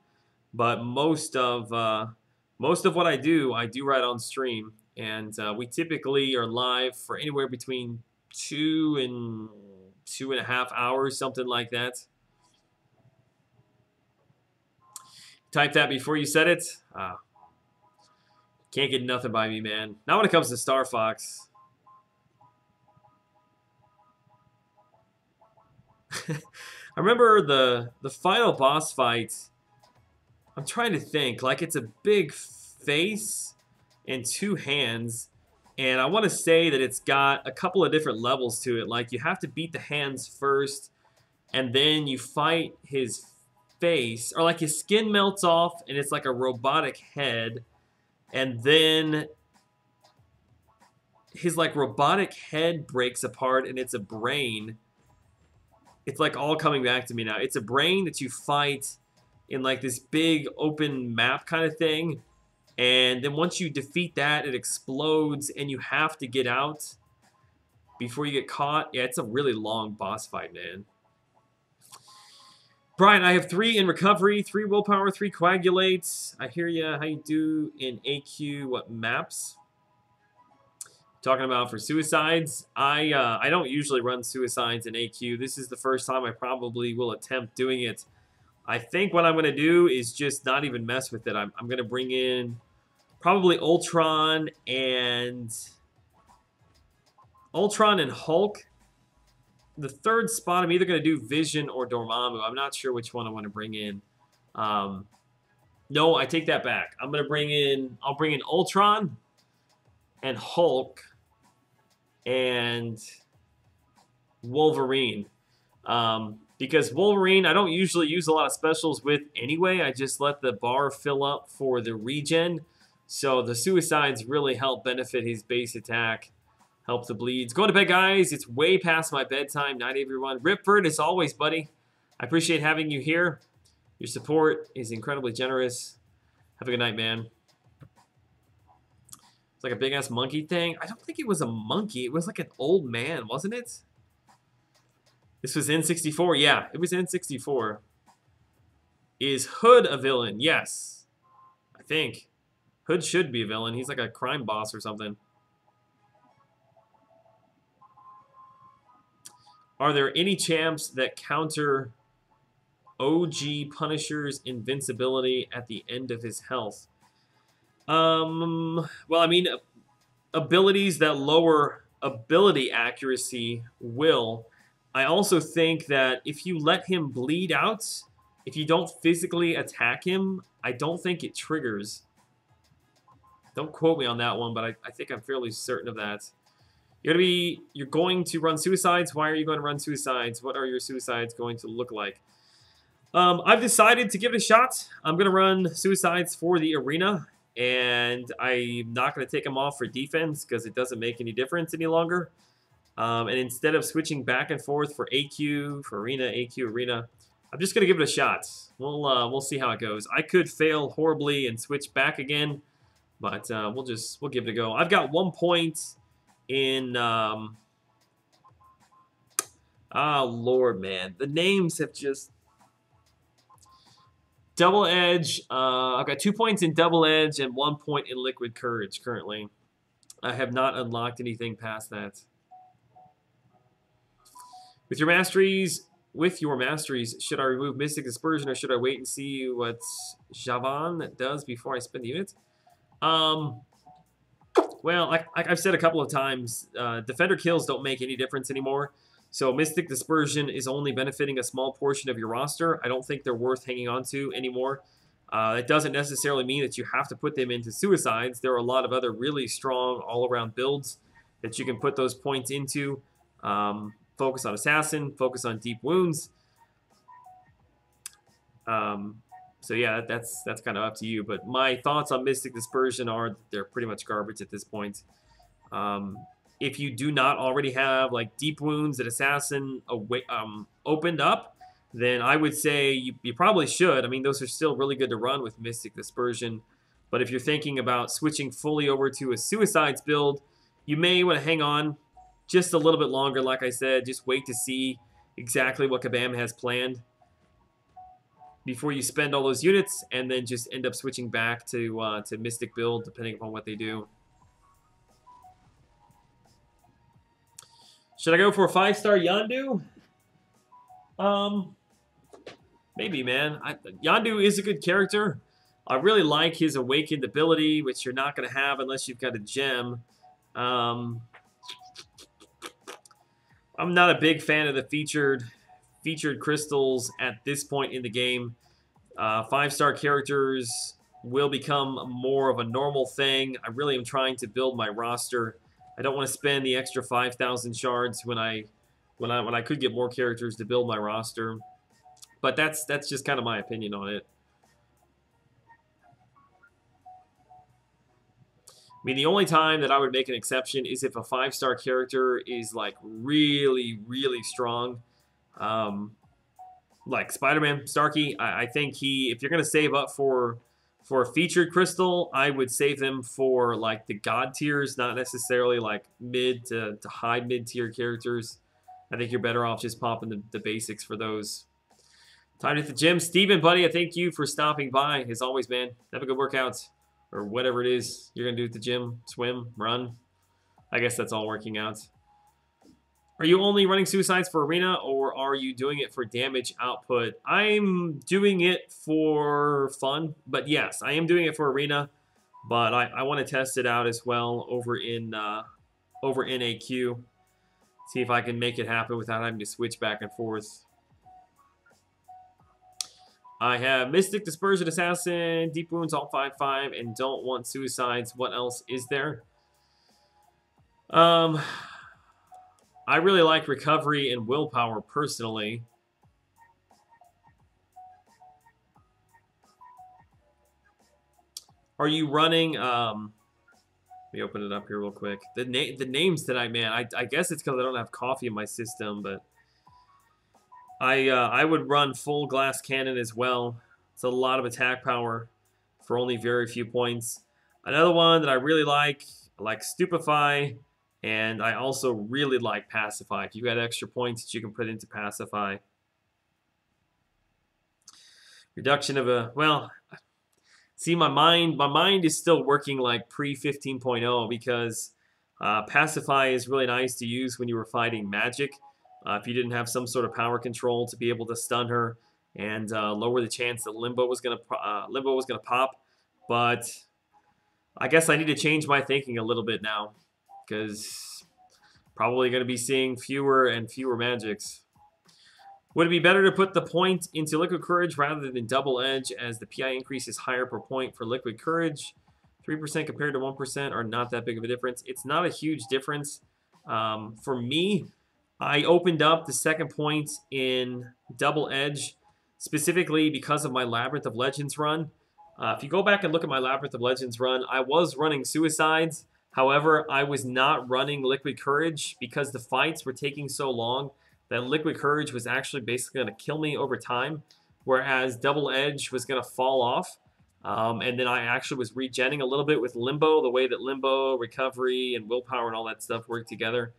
but most of what I do right on stream. And we typically are live for anywhere between 2 and 2.5 hours, something like that. Type that before you said it. Can't get nothing by me, man. Not when it comes to Star Fox. I remember the final boss fight. I'm trying to think. Like, it's a big face and 2 hands. And I want to say that it's got a couple of different levels to it. Like, you have to beat the hands first, and then you fight his face. Or, like, his skin melts off, and it's like a robotic head. And then his, like, robotic head breaks apart, and it's a brain. It's, like, all coming back to me now. It's a brain that you fight in, like, this big open map kind of thing. And then once you defeat that, it explodes, and you have to get out before you get caught. Yeah, it's a really long boss fight, man. Brian, I have 3 in recovery, 3 willpower, 3 coagulates. I hear ya. How you do in AQ? What maps? Talking about for suicides. I don't usually run suicides in AQ. This is the first time I probably will attempt doing it. I think what I'm going to do is just not even mess with it. I'm going to bring in probably Ultron and Hulk. The third spot, I'm either going to do Vision or Dormammu. I'm not sure which one I want to bring in. No, I take that back. I'll bring in Ultron and Hulk. and Wolverine. Because Wolverine, I don't usually use a lot of specials with anyway. I just let the bar fill up for the regen. So the suicides really help benefit his base attack. Help the bleeds. Going to bed, guys. It's way past my bedtime. Night, everyone. Ripford, as always, buddy. I appreciate having you here. Your support is incredibly generous. Have a good night, man. It's like a big-ass monkey thing. I don't think it was a monkey. It was like an old man, wasn't it? This was N64. Yeah, it was N64. Is Hood a villain? Yes. I think. Hood should be a villain. He's like a crime boss or something. Are there any champs that counter OG Punisher's invincibility at the end of his health? Well, I mean, abilities that lower ability accuracy will. I also think that if you let him bleed out, if you don't physically attack him, I don't think it triggers. Don't quote me on that one, but I think I'm fairly certain of that. You're going to run suicides. Why are you going to run suicides? What are your suicides going to look like? I've decided to give it a shot. I'm going to run suicides for the arena, and I'm not going to take them off for defense because it doesn't make any difference any longer. And instead of switching back and forth for AQ, for arena, AQ, arena, I'm just going to give it a shot. We'll see how it goes. I could fail horribly and switch back again, but we'll give it a go. I've got 1 point in Lord, man, the names have just Double Edge. I've got 2 points in Double Edge and 1 point in Liquid Courage currently. I have not unlocked anything past that. With your masteries, should I remove Mystic Dispersion or should I wait and see what Javan does before I spend the unit? Well, like I've said a couple of times, Defender kills don't make any difference anymore. So Mystic Dispersion is only benefiting a small portion of your roster. I don't think they're worth hanging on to anymore. It doesn't necessarily mean that you have to put them into suicides. There are a lot of other really strong all-around builds that you can put those points into. Focus on Assassin, focus on Deep Wounds. So yeah, that's kind of up to you. But my thoughts on Mystic Dispersion are they're pretty much garbage at this point. If you do not already have like Deep Wounds and Assassin opened up, then I would say you probably should. I mean, those are still really good to run with Mystic Dispersion. But if you're thinking about switching fully over to a Suicides build, you may want to hang on just a little bit longer. Like I said, just wait to see exactly what Kabam has planned before you spend all those units, and then just end up switching back to Mystic build, depending upon what they do. Should I go for a 5-star Yondu? Maybe, man. Yondu is a good character. I really like his awakened ability, which you're not going to have unless you've got a gem. I'm not a big fan of the featured crystals at this point in the game. 5-star characters will become more of a normal thing. I really am trying to build my roster. I don't want to spend the extra 5,000 shards when I could get more characters to build my roster. But that's just kind of my opinion on it. I mean, the only time that I would make an exception is if a 5-star character is like really, really strong. Like Spider-Man, Starkey, I think if you're going to save up for a featured crystal, I would save them for like the god tiers, not necessarily like mid to high mid-tier characters. I think you're better off just popping the basics for those. Time to hit the gym. Steven, buddy, I thank you for stopping by. As always, man, have a good workout. Or whatever it is you're going to do at the gym. Swim, run. I guess that's all working out. Are you only running suicides for arena, or are you doing it for damage output? I'm doing it for fun, but yes, I am doing it for arena. But I want to test it out as well over in AQ. See if I can make it happen without having to switch back and forth. I have Mystic, Dispersion, Assassin, Deep Wounds, all 5/5, and don't want suicides. What else is there? I really like recovery and willpower personally. Are you running? Let me open it up here real quick. The names tonight, man. I guess it's because I don't have coffee in my system, but I would run full glass cannon as well. It's a lot of attack power for only very few points. Another one that I like Stupefy, and I also really like Pacify. If you got extra points that you can put into Pacify. Reduction of a, well, see, my mind is still working like pre 15.0 because Pacify is really nice to use when you were fighting magic. If you didn't have some sort of power control to be able to stun her and lower the chance that Limbo was gonna pop. But I guess I need to change my thinking a little bit now because probably going to be seeing fewer and fewer magics. Would it be better to put the point into Liquid Courage rather than Double Edge, as the PI increase is higher per point for Liquid Courage? 3% compared to 1% are not that big of a difference. It's not a huge difference. For me, I opened up the second point in Double Edge specifically because of my Labyrinth of Legends run. If you go back and look at my Labyrinth of Legends run, I was running Suicides. However, I was not running Liquid Courage because the fights were taking so long that Liquid Courage was actually basically going to kill me over time, whereas Double Edge was going to fall off. And then I actually was regenning a little bit with Limbo, the way that Limbo, Recovery, and Willpower and all that stuff work together.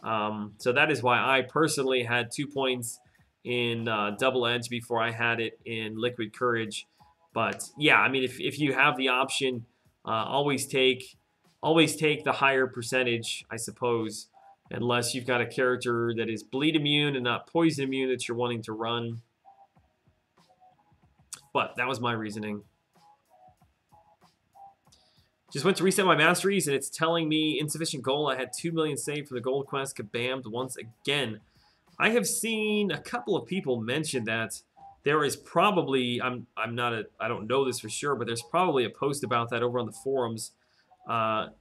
So that is why I personally had 2 points in Double Edge before I had it in Liquid Courage. But yeah, I mean, if you have the option, always take the higher percentage, I suppose, unless you've got a character that is bleed immune and not poison immune that you're wanting to run. But that was my reasoning. Just went to reset my masteries, and it's telling me insufficient gold. I had 2 million saved for the gold quest. Kabammed once again. I have seen a couple of people mention that there is probably, I don't know this for sure, but there's probably a post about that over on the forums.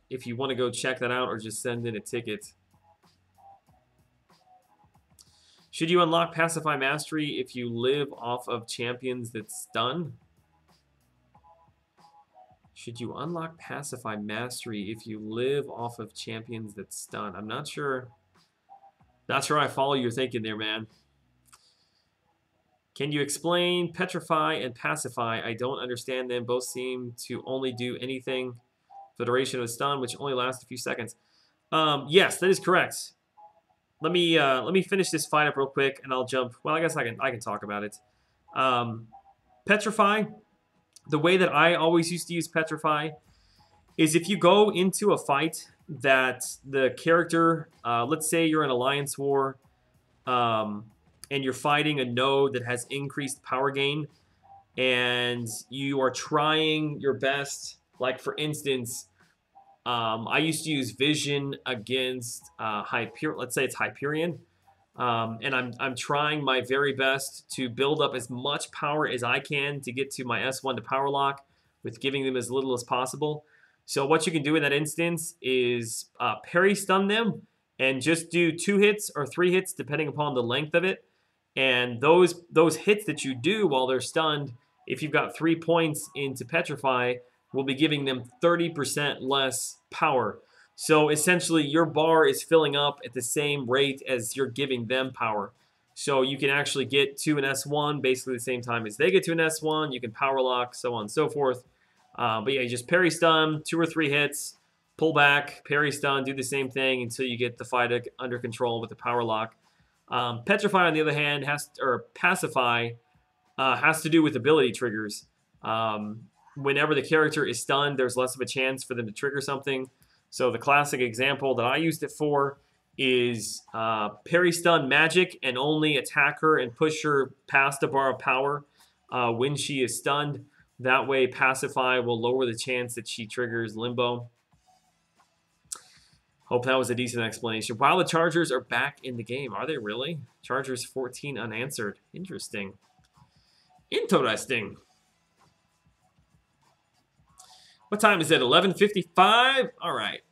If you want to go check that out or just send in a ticket. Should you unlock Pacify Mastery if you live off of champions that stun? Should you unlock Pacify Mastery if you live off of champions that stun? I'm not sure. Not sure I follow your thinking there, man. Can you explain Petrify and Pacify? I don't understand them. Both seem to only do anything for the duration of a stun, which only lasts a few seconds. Yes, that is correct. Let me finish this fight up real quick, and I'll jump. Well, I guess I can talk about it. Petrify. The way that I always used to use Petrify is if you go into a fight that the character, let's say you're in Alliance War, and you're fighting a node that has increased power gain, and you are trying your best, like for instance, I used to use Vision against Hyperion. Let's say it's Hyperion, and I'm trying my very best to build up as much power as I can to get to my S1 to power lock, with giving them as little as possible. So what you can do in that instance is parry stun them and just do 2 hits or 3 hits depending upon the length of it. And those hits that you do while they're stunned, if you've got 3 points into Petrify, will be giving them 30% less power. So essentially your bar is filling up at the same rate as you're giving them power. So you can actually get to an S1 basically the same time as they get to an S1. You can power lock, so on and so forth. But yeah, you just parry stun, 2 or 3 hits, pull back, parry stun, do the same thing until you get the fight under control with the power lock. Petrify, on the other hand, Pacify has to do with ability triggers. Whenever the character is stunned, there's less of a chance for them to trigger something. So the classic example that I used it for is parry stun magic and only attack her and push her past a bar of power when she is stunned. That way Pacify will lower the chance that she triggers Limbo. Hope that was a decent explanation. While the Chargers are back in the game. Are they really? Chargers 14 unanswered. Interesting. Interesting. What time is it? 11:55? All right.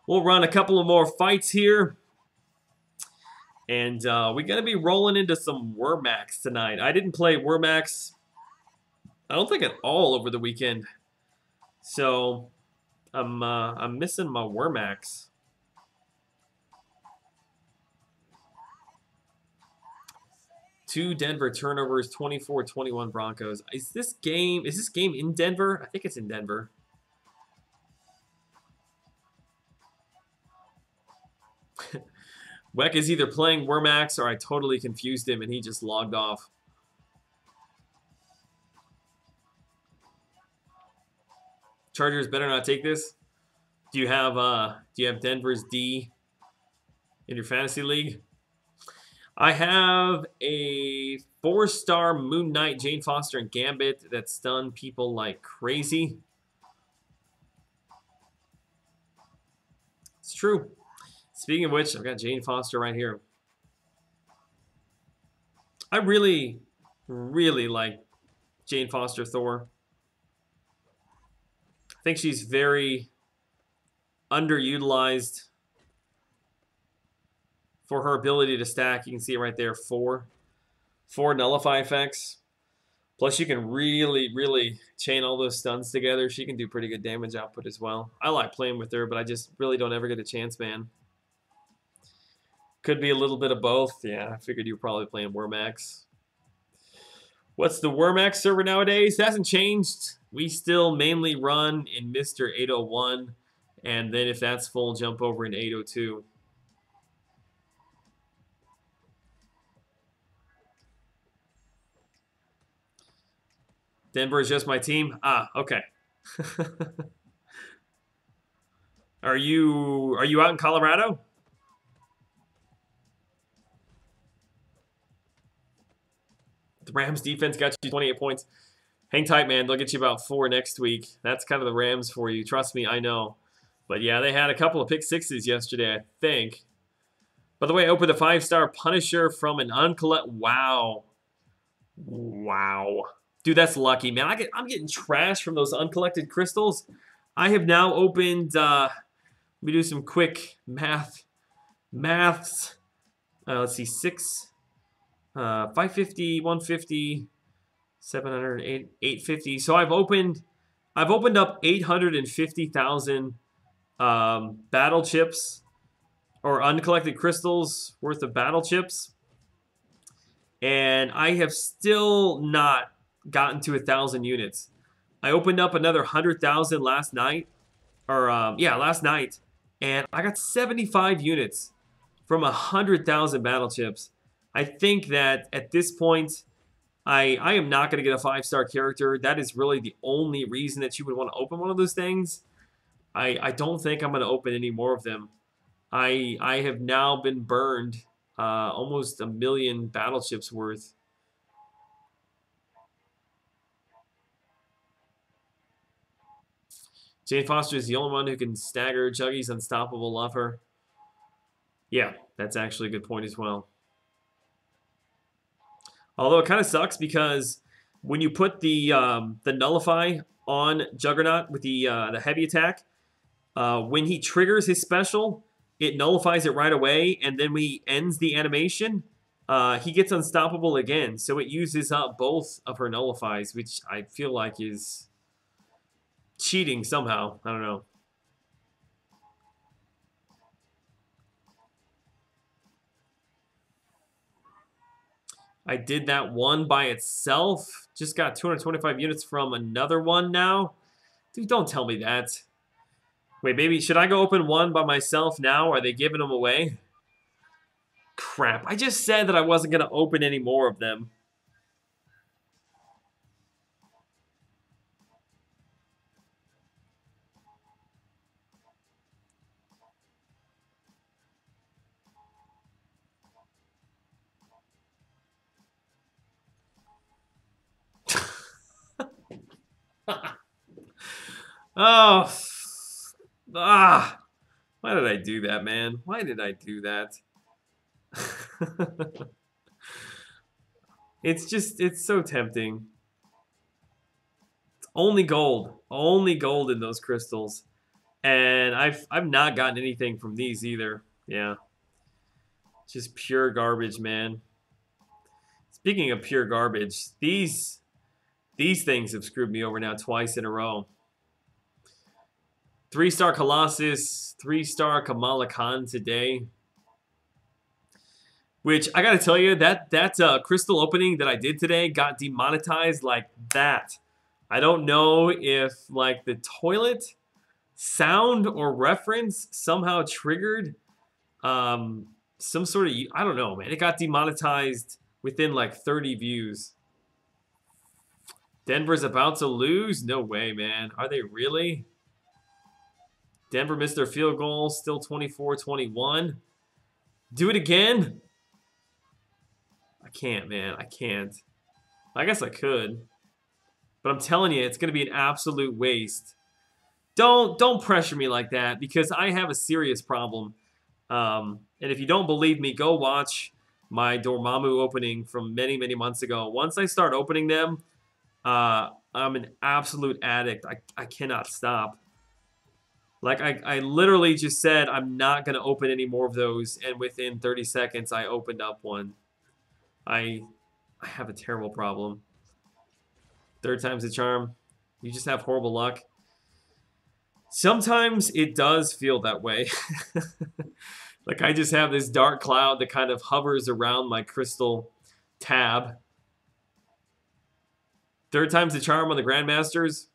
We'll run a couple of more fights here. And we're going to be rolling into some Wormax tonight. I didn't play Wormax, I don't think at all over the weekend. So I'm missing my Wormax. Two Denver turnovers, 24-21 Broncos. Is this game in Denver? I think it's in Denver. Weck is either playing Wormax or I totally confused him and he just logged off. Chargers better not take this. Do you have Denver's D in your fantasy league? I have a 4-star Moon Knight, Jane Foster, and Gambit that stun people like crazy. It's true. Speaking of which, I've got Jane Foster right here. I really, really like Jane Foster Thor. I think she's very underutilized for her ability to stack. You can see it right there, 4 nullify effects. Plus, you can really, really chain all those stuns together. She can do pretty good damage output as well. I like playing with her, but I just really don't ever get a chance, man. Could be a little bit of both. Yeah, I figured you were probably playing Wormax. What's the Wormax server nowadays? It hasn't changed. We still mainly run in Mr. 801. And then if that's full, jump over in 802. Denver is just my team? Ah, okay. Are you out in Colorado? The Rams defense got you 28 points. Hang tight, man. They'll get you about 4 next week. That's kind of the Rams for you. Trust me, I know. But yeah, they had a couple of pick sixes yesterday, I think. By the way, I opened a 5-star Punisher from an uncollect. Wow. Wow. Dude, that's lucky, man. I'm getting trash from those uncollected crystals. I have now opened, let me do some quick maths. Let's see, 6, 550, 150, 700, 850. So I've opened up 850,000 battle chips or uncollected crystals worth of battle chips. And I have still not gotten to 1,000 units. I opened up another 100,000 last night. Last night. And I got 75 units from 100,000 battle chips. I think that at this point, I am not going to get a 5-star character. That is really the only reason that you would want to open one of those things. I don't think I'm going to open any more of them. I have now been burned almost 1 million battle chips worth. Jane Foster is the only one who can stagger. Juggy's unstoppable. Love her. Yeah, that's actually a good point as well. Although it kind of sucks because when you put the nullify on Juggernaut with the heavy attack, when he triggers his special, it nullifies it right away, and then when he ends the animation, he gets unstoppable again. So it uses up both of her nullifies, which I feel like is cheating somehow. I don't know. I did that one by itself. Just got 225 units from another one now. Dude, don't tell me that. Wait, maybe should I go open one by myself now? Are they giving them away? Crap. I just said that I wasn't going to open any more of them. Oh. Why did I do that, man? Why did I do that? It's so tempting. It's only gold in those crystals. And I've not gotten anything from these either. Yeah. Just pure garbage, man. Speaking of pure garbage, these things have screwed me over now twice in a row. 3-star Colossus, 3-star Kamala Khan today. Which, I gotta tell you, that crystal opening that I did today got demonetized like that. I don't know if, like, the toilet sound or reference somehow triggered some sort of... I don't know, man. It got demonetized within, like, 30 views. Denver's about to lose? No way, man. Are they really? Denver missed their field goal. Still 24-21. Do it again? I can't, man. I can't. I guess I could. But I'm telling you, it's going to be an absolute waste. Don't pressure me like that, because I have a serious problem. And if you don't believe me, go watch my Dormammu opening from many, many months ago. Once I start opening them, I'm an absolute addict. I cannot stop. Like, I literally just said I'm not going to open any more of those, and within 30 seconds, I opened up one. I have a terrible problem. 3rd time's the charm. You just have horrible luck. Sometimes it does feel that way. Like, I just have this dark cloud that kind of hovers around my crystal tab. 3rd time's the charm on the Grandmasters.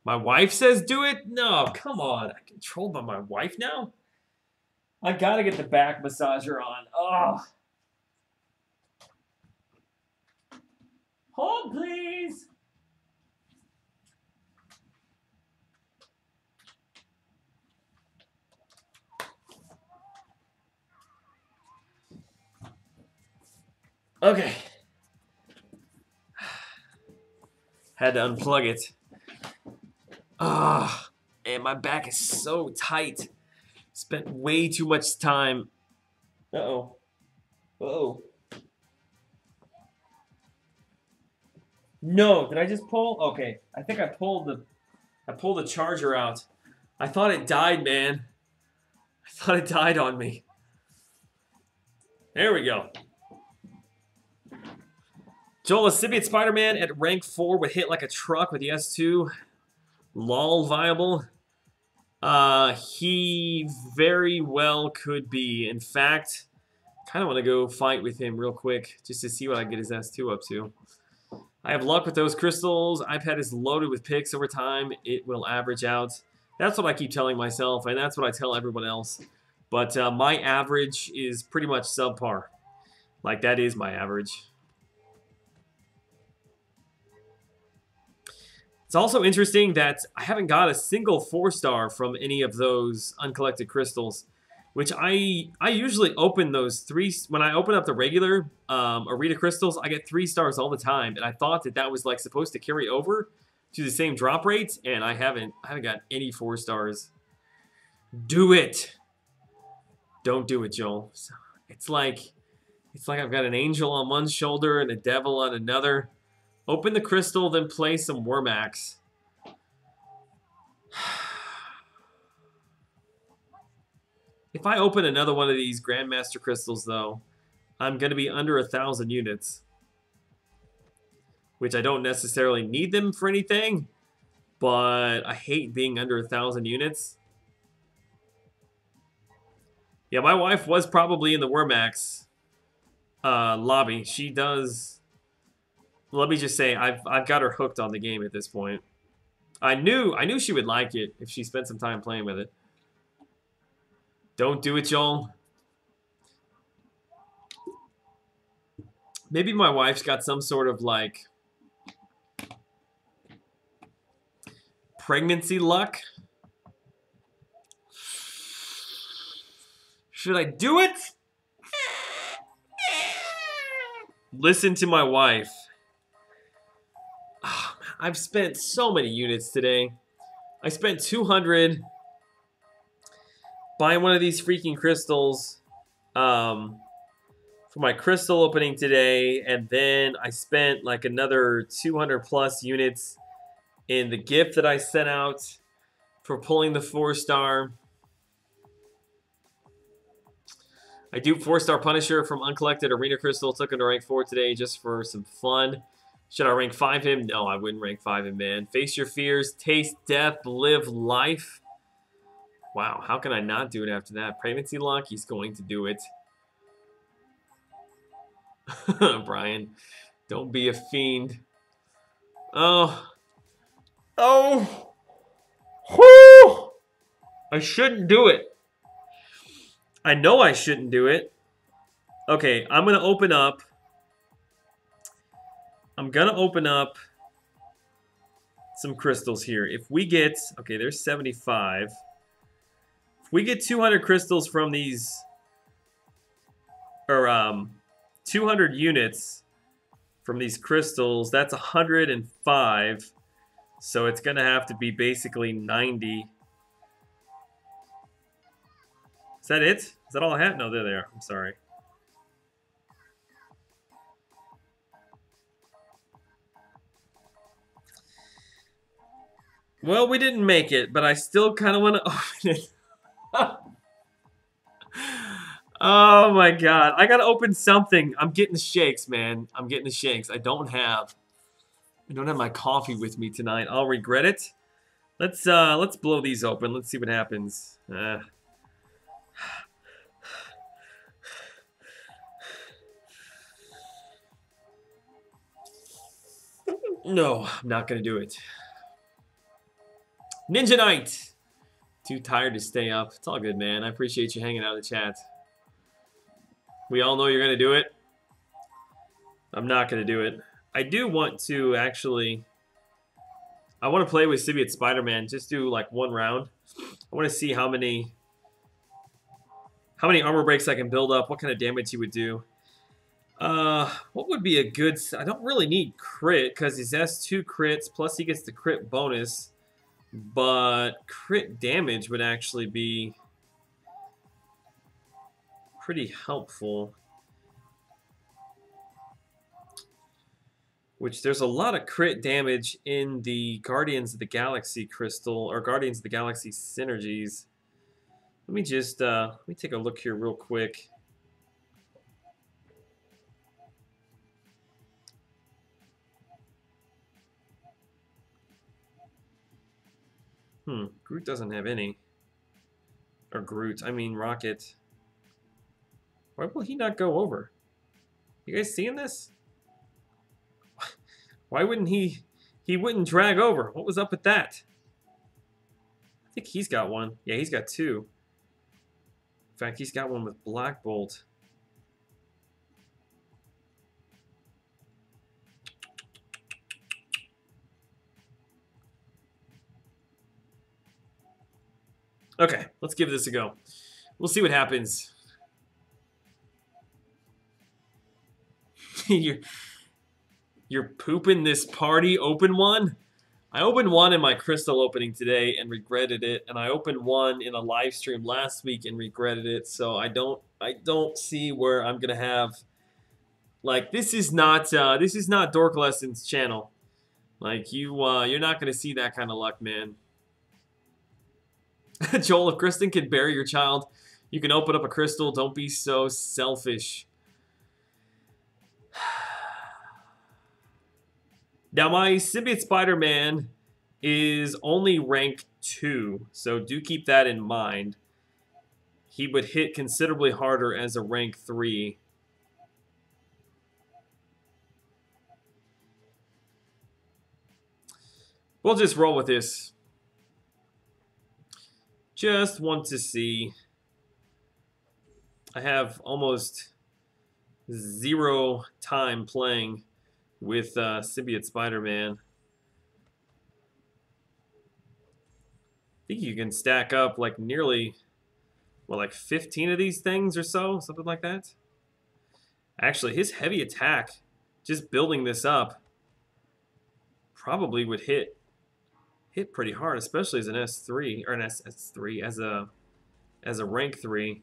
My wife says do it? No, come on. I'm controlled by my wife now? I gotta get the back massager on. Oh. Hold, please. Okay. Had to unplug it. Ah, and my back is so tight. Spent way too much time. Uh-oh. Uh-oh. No, did I just pull? Okay, I think I pulled the charger out. I thought it died, man. I thought it died on me. There we go. Joel Sibian Spider-Man at rank 4 would hit like a truck with the S2. Lol viable. He very well could be. In fact, kind of want to go fight with him real quick just to see what I get his S2 up to. I have luck with those crystals. iPad is loaded with picks over time. It will average out. That's what I keep telling myself, and that's what I tell everyone else. But my average is pretty much subpar. Like, that is my average. It's also interesting that I haven't got a single 4-star from any of those uncollected crystals, which I usually open those 3. When I open up the regular Arita crystals, I get 3 stars all the time, and I thought that was like supposed to carry over to the same drop rates, and I haven't got any 4 stars. Do it. Don't do it, Joel. It's like I've got an angel on one shoulder and a devil on another. Open the crystal, then play some Wormax. If I open another one of these Grandmaster crystals, though, I'm going to be under 1,000 units. Which I don't necessarily need them for anything, but I hate being under 1,000 units. Yeah, my wife was probably in the Wormax lobby. She does... Let me just say, I've got her hooked on the game at this point. I knew she would like it if she spent some time playing with it. Don't do it, Joel. Maybe my wife's got some sort of, like, pregnancy luck. Should I do it? Listen to my wife. Oh, I've spent so many units today. I spent 200 buying one of these freaking crystals for my crystal opening today, and then I spent like another 200 plus units in the gift that I sent out. for pulling the 4-star. I duped 4-star Punisher from Uncollected Arena Crystal. Took him to rank 4 today just for some fun. Should I rank 5 him? No, I wouldn't rank 5 him, man. Face your fears, taste death, live life. Wow, how can I not do it after that? Pregnancy luck, he's going to do it. Brian, don't be a fiend. Oh. Oh. Whoo! I shouldn't do it. I know I shouldn't do it. Okay, I'm going to open up. I'm going to open up some crystals here. If we get... Okay, there's 75. If we get 200 crystals from these... Or, 200 units from these crystals, that's 105. So it's going to have to be basically 90. Is that it? Is that all I have? No, they're there. I'm sorry. Well, we didn't make it, but I still kind of want to open it. Oh my god. I gotta open something. I'm getting the shakes, man. I'm getting the shakes. I don't have my coffee with me tonight. I'll regret it. Let's blow these open. Let's see what happens. No, I'm not gonna do it. Ninja Knight! Too tired to stay up. It's all good, man. I appreciate you hanging out in the chat. We all know you're going to do it. I'm not going to do it. I do want to actually... I want to play with Symbiote Spider-Man. Just do like one round. I want to see how many armor breaks I can build up. What kind of damage he would do. What would be a good... I don't really need crit because he has 2 crits. Plus he gets the crit bonus. But crit damage would actually be pretty helpful. Which there's a lot of crit damage in the Guardians of the Galaxy crystal or Guardians of the Galaxy synergies. Let me just let me take a look here real quick. Groot doesn't have any. Or Groot, I mean Rocket. Why will he not go over? You guys seeing this? Why wouldn't he wouldn't drag over? What was up with that? I think he's got one. Yeah, he's got 2. In fact, he's got one with Black Bolt. Okay, let's give this a go. We'll see what happens. You're pooping this party. Open one? I opened one in my crystal opening today and regretted it, and I opened one in a live stream last week and regretted it. So I don't see where I'm gonna have, like, this is not Dork Lessons channel. Like you're not gonna see that kind of luck, man. Joel, if Kristen can bury your child, you can open up a crystal. Don't be so selfish. Now, my Symbiote Spider-Man is only rank 2, so do keep that in mind. He would hit considerably harder as a rank 3. We'll just roll with this. Just want to see. I have almost 0 time playing with Symbiote Spider-Man. I think you can stack up like nearly, well, like 15 of these things or so, something like that. Actually, his heavy attack, just building this up, probably would hit pretty hard, especially as an S3 or an S3 as a rank 3.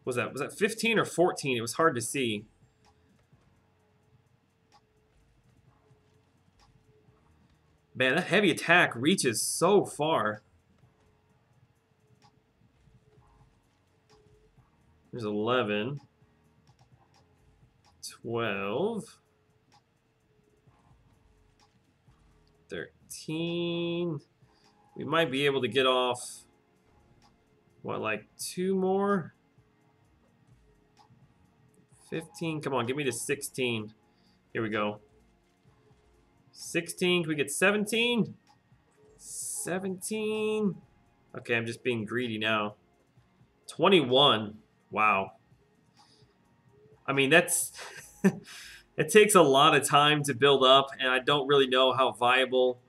Was that 15 or 14? It was hard to see. Man, that heavy attack reaches so far. There's 11. 12. 13. We might be able to get off, what, like 2 more? 15. Come on, give me to 16. Here we go. 16. Can we get 17? 17. Okay, I'm just being greedy now. 21. Wow. I mean, that's... it takes a lot of time to build up, and I don't really know how viable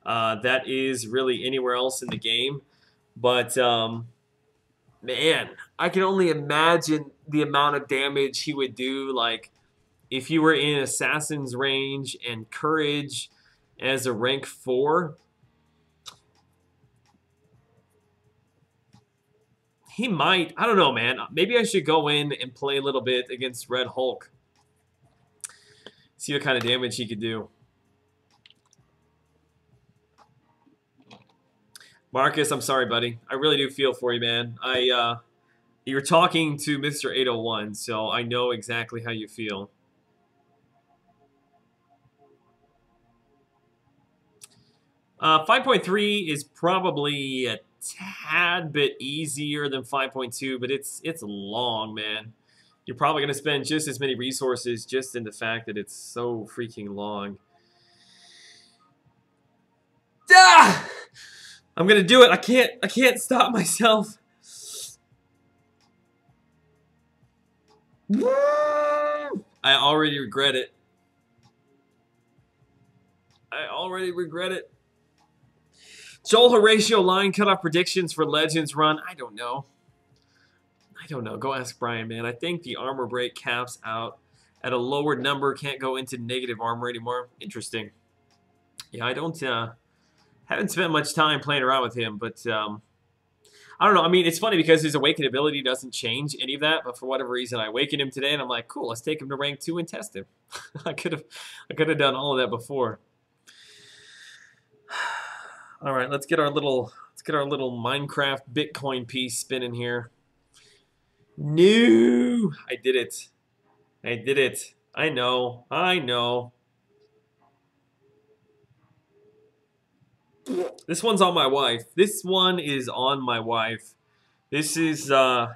that is really anywhere else in the game. But, man, I can only imagine the amount of damage he would do, like, if you were in Assassin's range and Courage as a rank 4. He might. I don't know, man. Maybe I should go in and play a little bit against Red Hulk. See what kind of damage he could do. Marcus, I'm sorry, buddy. I really do feel for you, man. You're talking to Mr. 801, so I know exactly how you feel. Uh, 5.3 is probably a tad bit easier than 5.2, but it's long, man. You're probably going to spend just as many resources just in the fact that it's so freaking long. Ah! I'm going to do it. I can't stop myself. I already regret it. I already regret it. Joel Horatio line cutoff predictions for Legends run. I don't know. I don't know. Go ask Brian, man. I think the armor break caps out at a lower number. Can't go into negative armor anymore. Interesting. Yeah, I don't... haven't spent much time playing around with him, but... I don't know. I mean, it's funny because his awaken ability doesn't change any of that, but for whatever reason, I awakened him today, and I'm like, cool, let's take him to rank 2 and test him. I could have done all of that before. All right, let's get our little Minecraft Bitcoin piece spinning here. No, I did it. I did it. I know. I know. This one's on my wife. This one is on my wife. This is all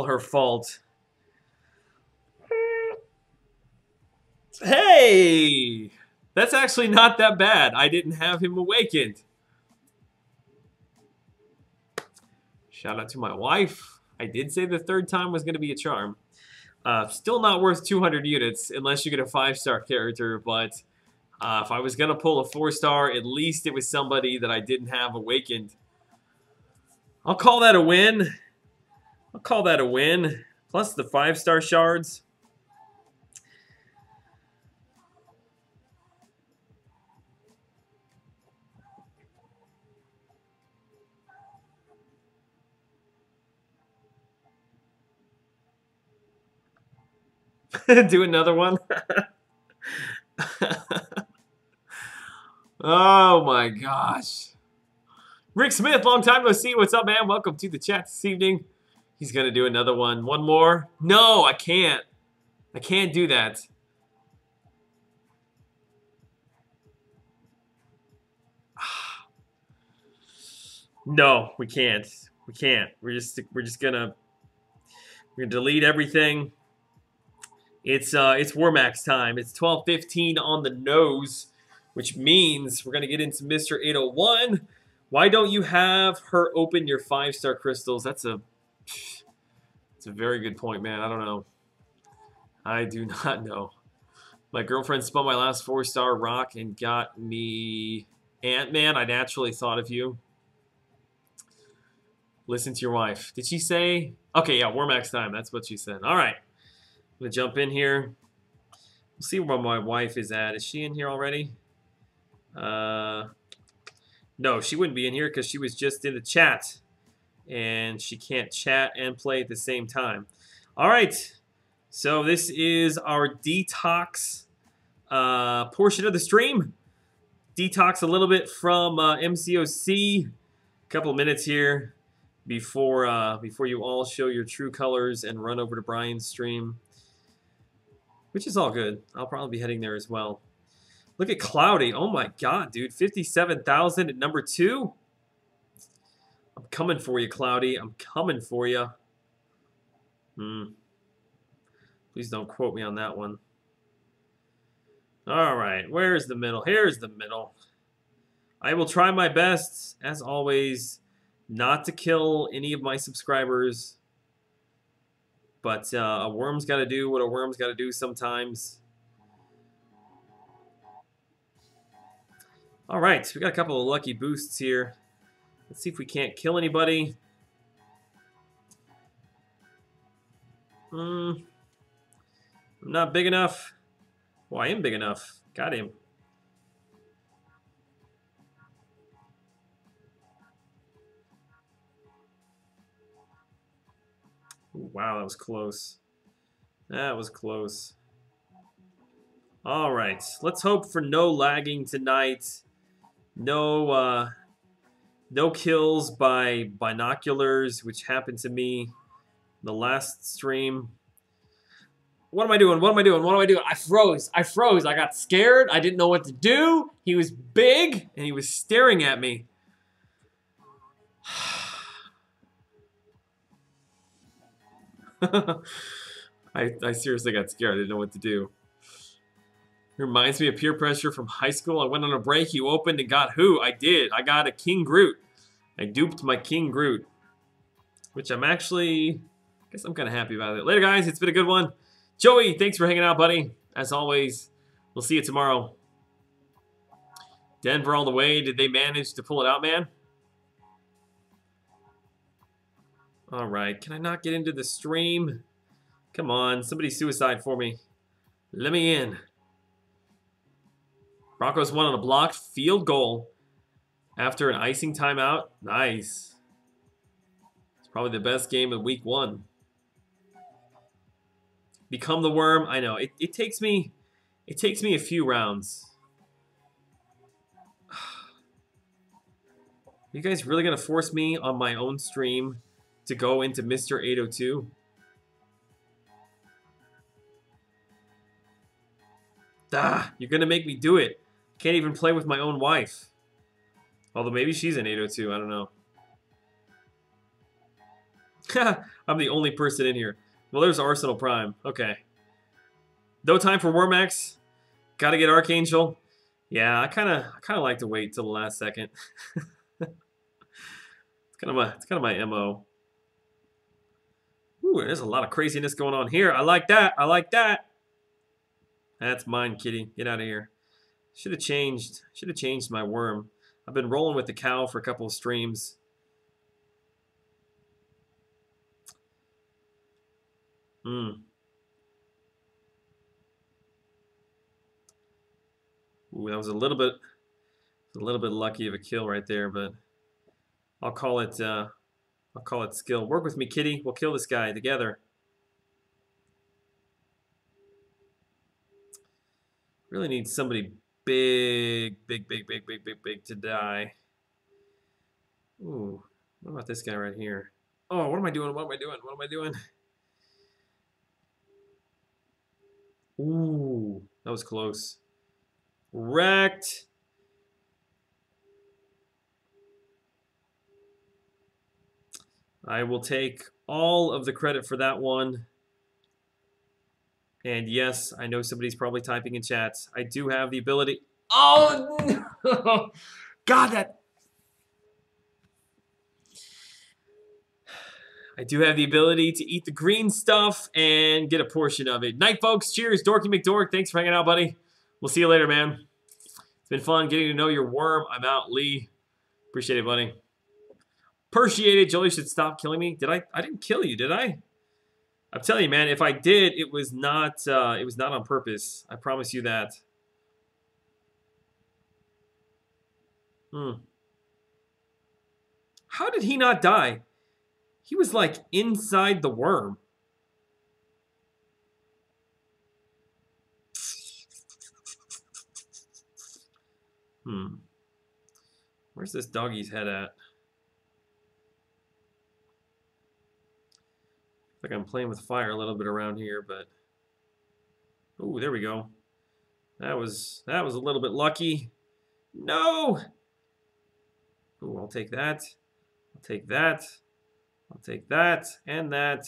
her fault. Hey! That's actually not that bad. I didn't have him awakened. Shout out to my wife. I did say the third time was going to be a charm. Still not worth 200 units unless you get a 5-star character, but if I was going to pull a 4-star, at least it was somebody that I didn't have awakened. I'll call that a win. I'll call that a win. Plus the 5-star shards. Do another one. Oh my gosh. Rick Smith, long time no see. What's up, man? Welcome to the chat this evening. He's gonna do another one. One more? No, I can't. I can't do that. No, we can't. We can't. We're gonna delete everything. It's War Max time. It's 12:15 on the nose, which means we're gonna get into Mr. 801. Why don't you have her open your 5-star crystals? That's a very good point, man. I don't know. I do not know. My girlfriend spun my last 4-star rock and got me Ant-Man. I naturally thought of you. Listen to your wife. Did she say? Okay, yeah, War Max time. That's what she said. All right. I'm going to jump in here. We'll see where my wife is at. Is she in here already? No, she wouldn't be in here because she was just in the chat. and she can't chat and play at the same time. All right, so this is our detox portion of the stream. Detox a little bit from MCOC. A couple of minutes here before you all show your true colors and run over to Brian's stream, which is all good. I'll probably be heading there as well. Look at Cloudy. Oh my God, dude. 57,000 at number 2. I'm coming for you, Cloudy. I'm coming for you. Please don't quote me on that one. All right. Where's the middle? Here's the middle. I will try my best, as always, not to kill any of my subscribers. But a worm's got to do what a worm's got to do sometimes. All right, we got a couple of lucky boosts here. Let's see if we can't kill anybody. I'm not big enough. Well, I am big enough. Got him. Ooh, wow, that was close. That was close. All right, let's hope for no lagging tonight. No kills by binoculars, which happened to me the last stream. What am I doing? What am I doing? What am I doing? I froze. I froze. I got scared. I didn't know what to do. He was big, and he was staring at me. I seriously got scared. I didn't know what to do. It reminds me of peer pressure from high school. I went on a break. You opened and got who? I did. I got a King Groot. I duped my King Groot, which I'm actually, I guess I'm kind of happy about it. Later, guys. It's been a good one. Joey, thanks for hanging out, buddy. As always, we'll see you tomorrow. Denver all the way. Did they manage to pull it out, man? All right. Can I not get into the stream? Come on. Somebody suicide for me. Let me in. Broncos won on a blocked field goal after an icing timeout. Nice. It's probably the best game of week 1. Become the worm. I know. It takes me a few rounds. You guys really gonna force me on my own stream to go into Mr. 802? You're gonna make me do it. Can't even play with my own wife. Although maybe she's an 802, I don't know. I'm the only person in here. Well, there's Arsenal Prime. Okay. No time for Wormax. Gotta get Archangel. Yeah, I kinda like to wait till the last second. It's kind of my MO. Ooh, there's a lot of craziness going on here. I like that. I like that. That's mine, kitty. Get out of here. Should have changed my worm. I've been rolling with the cow for a couple of streams. Ooh, that was a little bit lucky of a kill right there, but I'll call it skill. Work with me, kitty. We'll kill this guy together. Really need somebody big to die. Ooh, what about this guy right here? Oh, what am I doing? What am I doing? What am I doing? Ooh, that was close. Wrecked. I will take all of the credit for that one. And yes, I know somebody's probably typing in chats. I do have the ability. Oh, no. God, that. I do have the ability to eat the green stuff and get a portion of it. Night, folks. Cheers. Dorky McDork. Thanks for hanging out, buddy. We'll see you later, man. It's been fun getting to know your worm. I'm out, Lee. Appreciate it, buddy. Appreciate it. Jolie should stop killing me. Did I? I didn't kill you, did I? I'm telling you, man, if I did, it was not on purpose. I promise you that. How did he not die? He was like inside the worm. Where's this doggy's head at? Like I'm playing with fire a little bit around here, but oh, there we go. That was a little bit lucky. No. Oh, I'll take that. I'll take that. I'll take that and that.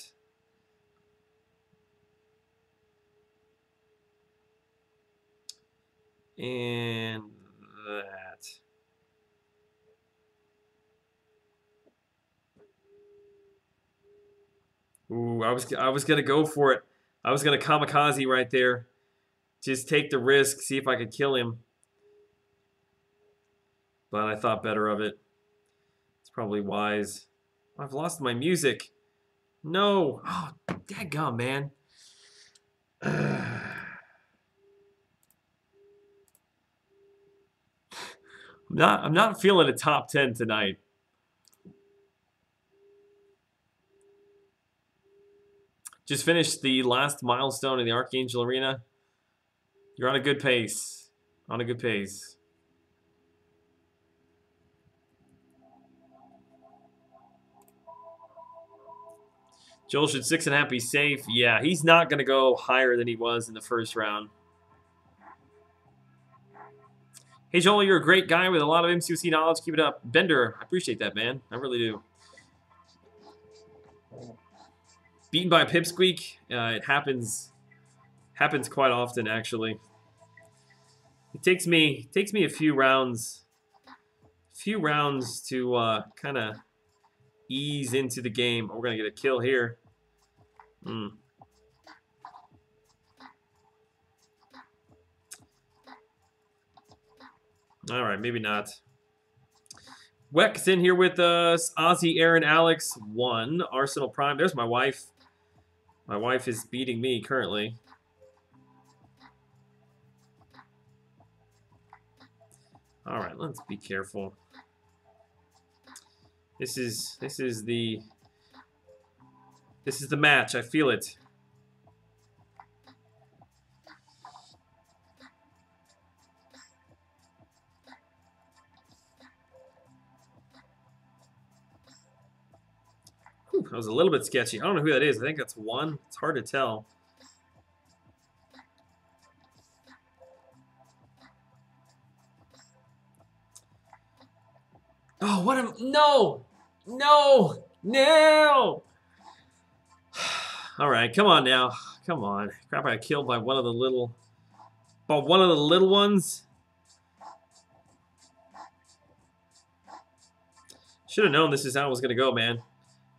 And that. Ooh, I was gonna go for it. I was gonna kamikaze right there. Just take the risk, see if I could kill him. But I thought better of it. It's probably wise. I've lost my music. No. Oh, dadgum, man. I'm not feeling a top 10 tonight. Just finished the last milestone in the Archangel Arena. You're on a good pace. On a good pace. Joel should 6.5 be safe. Yeah, he's not going to go higher than he was in the first round. Hey, Joel, you're a great guy with a lot of MCOC knowledge. Keep it up. Bender, I appreciate that, man. I really do. Beaten by a pipsqueak. It happens quite often, actually. It takes me a few rounds to kind of ease into the game. Oh, we're gonna get a kill here. All right, maybe not. Weck's in here with us. Ozzy, Aaron, Alex, 1. Arsenal Prime. There's my wife. My wife is beating me currently. All right, let's be careful. This is the match. I feel it. Whew, that was a little bit sketchy. I don't know who that is. I think that's 1. It's hard to tell. Oh, what am... No! No! No! All right, come on now. Come on. Crap, I got killed by one of the little... By one of the little ones? Should have known this is how it was going to go, man.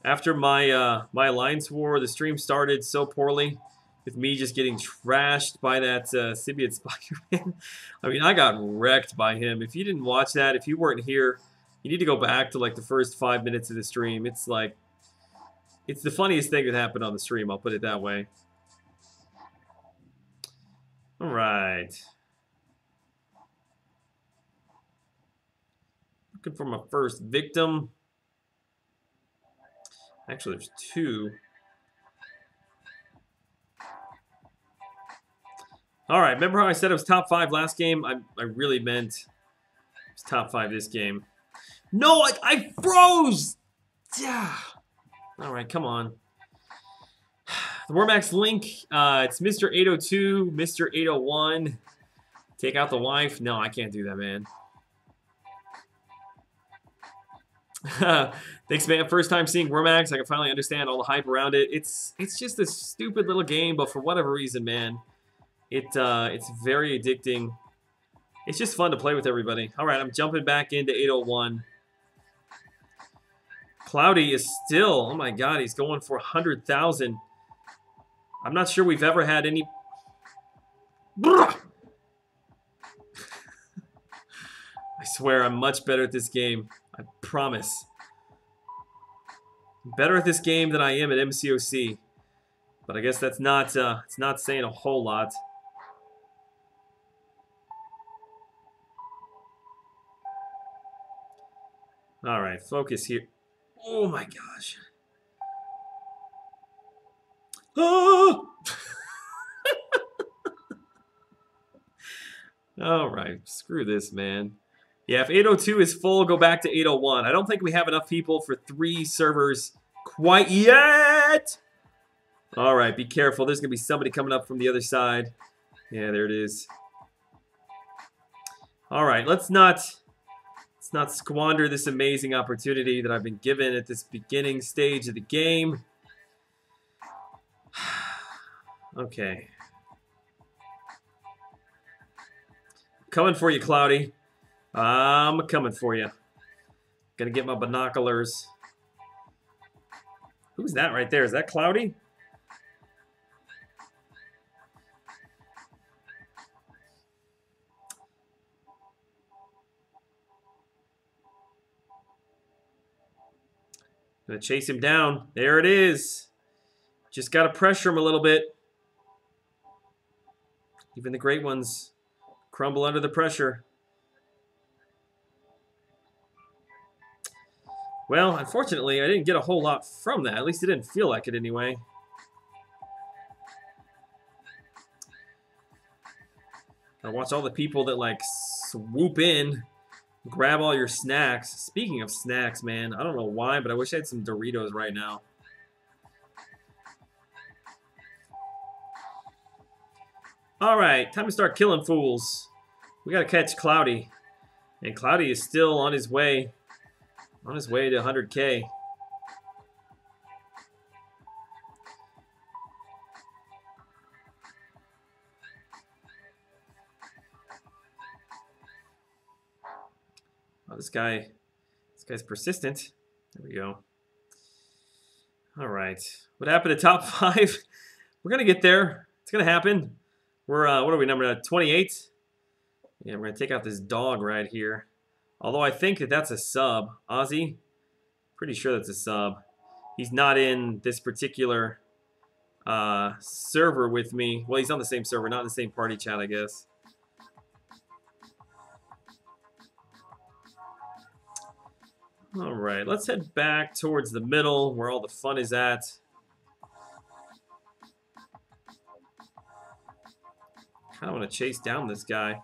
After my my Alliance War, the stream started so poorly with me just getting trashed by that Symbiote Spider-Man. I mean, I got wrecked by him. If you didn't watch that, if you weren't here, you need to go back to like the first 5 minutes of the stream. It's like, it's the funniest thing that happened on the stream, I'll put it that way. All right. Looking for my first victim. Actually, there's 2. All right, remember how I said it was top 5 last game? I really meant it was top 5 this game. No, I froze! Yeah. All right, come on. The Wormax link, it's Mr. 802, Mr. 801. Take out the wife. No, I can't do that, man. Thanks, man. First time seeing Wormax. I can finally understand all the hype around it. It's just a stupid little game, but for whatever reason, man, it's very addicting. It's just fun to play with everybody. All right, I'm jumping back into 801. Cloudy is still, oh my god, he's going for 100,000. I'm not sure we've ever had any... I swear I'm much better at this game. I promise. I'm better at this game than I am at MCOC. But I guess that's not, it's not saying a whole lot. All right, focus here. Oh my gosh. Oh! All right, screw this, man. Yeah, if 802 is full, go back to 801. I don't think we have enough people for 3 servers quite yet. All right, be careful. There's going to be somebody coming up from the other side. Yeah, there it is. All right, let's not squander this amazing opportunity that I've been given at this beginning stage of the game. Okay. Coming for you, Cloudy. I'm coming for you. Gonna get my binoculars. Who's that right there? Is that Cloudy? Gonna chase him down. There it is. Just gotta pressure him a little bit. Even the great ones crumble under the pressure. Well, unfortunately, I didn't get a whole lot from that. At least it didn't feel like it anyway. Gotta watch all the people that, like, swoop in, grab all your snacks. Speaking of snacks, man, I don't know why, but I wish I had some Doritos right now. All right, time to start killing fools. We gotta catch Cloudy. And Cloudy is still on his way. On his way to 100K. Oh, this guy's persistent. There we go. All right. What happened to top 5? We're gonna get there. It's gonna happen. We're what are we, number 28? Yeah, we're gonna take out this dog right here. Although I think that that's a sub. Ozzy? Pretty sure that's a sub. He's not in this particular server with me. Well, he's on the same server, not in the same party chat, I guess. All right, let's head back towards the middle where all the fun is at. Kind of want to chase down this guy.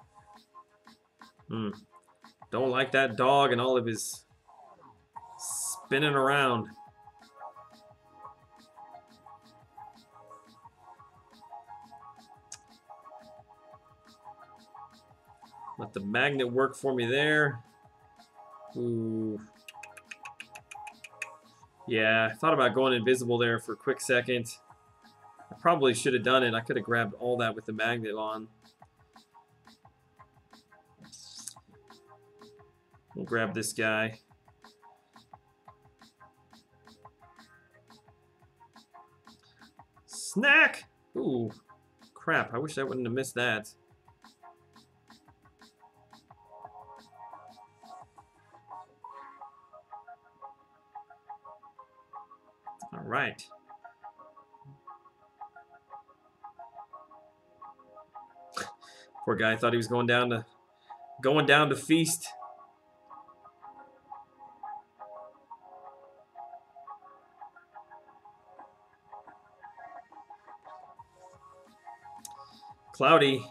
Don't like that dog and all of his spinning around. Let the magnet work for me there. Ooh. Yeah, I thought about going invisible there for a quick second. I probably should have done it. I could have grabbed all that with the magnet on. We'll grab this guy. Snack! Ooh, crap. I wish I wouldn't have missed that. All right. Poor guy thought he was going down to feast. Cloudy,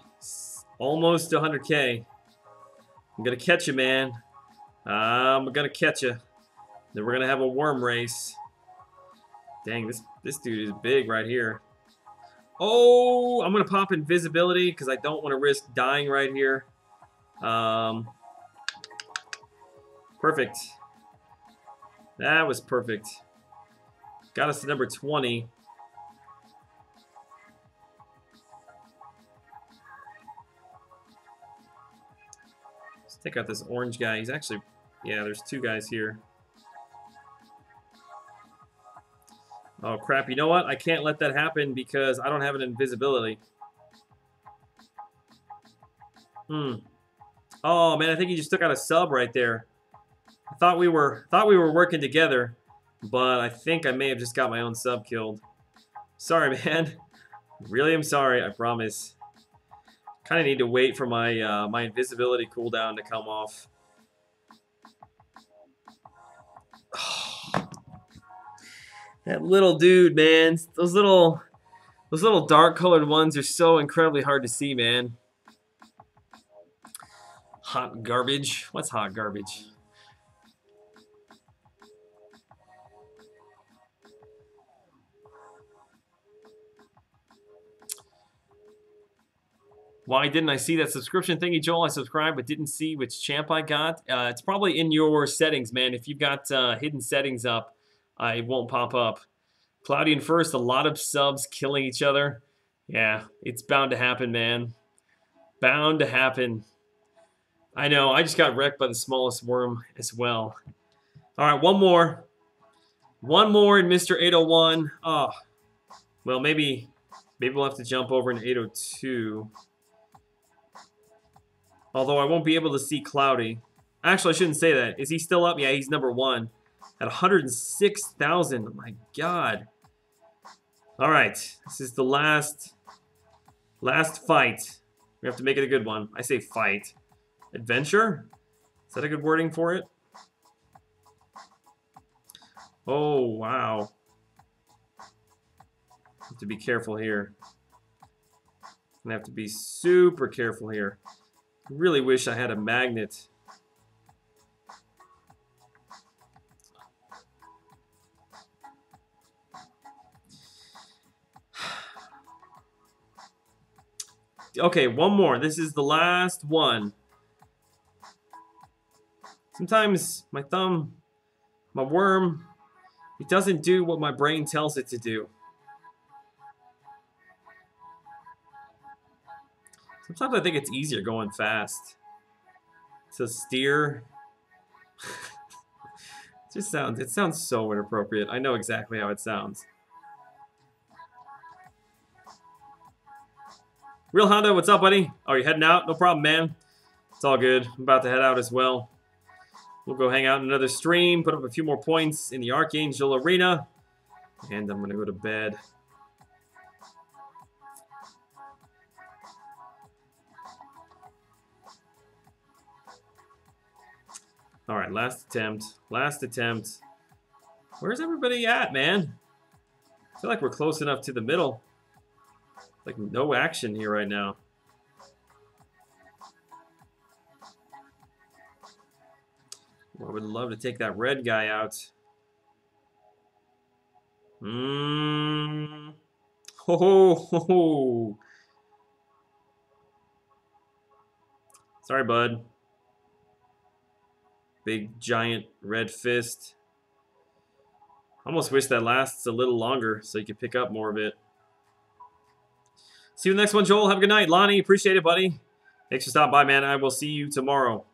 almost 100K. I'm gonna catch you, man. I'm gonna catch you. Then we're gonna have a worm race. Dang, this dude is big right here. Oh, I'm gonna pop invisibility because I don't want to risk dying right here. Perfect. That was perfect. Got us to number 20. Let's take out this orange guy. He's actually, yeah, there's 2 guys here. Oh, crap. You know what? I can't let that happen because I don't have an invisibility. Oh, man, I think he just took out a sub right there. I thought we were working together, but I think I may have just got my own sub killed. Sorry, man. Really am sorry, I promise. Kind of need to wait for my my invisibility cooldown to come off. That little dude, man. Those little Those little dark colored ones are so incredibly hard to see, man. Hot garbage. What's hot garbage? Why didn't I see that subscription thingy, Joel? I subscribed but didn't see which champ I got. It's probably in your settings, man. If you've got hidden settings up, it won't pop up. Cloudy and First, a lot of subs killing each other. Yeah, it's bound to happen, man. Bound to happen. I know, I just got wrecked by the smallest worm as well. All right, one more. One more in Mr. 801. Oh, well, maybe we'll have to jump over in 802. Although I won't be able to see Cloudy. Actually, I shouldn't say that. Is he still up? Yeah, he's number 1 at 106,000. Oh my God. All right, this is the last fight. We have to make it a good one. I say fight. Adventure? Is that a good wording for it? Oh, wow. Have to be careful here. I have to be super careful here. I really wish I had a magnet. Okay, one more. This is the last one. Sometimes my thumb, my worm, it doesn't do what my brain tells it to do. Sometimes I think it's easier going fast. So steer. It sounds so inappropriate. I know exactly how it sounds. Real Honda, what's up, buddy? Oh, you heading out? No problem, man. It's all good. I'm about to head out as well. We'll go hang out in another stream, put up a few more points in the Archangel Arena, and I'm going to go to bed. All right, last attempt. Last attempt. Where's everybody at, man? I feel like we're close enough to the middle. Like, no action here right now. I would love to take that red guy out. Ho ho ho ho. Sorry, bud. Big, giant, red fist. Almost wish that lasts a little longer so you could pick up more of it. See you in the next one, Joel. Have a good night. Lonnie, appreciate it, buddy. Thanks for stopping by, man. I will see you tomorrow.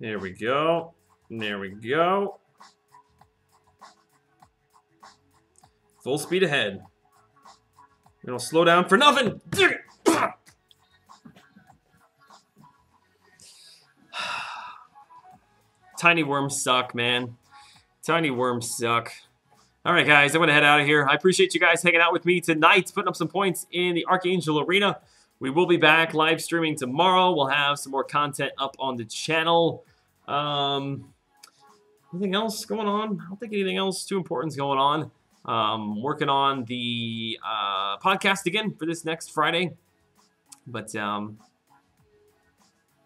There we go. There we go. Full speed ahead. We don't slow down for nothing. Tiny worms suck, man. Tiny worms suck. All right, guys, I'm going to head out of here. I appreciate you guys hanging out with me tonight, putting up some points in the Archangel Arena. We will be back live streaming tomorrow. We'll have some more content up on the channel. Anything else going on? I don't think anything else too important is going on. Working on the podcast again for this next Friday. But, yeah,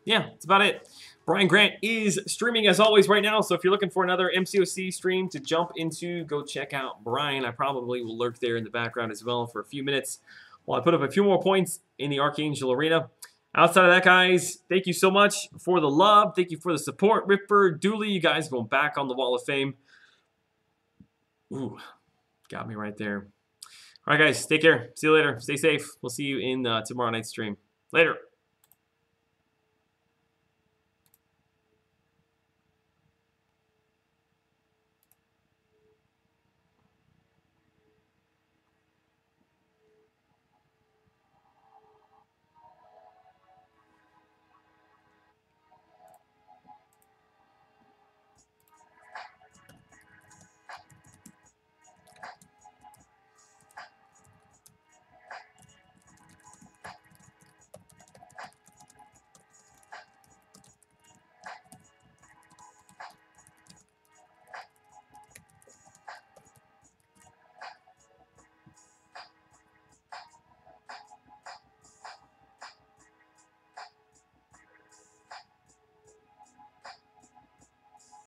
that's about it. Brian Grant is streaming as always right now, so if you're looking for another MCOC stream to jump into, go check out Brian. I probably will lurk there in the background as well for a few minutes while I put up a few more points in the Archangel Arena. Outside of that, guys, thank you so much for the love. Thank you for the support. Ripper, Dooley, you guys going back on the Wall of Fame. Ooh, got me right there. All right, guys, take care. See you later. Stay safe. We'll see you in tomorrow night's stream. Later.